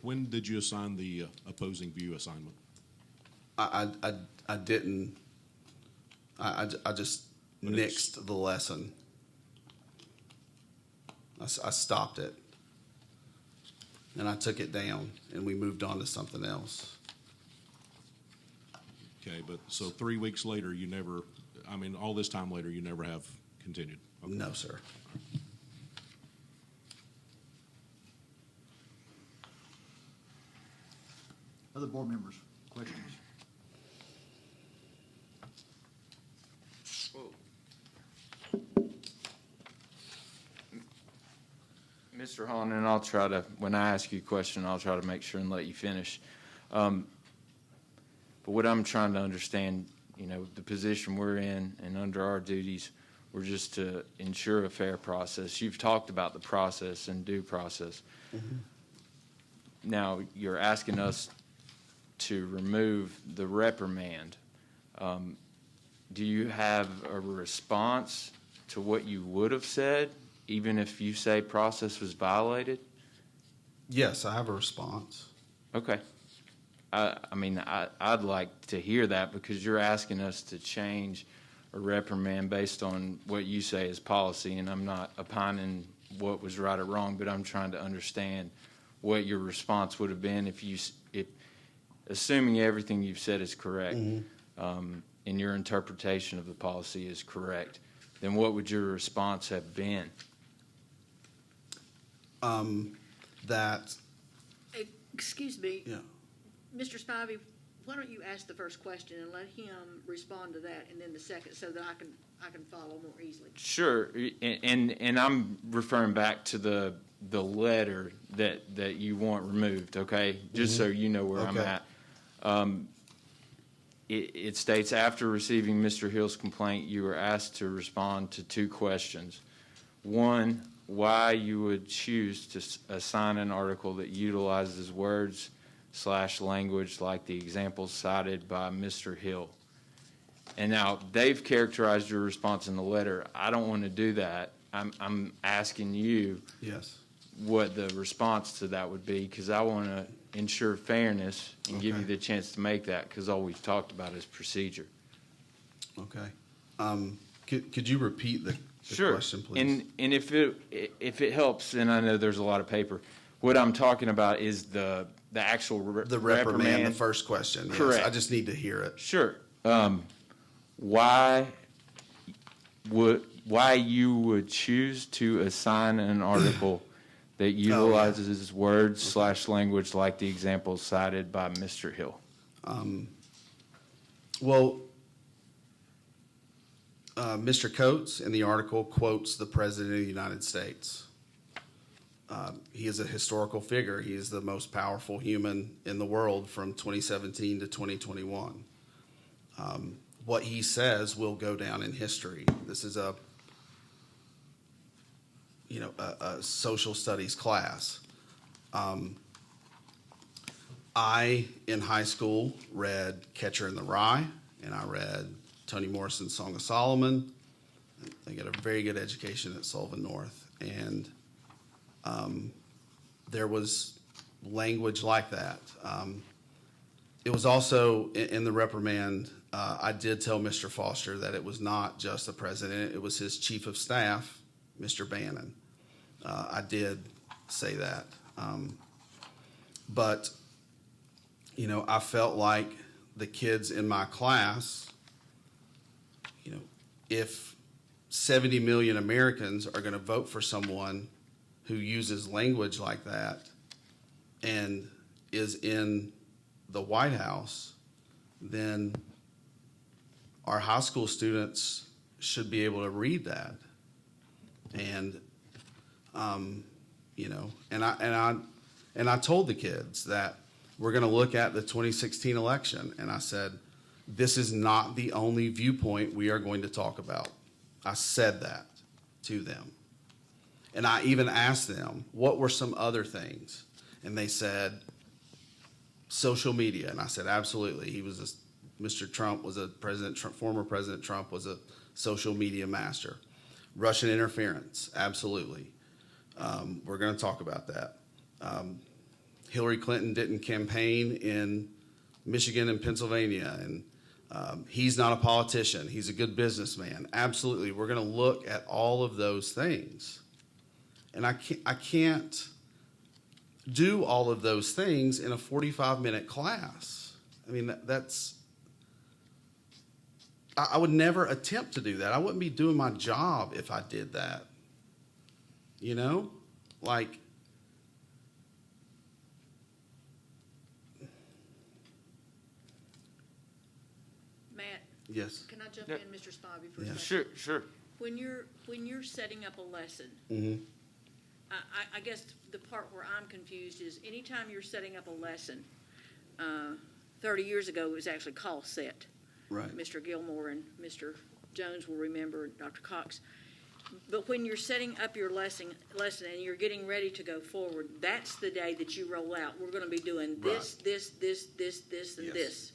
when did you assign the opposing view assignment? I didn't. I just nixed the lesson. I stopped it. And I took it down, and we moved on to something else. Okay, but so 3 weeks later, you never, I mean, all this time later, you never have continued? Okay. No, sir. Other board members, questions? Mr. Holland, and I'll try to, when I ask you a question, I'll try to make sure and let you finish. But what I'm trying to understand, you know, the position we're in and under our duties, we're just to ensure a fair process. You've talked about the process and due process. Mm-hmm. Now, you're asking us to remove the reprimand. Do you have a response to what you would have said, even if you say process was violated? Yes, I have a response. Okay. I mean, I'd like to hear that, because you're asking us to change a reprimand based on what you say is policy, and I'm not opining what was right or wrong, but I'm trying to understand what your response would have been if assuming everything you've said is correct, and your interpretation of the policy is correct, then what would your response have been? That, Excuse me, yeah. Mr. Spivey, why don't you ask the first question and let him respond to that, and then the second, so that I can follow more easily. Sure, and I'm referring back to the letter that you want removed, okay? Just so you know where I'm Okay. at. It states, after receiving Mr. Hill's complaint, you were asked to respond to 2 questions. One, why you would choose to assign an article that utilizes words/language like the examples cited by Mr. Hill. And now, they've characterized your response in the letter. I don't want to do that. I'm asking you Yes. what the response to that would be, because I want to ensure fairness and give you Okay. the chance to make that, because all we've talked about is procedure. Okay. Could you repeat the Sure. question, please? And if it helps, and I know there's a lot of paper, what I'm talking about is the actual The reprimand, the first question. Yes. Correct. I just need to hear it. Sure. Why you would choose to assign an article that utilizes words/language like the examples cited by Mr. Hill? Well, Mr. Coates in the article quotes the President of the United States. He is a historical figure. He is the most powerful human in the world from 2017 to 2021. What he says will go down in history. This is a social studies class. I, in high school, read Catcher in the Rye, and I read Toni Morrison's Song of Solomon. I got a very good education at Sullivan North, and there was language like that. It was also in the reprimand. I did tell Mr. Foster that it was not just the president; it was his chief of staff, Mr. Bannon. I did say that, but I felt like the kids in my class. If 70 million Americans are going to vote for someone who uses language like that and is in the White House, then our high school students should be able to read that. And, and I told the kids that we're going to look at the 2016 election, and I said, this is not the only viewpoint we are going to talk about. I said that to them. And I even asked them, what were some other things? And they said, social media. And I said, absolutely. Mr. Trump was former President Trump was a social media master. Russian interference, absolutely. We're going to talk about that. Hillary Clinton didn't campaign in Michigan and Pennsylvania, and he's not a politician. He's a good businessman. Absolutely. We're going to look at all of those things. And I can't do all of those things in a 45-minute class. I mean, I would never attempt to do that. I wouldn't be doing my job if I did that. You know? Like, Matt, yes. can I jump Yeah. in, Mr. Spivey, for a Yeah. second? Sure. When you're setting up a lesson, Mm-hmm. I guess the part where I'm confused is anytime you're setting up a lesson, 30 years ago, it was actually call set. Right. Mr. Gilmore and Mr. Jones will remember, Dr. Cox. But when you're setting up your lesson and you're getting ready to go forward, that's the day that you roll out. We're going to be doing this, Right. this, and Yes. this.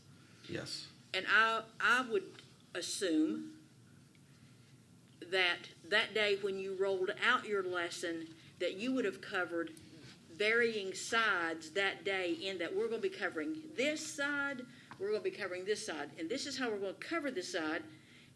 Yes. And I would assume that day when you rolled out your lesson, that you would have covered varying sides that day, in that we're going to be covering this side, we're going to be covering this side, and this is how we're going to cover this side.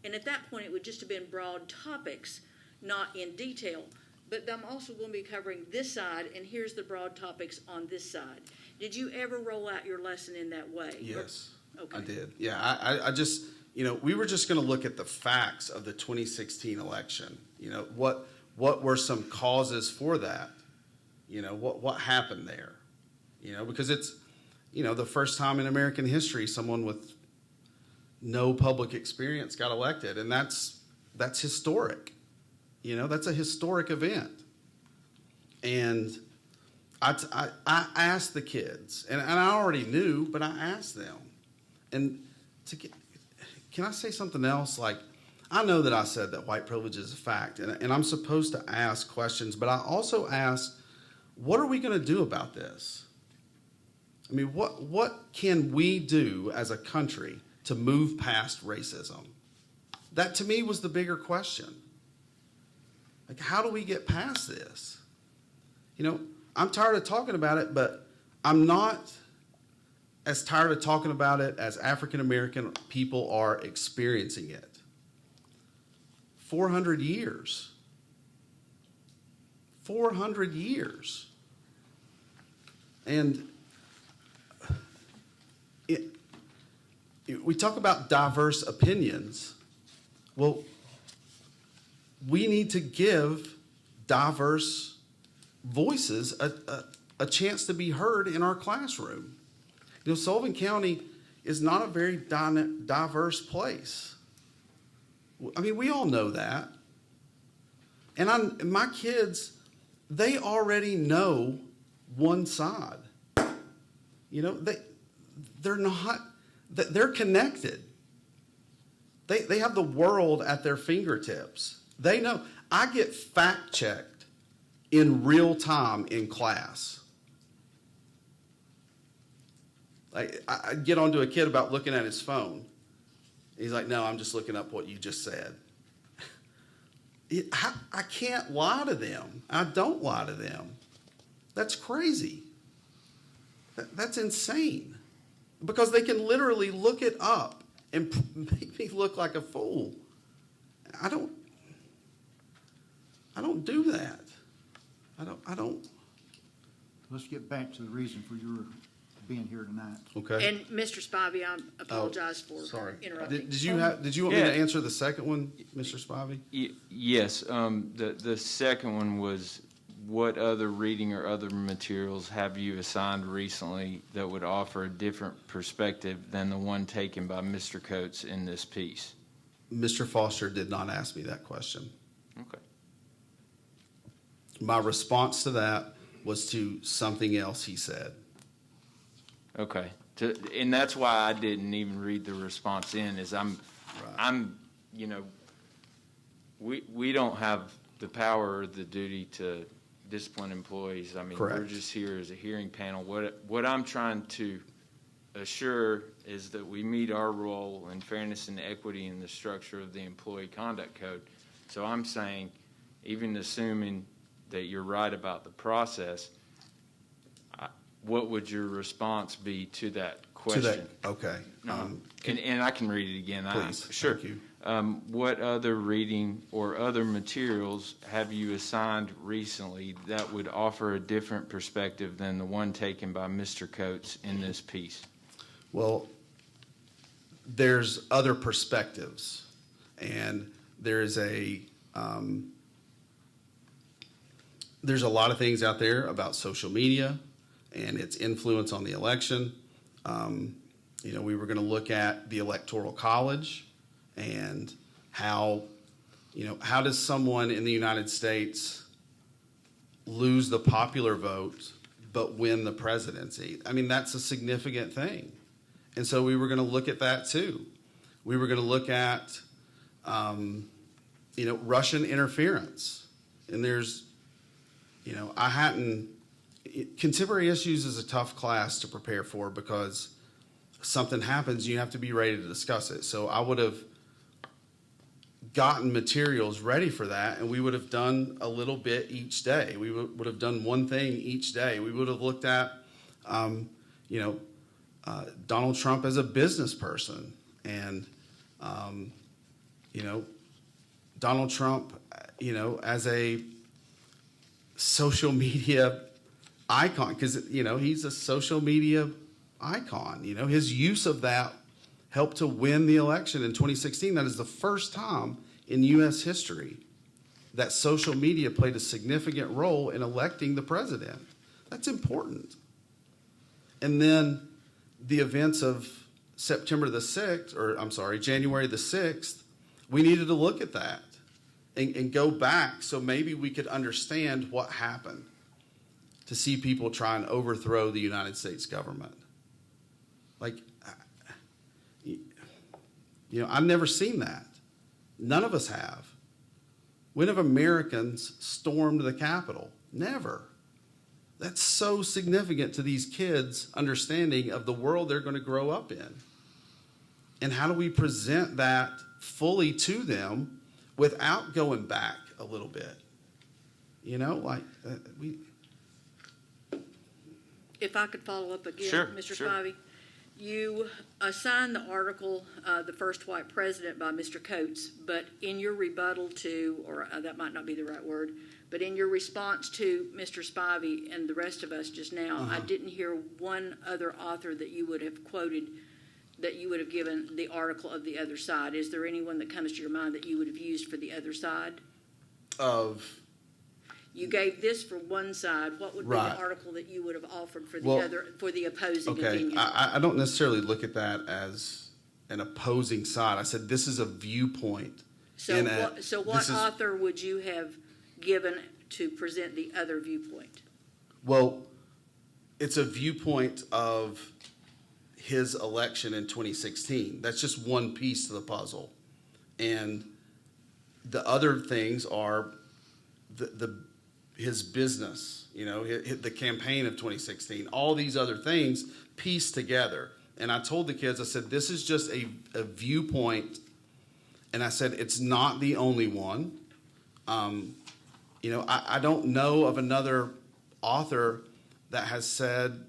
And at that point, it would just have been broad topics, not in detail. But I'm also going to be covering this side, and here's the broad topics on this side. Did you ever roll out your lesson in that way? Yes. Okay. I did. Yeah. I just, we were just going to look at the facts of the 2016 election. What were some causes for that? What happened there? Because it's, the first time in American history someone with no public experience got elected, and that's historic. That's a historic event. And I asked the kids, and I already knew, but I asked them. And can I say something else? Like, I know that I said that white privilege is a fact, and I'm supposed to ask questions, but I also asked, what are we going to do about this? I mean, what can we do as a country to move past racism? That, to me, was the bigger question. Like, how do we get past this? I'm tired of talking about it, but I'm not as tired of talking about it as African American people are experiencing it. 400 years. 400 years. And we talk about diverse opinions. Well, we need to give diverse voices a chance to be heard in our classroom. Sullivan County is not a very diverse place. I mean, we all know that. And my kids, they already know one side. They're connected. They have the world at their fingertips. They know. I get fact checked in real time in class. Like, I get onto a kid about looking at his phone. He's like, no, I'm just looking up what you just said. I can't lie to them. I don't lie to them. That's crazy. That's insane. Because they can literally look it up and make me look like a fool. I don't do that. I don't. Let's get back to the reason for your being here tonight. Okay. And Mr. Spivey, I apologize for Sorry. interrupting. Did you want me to answer the second one, Mr. Spivey? Yes. The second one was, what other reading or other materials have you assigned recently that would offer a different perspective than the one taken by Mr. Coates in this piece? Mr. Foster did not ask me that question. Okay. My response to that was to something else he said. Okay. And that's why I didn't even read the response in, is we don't have the power or the duty to discipline employees. I mean, Correct. We're just here as a hearing panel. What I'm trying to assure is that we meet our role in fairness and equity in the structure of the Employee Conduct Code. So I'm saying, even assuming that you're right about the process, what would your response be to that question? Okay. And I can read it again. Please. Sure. Thank you. What other reading or other materials have you assigned recently that would offer a different perspective than the one taken by Mr. Coates in this piece? Well, there's other perspectives, and there's a lot of things out there about social media and its influence on the election. We were going to look at the Electoral College and how does someone in the United States lose the popular vote but win the presidency? I mean, that's a significant thing. And so we were going to look at that too. We were going to look at, Russian interference. And there's, contemporary issues is a tough class to prepare for because something happens, you have to be ready to discuss it. So I would have gotten materials ready for that, and we would have done a little bit each day. We would have done one thing each day. We would have looked at, Donald Trump as a business person, and Donald Trump, as a social media icon, because he's a social media icon. His use of that helped to win the election in 2016. That is the first time in U.S. history that social media played a significant role in electing the president. That's important. And then the events of January the 6th, we needed to look at that and go back so maybe we could understand what happened to see people try and overthrow the United States government. I've never seen that. None of us have. When have Americans stormed the Capitol? Never. That's so significant to these kids' understanding of the world they're going to grow up in. And how do we present that fully to them without going back a little bit? If I could follow up again, Sure, Mr. sure. Spivey. You assigned the article, The First White President by Mr. Coates, but in your rebuttal to, or that might not be the right word, but in your response to Mr. Spivey and the rest of us just now, I didn't hear one other author that you would have quoted, that you would have given the article of the other side. Is there anyone that comes to your mind that you would have used for the other side? You gave this for one side. What would be Right. the article that you would have offered for the opposing Okay, opinion? I don't necessarily look at that as an opposing side. I said this is a viewpoint. So what author would you have given to present the other viewpoint? Well, it's a viewpoint of his election in 2016. That's just one piece to the puzzle. And the other things are his business, the campaign of 2016, all these other things pieced together. And I told the kids, I said, this is just a viewpoint. And I said, it's not the only one. I don't know of another author that has said,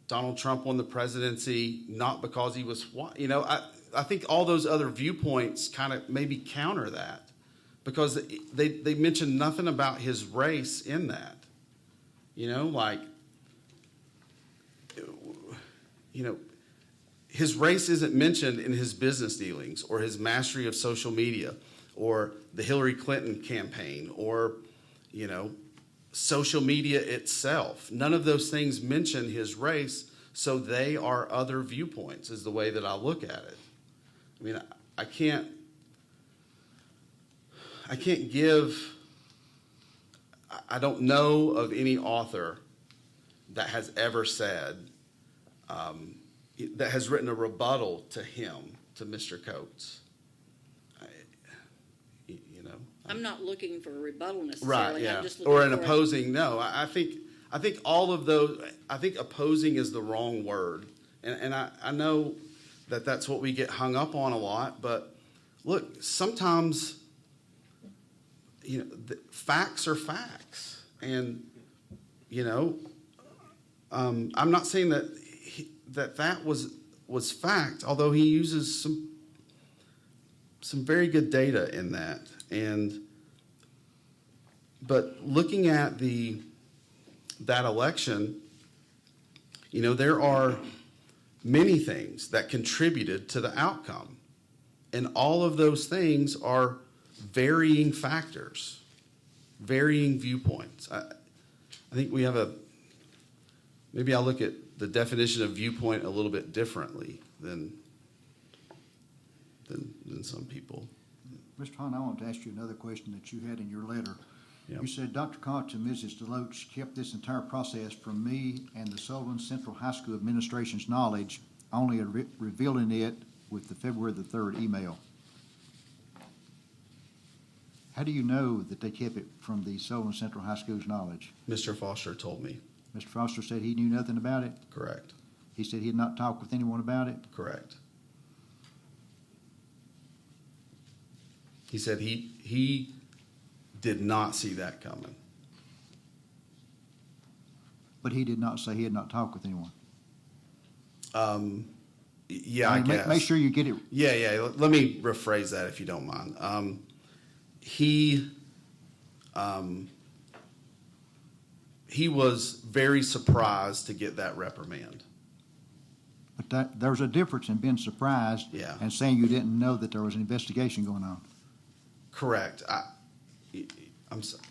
Donald Trump won the presidency not because he was white. I think all those other viewpoints kind of maybe counter that, because they mention nothing about his race in that. His race isn't mentioned in his business dealings or his mastery of social media or the Hillary Clinton campaign or, social media itself. None of those things mention his race, so they are other viewpoints is the way that I look at it. I mean, I can't I don't know of any author that has ever said, that has written a rebuttal to him, to Mr. Coates. I'm not looking for a rebuttal necessarily. Right, yeah. I'm just looking Or an for opposing, no. I think all of those, I think opposing is the wrong word. And I know that that's what we get hung up on a lot, but look, sometimes, facts are facts. And, I'm not saying that that was fact, although he uses some some very good data in that. But looking at that election, you know, there are many things that contributed to the outcome. And all of those things are varying factors, varying viewpoints. I think we have maybe I'll look at the definition of viewpoint a little bit differently than some people. Mr. Hahn, I want to ask you another question that you had in your letter. Yep. You said Dr. Koch and Mrs. Deloach kept this entire process from me and the Sullivan Central High School administration's knowledge, only revealing it with the February the 3rd email. How do you know that they kept it from the Sullivan Central High School's knowledge? Mr. Foster told me. Mr. Foster said he knew nothing about it? Correct. He said he had not talked with anyone about it? Correct. He said he did not see that coming. But he did not say he had not talked with anyone. Yeah, I guess. Make sure you get it. Yeah. Let me rephrase that if you don't mind. He was very surprised to get that reprimand. But there's a difference in being surprised and saying you didn't know that there was an investigation going on. Correct. I'm sorry.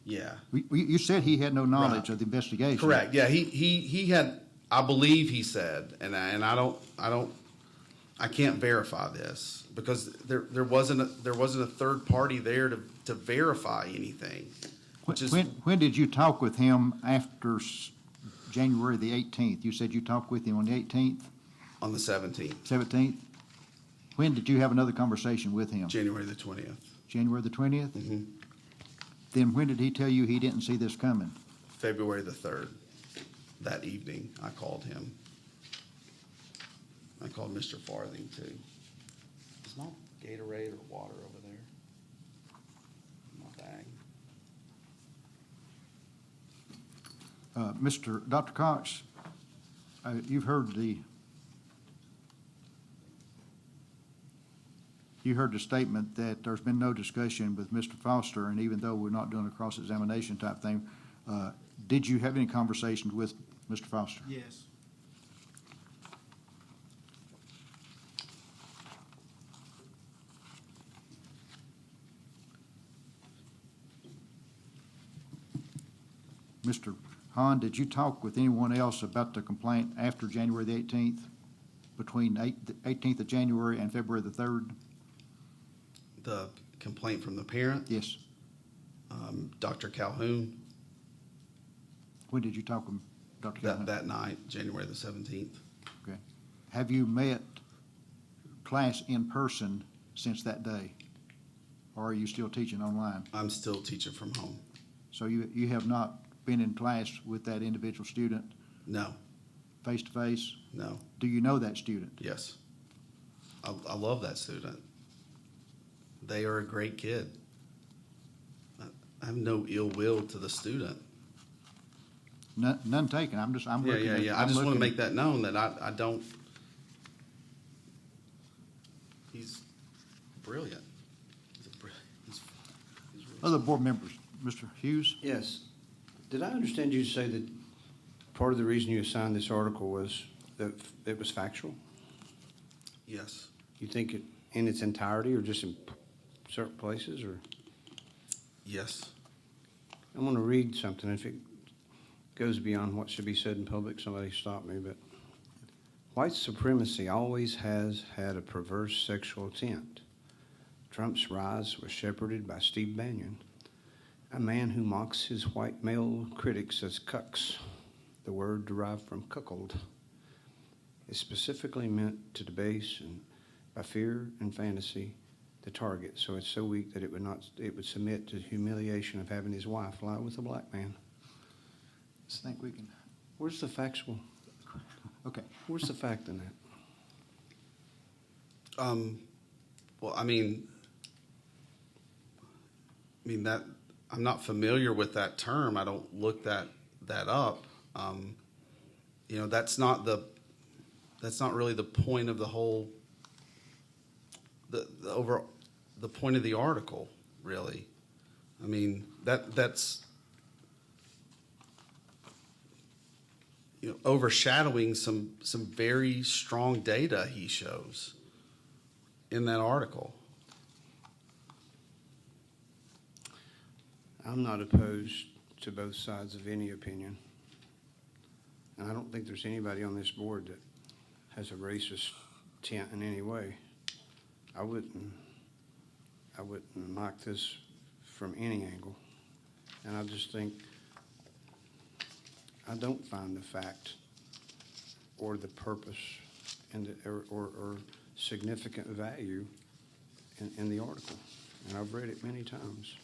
Yeah. You said he had no knowledge of the investigation. Correct. Yeah. He had. I believe he said, and I can't verify this because there wasn't a third party there to verify anything. When did you talk with him after January the 18th? You said you talked with him on the 18th? On the 17th. 17th? When did you have another conversation with him? January the 20th. January the 20th? Mm-hmm. Then when did he tell you he didn't see this coming? February the 3rd. That evening, I called him. I called Mr. Farthing, too. Is my Gatorade or water over there? In my bag. Dr. Cox, you've heard the statement that there's been no discussion with Mr. Foster, and even though we're not doing a cross-examination type thing, did you have any conversations with Mr. Foster? Yes. Mr. Hahn, did you talk with anyone else about the complaint after January the 18th, between the 18th of January and February the 3rd? The complaint from the parent? Yes. Dr. Calhoun. When did you talk with Dr. Calhoun? That night, January the 17th. Okay. Have you met class in person since that day? Or are you still teaching online? I'm still teaching from home. So you have not been in class with that individual student? No. Face to face? No. Do you know that student? Yes. I love that student. They are a great kid. I have no ill will to the student. None taken. I'm looking at. I just want to make that known that I don't. He's brilliant. He's really Other board members, Mr. Hughes? Yes. Did I understand you to say that part of the reason you assigned this article was that it was factual? Yes. You think it in its entirety or just in certain places? Or Yes. I'm going to read something. If it goes beyond what should be said in public, somebody stop me. But white supremacy always has had a perverse sexual intent. Trump's rise was shepherded by Steve Bannon, a man who mocks his white male critics as cucks. The word derived from cuckold is specifically meant to debase and by fear and fantasy the target, so it's so weak that it would submit to the humiliation of having his wife lie with a black man. I think we can. Where's the factual? Okay. Where's the fact in that? Well, I mean that I'm not familiar with that term. I don't look that up. That's not really the point of the whole over the point of the article, really. I mean, that's overshadowing some very strong data he shows in that article. I'm not opposed to both sides of any opinion. And I don't think there's anybody on this board that has a racist intent in any way. I wouldn't like this from any angle. And I just think, I don't find the fact or the purpose and or significant value in the article. And I've read it many times.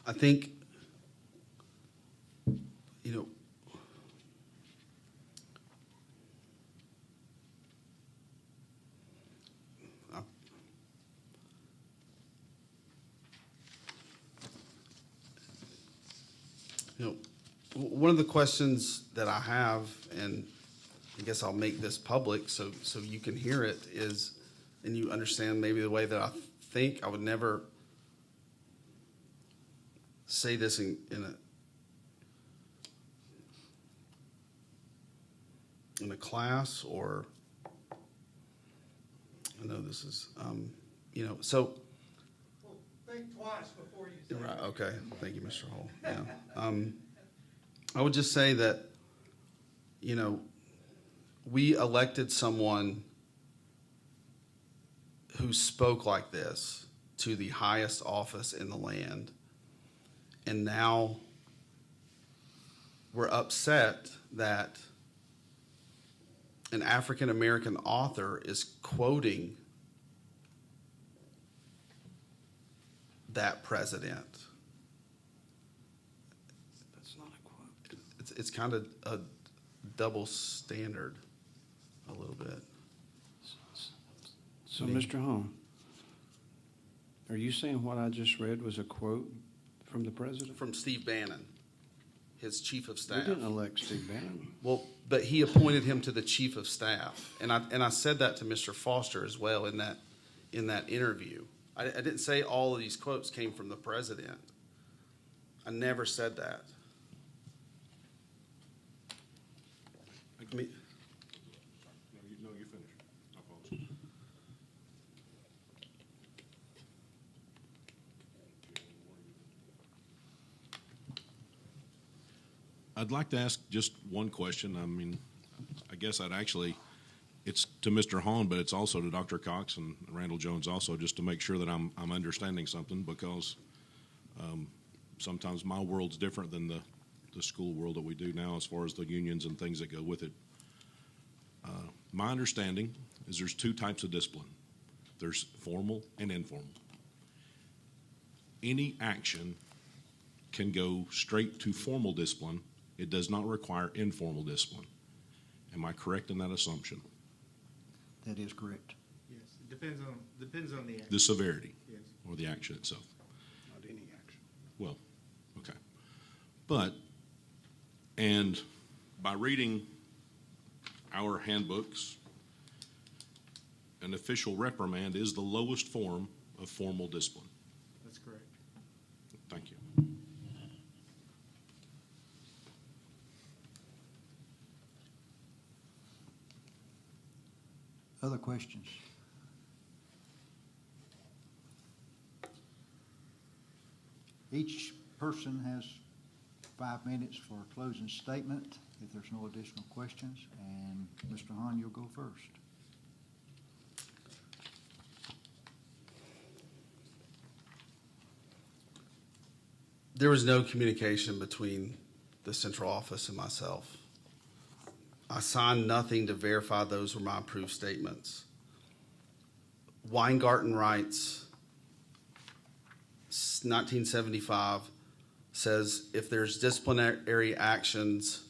I think, one of the questions that I have, and I guess I'll make this public so you can hear it, is, and you understand maybe the way that I think. I would never say this in a class, or I know this is so. Well, think twice before you say Right. Okay. Thank you, Mr. Hall. Yeah. I would just say that, we elected someone who spoke like this to the highest office in the land, and now we're upset that an African American author is quoting that president. That's not a quote. It's kind of a double standard, a little bit. So, Mr. Hahn, are you saying what I just read was a quote from the president? From Steve Bannon, his chief of We staff. didn't elect Steve Bannon. Well, but he appointed him to the chief of staff, and I said that to Mr. Foster as well in that interview. I didn't say all of these quotes came from the president. I never said that. I mean, No, you finish. I'll pause. I'd like to ask just one question. I mean, I guess it's to Mr. Hahn, but it's also to Dr. Cox and Randall Jones also, just to make sure that I'm understanding something, because sometimes my world's different than the school world that we do now as far as the unions and things that go with it. My understanding is there's two types of discipline. There's formal and informal. Any action can go straight to formal discipline. It does not require informal discipline. Am I correct in that assumption? That is correct. Yes, it depends on the action. The severity, Yes. or the action itself. Not any action. Well, okay. And by reading our handbooks, an official reprimand is the lowest form of formal discipline. That's correct. Thank you. Other questions? Each person has 5 minutes for a closing statement, if there's no additional questions. And Mr. Hahn, you'll go first. There was no communication between the central office and myself. I signed nothing to verify those were my approved statements. Weingarten writes, 1975, says if there's disciplinary actions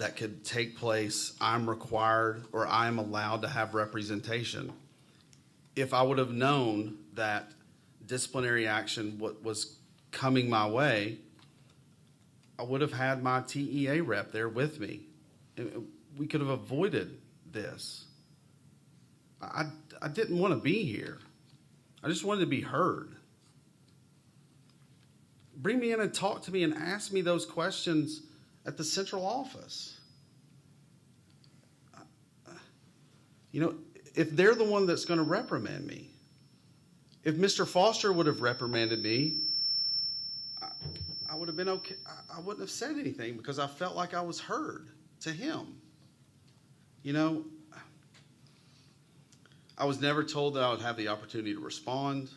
that could take place, I'm required or I'm allowed to have representation. If I would have known that disciplinary action was coming my way, I would have had my TEA rep there with me. We could have avoided this. I didn't want to be here. I just wanted to be heard. Bring me in and talk to me and ask me those questions at the central office. You know, if they're the one that's going to reprimand me, if Mr. Foster would have reprimanded me, I would have been okay. I wouldn't have said anything because I felt like I was heard to him. You know, I was never told that I would have the opportunity to respond.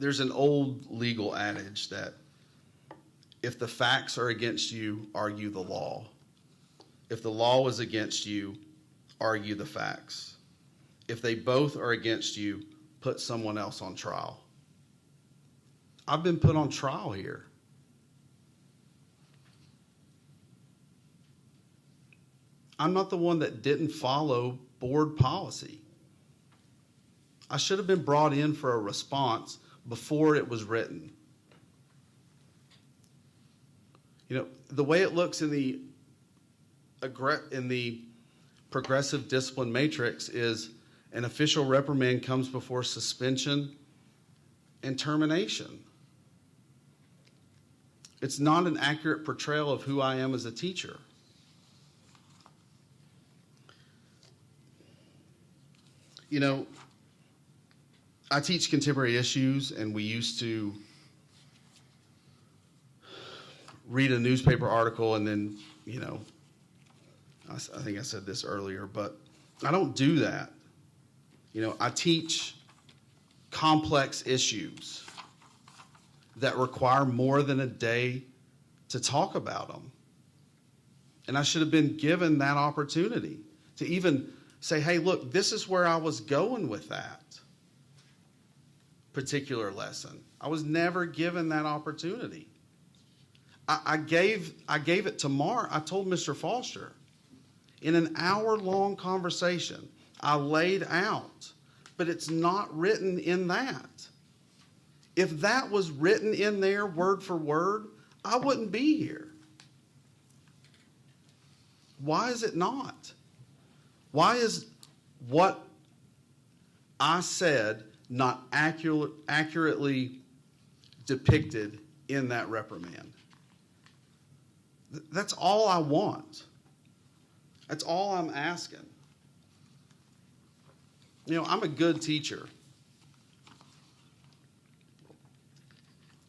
There's an old legal adage that if the facts are against you, argue the law. If the law is against you, argue the facts. If they both are against you, put someone else on trial. I've been put on trial here. I'm not the one that didn't follow board policy. I should have been brought in for a response before it was written. You know, the way it looks in the progressive discipline matrix is an official reprimand comes before suspension and termination. It's not an accurate portrayal of who I am as a teacher. You know, I teach contemporary issues, and we used to read a newspaper article and then, you know, I think I said this earlier, but I don't do that. You know, I teach complex issues that require more than a day to talk about them. And I should have been given that opportunity to even say, hey, look, this is where I was going with that particular lesson. I was never given that opportunity. I gave it to Mark. I told Mr. Foster in an hour-long conversation, I laid out, but it's not written in that. If that was written in there word for word, I wouldn't be here. Why is it not? Why is what I said not accurately depicted in that reprimand? That's all I want. That's all I'm asking. You know, I'm a good teacher.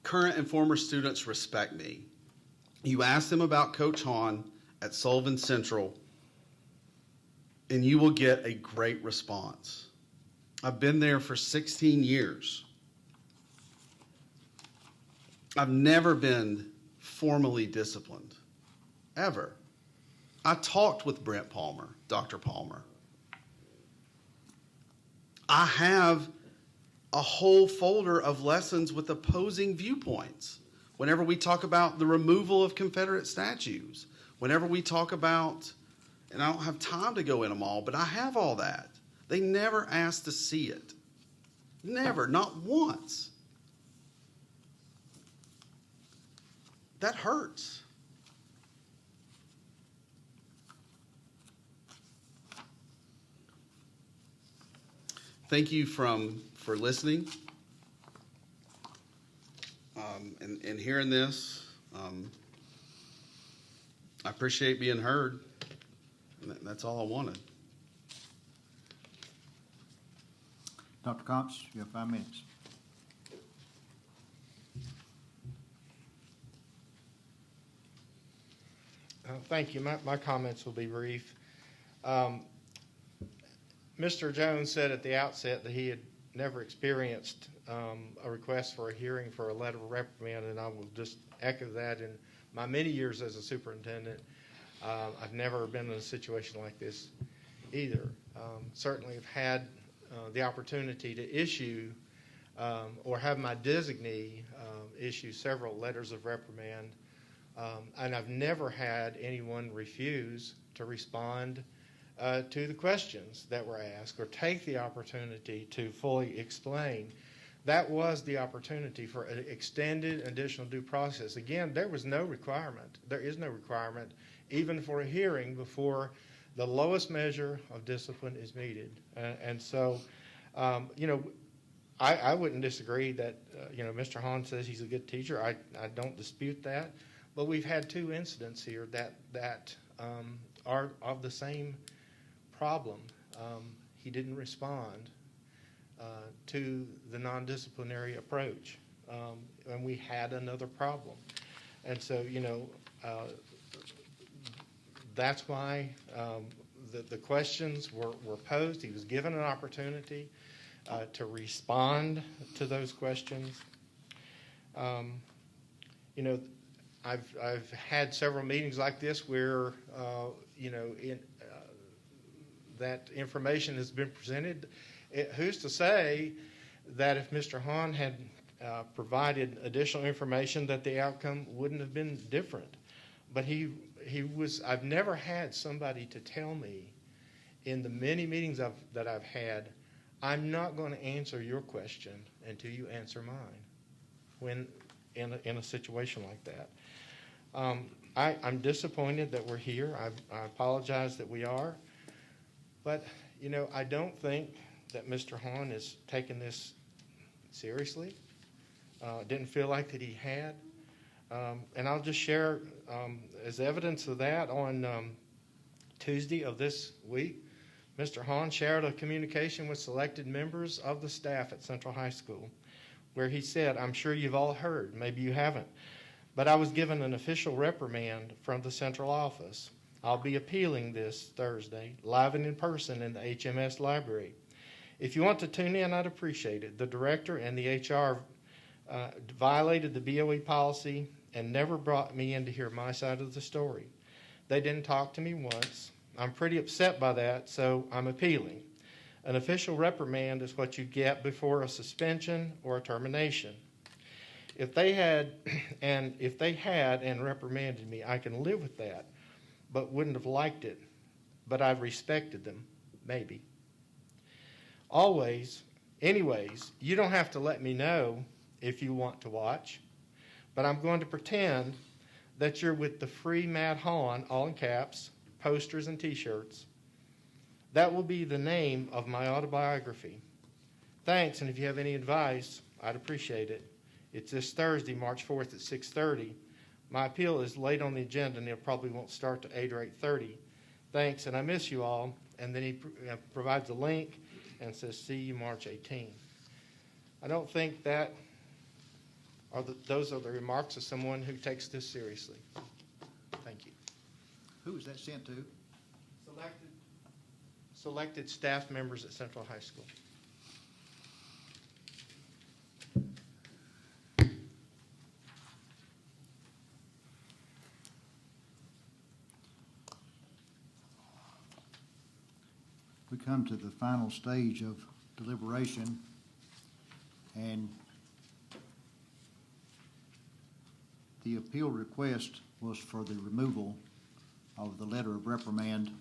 Current and former students respect me. You ask them about Coach Hahn at Sullivan Central, and you will get a great response. I've been there for 16 years. I've never been formally disciplined, ever. I talked with Brent Palmer, Dr. Palmer. I have a whole folder of lessons with opposing viewpoints. Whenever we talk about the removal of Confederate statues, whenever we talk about, and I don't have time to go in them all, but I have all that. They never asked to see it. Never, not once. That hurts. Thank you for listening and hearing this. I appreciate being heard. And that's all I wanted. Dr. Cox, you have 5 minutes. Thank you. My comments will be brief. Mr. Jones said at the outset that he had never experienced a request for a hearing for a letter of reprimand, and I will just echo that. In my many years as a superintendent, I've never been in a situation like this either. Certainly have had the opportunity to issue or have my designee issue several letters of reprimand. And I've never had anyone refuse to respond to the questions that were asked or take the opportunity to fully explain. That was the opportunity for an extended additional due process. Again, there is no requirement, even for a hearing before the lowest measure of discipline is meted. And so, I wouldn't disagree that, Mr. Hahn says he's a good teacher. I don't dispute that. But we've had two incidents here that are of the same problem. He didn't respond to the non-disciplinary approach, and we had another problem. And so, that's why the questions were posed. He was given an opportunity to respond to those questions. I've had several meetings like this where that information has been presented. Who's to say that if Mr. Hahn had provided additional information that the outcome wouldn't have been different? But I've never had somebody to tell me in the many meetings that I've had, I'm not going to answer your question until you answer mine when in a situation like that. I'm disappointed that we're here. I apologize that we are. But, I don't think that Mr. Hahn is taking this seriously. Didn't feel like that he had. And I'll just share as evidence of that on Tuesday of this week, Mr. Hahn shared a communication with selected members of the staff at Central High School where he said, I'm sure you've all heard, maybe you haven't, but I was given an official reprimand from the central office. I'll be appealing this Thursday, live and in person in the HMS library. If you want to tune in, I'd appreciate it. The director and the HR violated the BOE policy and never brought me in to hear my side of the story. They didn't talk to me once. I'm pretty upset by that, so I'm appealing. An official reprimand is what you get before a suspension or a termination. If they had and reprimanded me, I can live with that, but wouldn't have liked it. But I've respected them, maybe. Anyways, you don't have to let me know if you want to watch, but I'm going to pretend that you're with the Free Matt Hahn, all in caps, posters and t-shirts. That will be the name of my autobiography. Thanks, and if you have any advice, I'd appreciate it. It's this Thursday, March 4th at 6:30. My appeal is late on the agenda, and it probably won't start to 8 or 8:30. Thanks, and I miss you all. And then he provides a link and says, see you March 18th. I don't think those are the remarks of someone who takes this seriously. Thank you. Who was that sent to? Selected staff members at Central High School. We come to the final stage of deliberation, and the appeal request was for the removal of the letter of reprimand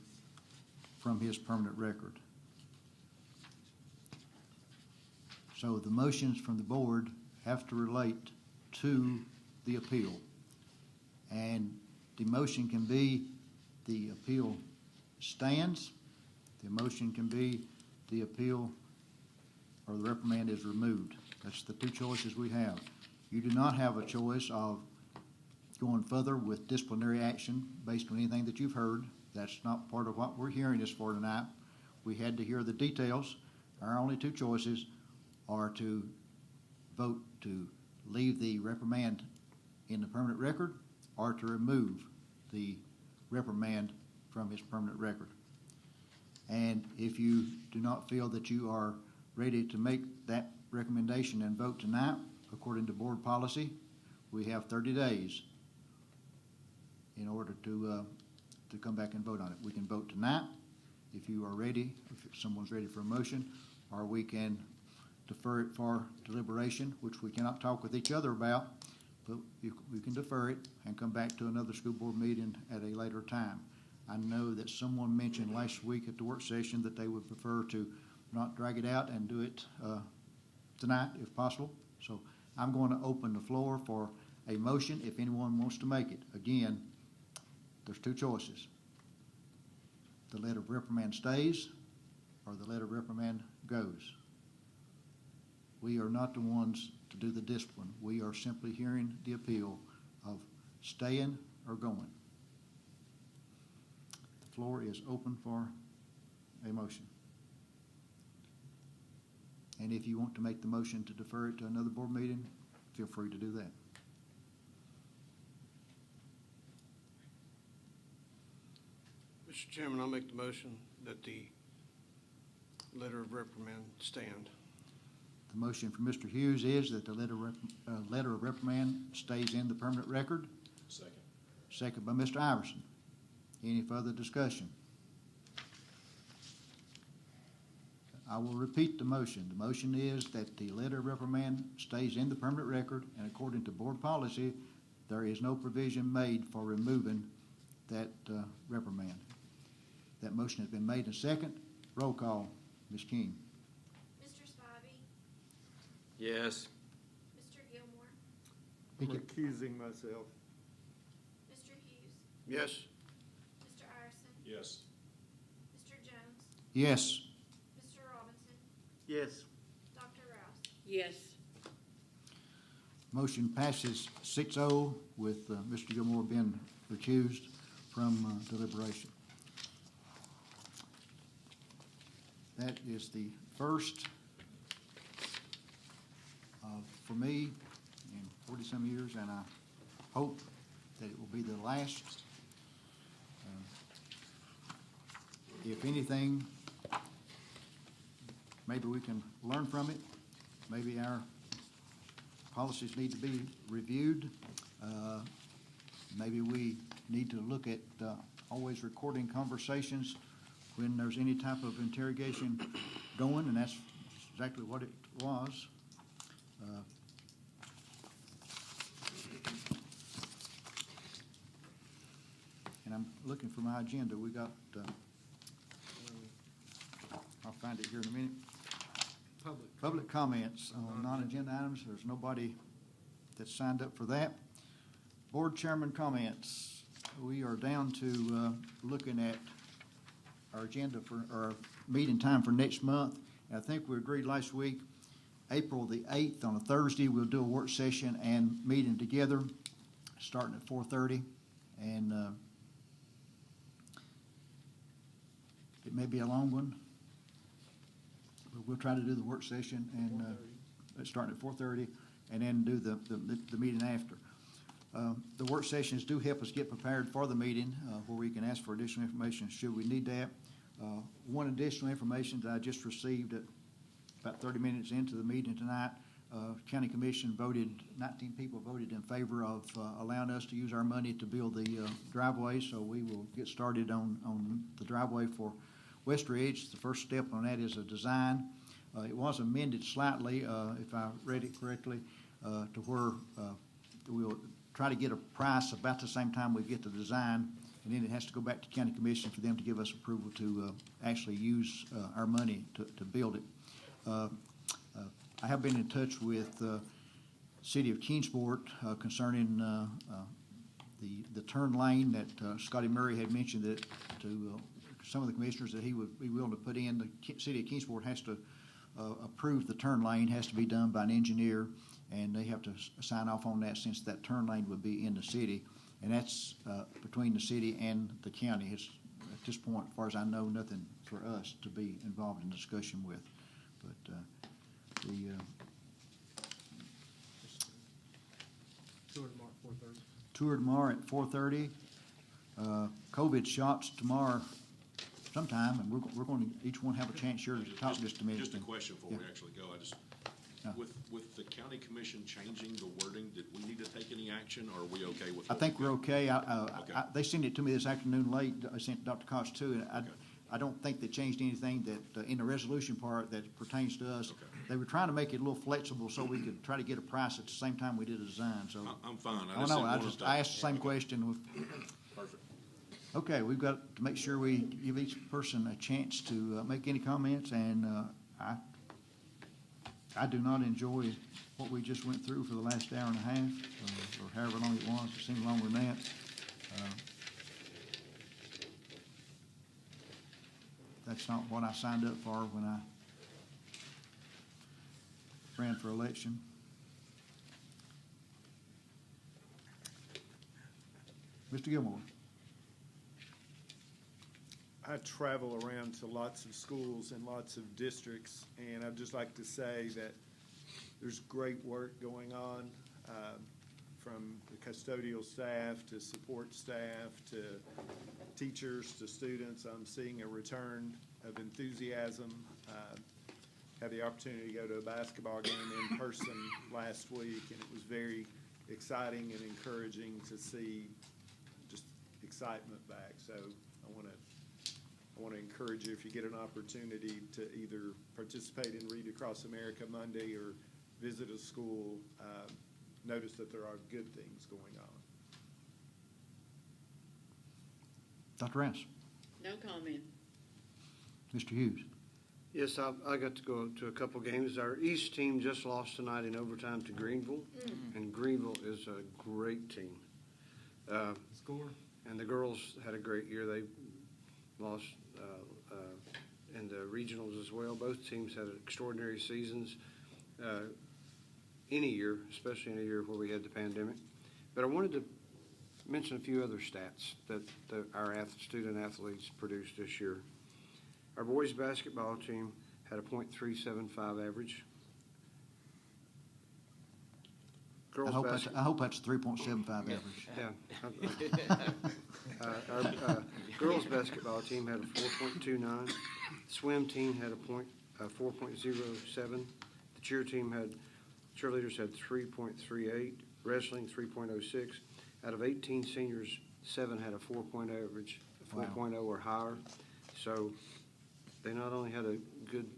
from his permanent record. So the motions from the board have to relate to the appeal. And the motion can be the appeal stands. The motion can be the appeal or the reprimand is removed. That's the two choices we have. You do not have a choice of going further with disciplinary action based on anything that you've heard. That's not part of what we're hearing this for tonight. We had to hear the details. Our only two choices are to vote to leave the reprimand in the permanent record or to remove the reprimand from his permanent record. And if you do not feel that you are ready to make that recommendation and vote tonight, according to board policy, we have 30 days in order to come back and vote on it. We can vote tonight if you are ready, if someone's ready for a motion, or we can defer it for deliberation, which we cannot talk with each other about, but we can defer it and come back to another school board meeting at a later time. I know that someone mentioned last week at the work session that they would prefer to not drag it out and do it tonight if possible. So I'm going to open the floor for a motion if anyone wants to make it. Again, there's two choices. The letter of reprimand stays or the letter of reprimand goes. We are not the ones to do the discipline. We are simply hearing the appeal of staying or going. The floor is open for a motion. And if you want to make the motion to defer it to another board meeting, feel free to do that. Mr. Chairman, I'll make the motion that the letter of reprimand stand. The motion from Mr. Hughes is that the letter of reprimand stays in the permanent record. Second. Second by Mr. Iverson. Any further discussion? I will repeat the motion. The motion is that the letter of reprimand stays in the permanent record, and according to board policy, there is no provision made for removing that reprimand. That motion has been made and second. Roll call, Ms. King. Mr. Spivey, Yes. Mr. Gilmore, Pick it. Recusing myself. Mr. Hughes, Yes. Mr. Iverson, Yes. Mr. Jones, Yes. Mr. Robinson, Yes. Dr. Rouse. Yes. Motion passes 6-0 with Mr. Gilmore being recused from deliberation. That is the first for me in 40-some years, and I hope that it will be the last. If anything, maybe we can learn from it. Maybe our policies need to be reviewed. Maybe we need to look at always recording conversations when there's any type of interrogation going, and that's exactly what it was. And I'm looking for my agenda. We got, I'll find it here in a minute. Public comments on non-agenda items. There's nobody that's signed up for that. Board chairman comments. We are down to looking at our agenda for our meeting time for next month. And I think we agreed last week, April the 8th on a Thursday, we'll do a work session and meeting together, starting at 4:30. And it may be a long one, but we'll try to do the work session and starting at 4:30, and then do the meeting after. The work sessions do help us get prepared for the meeting, where we can ask for additional information should we need that. One additional information that I just received at about 30 minutes into the meeting tonight, County Commission voted, 19 people voted in favor of allowing us to use our money to build the driveway, so we will get started on the driveway for West Ridge. The first step on that is a design. It was amended slightly, if I read it correctly, to where we'll try to get a price about the same time we get the design, and then it has to go back to County Commission for them to give us approval to actually use our money to build it. I have been in touch with the City of Kingsport concerning the turn lane that Scotty Murray had mentioned that to some of the commissioners that he would be willing to put in. The City of Kingsport has to approve the turn lane, has to be done by an engineer, and they have to sign off on that since that turn lane would be in the city. And that's between the city and the county. It's, at this point, as far as I know, nothing for us to be involved in discussion with. But tour tomorrow at 4:30. COVID shots tomorrow sometime, and we're going to each one have a chance here to talk just a minute. Just a question before we Yeah. actually go. Yeah. With the county commission changing the wording, did we need to take any action, or are we okay with? I think we're okay. Okay. They sent it to me this afternoon late. I sent it to Dr. Cox too, and I don't think they changed anything that, in the resolution part that pertains to us. Okay. they were trying to make it a little flexible so we could try to get a price at the same time we did a design, so. I'm fine. I don't know, I asked the same question. Perfect. Okay, we've got to make sure we give each person a chance to make any comments, and I do not enjoy what we just went through for the last hour and a half, or however long it was. It seemed longer than that. That's not what I signed up for when I ran for election. Mr. Gilmore. I travel around to lots of schools and lots of districts, and I'd just like to say that there's great work going on, from the custodial staff to support staff to teachers to students. I'm seeing a return of enthusiasm. Had the opportunity to go to a basketball game in person last week, and it was very exciting and encouraging to see just excitement back. So I want to encourage you, if you get an opportunity, to either participate in Read Across America Monday or visit a school, notice that there are good things going on. Dr. Rance. No comment. Mr. Hughes. Yes, I got to go to a couple games. Our East team just lost tonight in overtime to Greenville, and Greenville is a great team. Score? And the girls had a great year. They lost in the regionals as well. Both teams had extraordinary seasons any year, especially in a year where we had the pandemic. But I wanted to mention a few other stats that our student athletes produced this year. Our boys basketball team had a .375 average. I hope that's 3.75 average. Yeah. Our girls basketball team had a 4.29. Swim team had a 4.07. The cheerleaders had 3.38. Wrestling 3.06. Out of 18 seniors, 7 had a 4.0 average, 4.0 or higher. So they not only had a good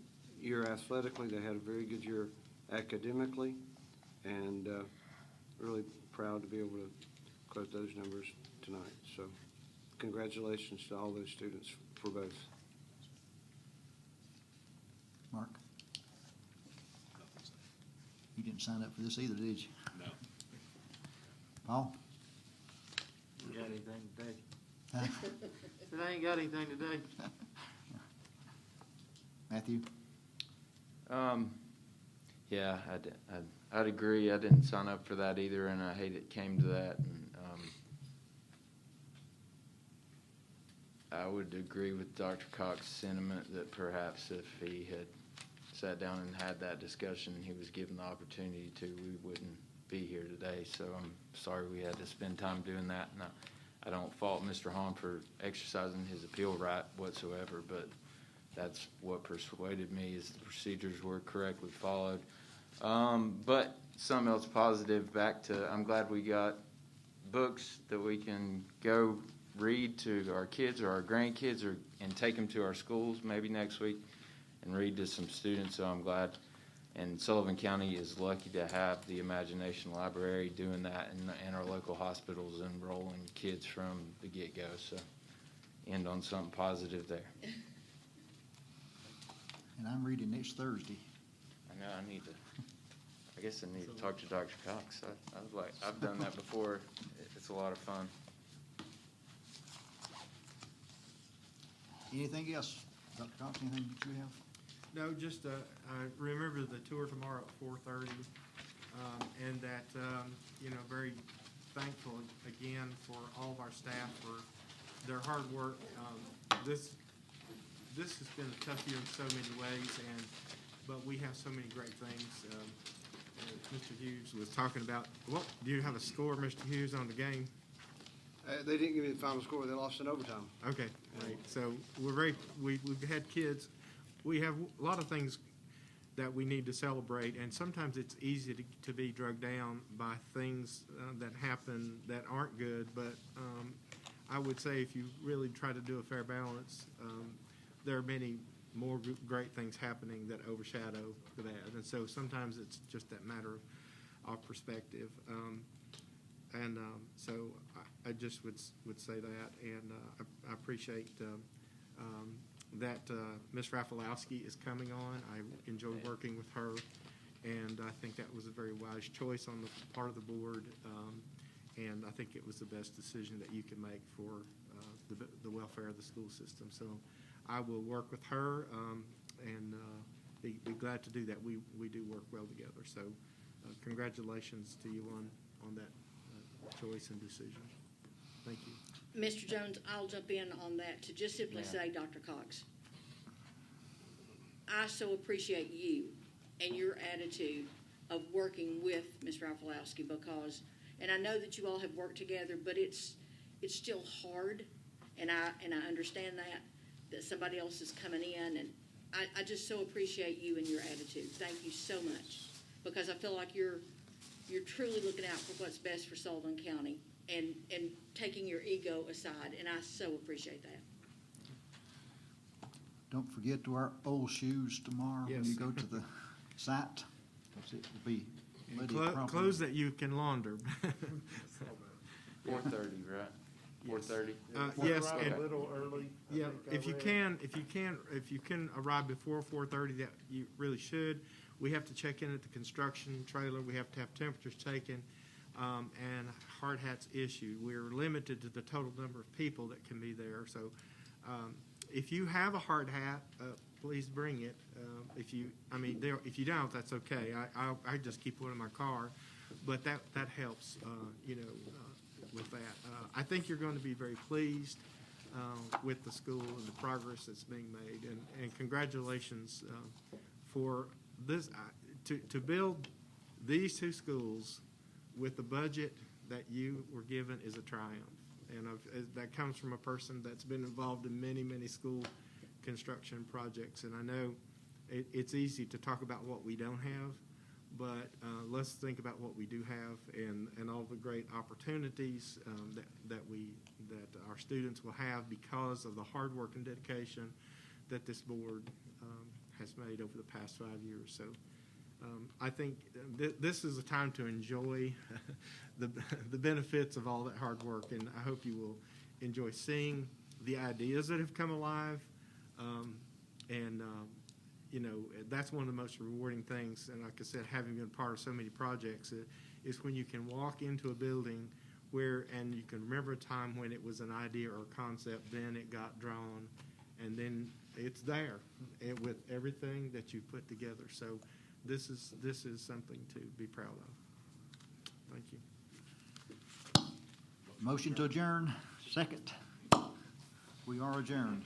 year athletically, they had a very good year academically, and really proud to be able to quote those numbers tonight. So congratulations to all those students for both. Mark? You didn't sign up for this either, did you? No. Paul? You got anything today? Huh? Said I ain't got anything today. Matthew? Yeah, I'd agree. I didn't sign up for that either, and I hate it came to that. And I would agree with Dr. Cox's sentiment that perhaps if he had sat down and had that discussion, he was given the opportunity to, we wouldn't be here today. So I'm sorry we had to spend time doing that. And I don't fault Mr. Hahn for exercising his appeal right whatsoever, but that's what persuaded me is the procedures were correctly followed. But something else positive, back to, I'm glad we got books that we can go read to our kids or our grandkids and take them to our schools maybe next week and read to some students. So I'm glad. And Sullivan County is lucky to have the Imagination Library doing that, and our local hospitals enrolling kids from the get-go. So end on something positive there. And I'm reading next Thursday. I know I guess I need to talk to Dr. Cox. I've done that before. It's a lot of fun. Anything else? Dr. Cox, anything that you have? No, just, I remember the tour tomorrow at 4:30, and that, very thankful again for all of our staff for their hard work. This has been a tough year in so many ways, but we have so many great things. Mr. Hughes was talking about, do you have a score, Mr. Hughes, on the game? They didn't give me the final score. They lost in overtime. Okay, great. So we've had kids. We have a lot of things that we need to celebrate, and sometimes it's easy to be drugged down by things that happen that aren't good, but I would say if you really try to do a fair balance, there are many more great things happening that overshadow the bad. And so sometimes it's just that matter of perspective. So I just would say that, and I appreciate that Ms. Rafalowski is coming on. I enjoyed working with her, and I think that was a very wise choice on the part of the board, and I think it was the best decision that you can make for the welfare of the school system. So I will work with her and be glad to do that. We do work well together. So congratulations to you on that choice and decision. Thank you. Mr. Jones, I'll jump in on that to just simply say, Dr. Cox, I so appreciate you and your attitude of working with Ms. Rafalowski because, and I know that you all have worked together, but it's still hard, and I understand that somebody else is coming in, and I just so appreciate you and your attitude. Thank you so much, because I feel like you're truly looking out for what's best for Sullivan County and taking your ego aside, and I so appreciate that. Don't forget to wear old shoes tomorrow when Yes. you go to the site, because it will be muddy properly. Clothes that you can launder. 4:30, right? 4:30. Yes, Arrive and a little early. I yeah, think I if you can arrive before 4:30, that you really should. We have to check in at the construction trailer. We have to have temperatures taken, and hard hats issued. We're limited to the total number of people that can be there. So, if you have a hard hat, please bring it. If you don't, that's okay. I just keep one in my car, but that helps. With that, I think you're going to be very pleased with the school and the progress that's being made, and congratulations for this to build these two schools with the budget that you were given is a triumph, and that comes from a person that's been involved in many school construction projects. And I know it's easy to talk about what we don't have, but let's think about what we do have and all the great opportunities that our students will have because of the hard work and dedication that this board has made over the past 5 years. So I think this is a time to enjoy the benefits of all that hard work, and I hope you will enjoy seeing the ideas that have come alive. That's one of the most rewarding things, and like I said, having been part of so many projects, is when you can walk into a building and you can remember a time when it was an idea or a concept, then it got drawn, and then it's there with everything that you put together. So this is something to be proud of. Thank you. Motion to adjourn, second. We are adjourned.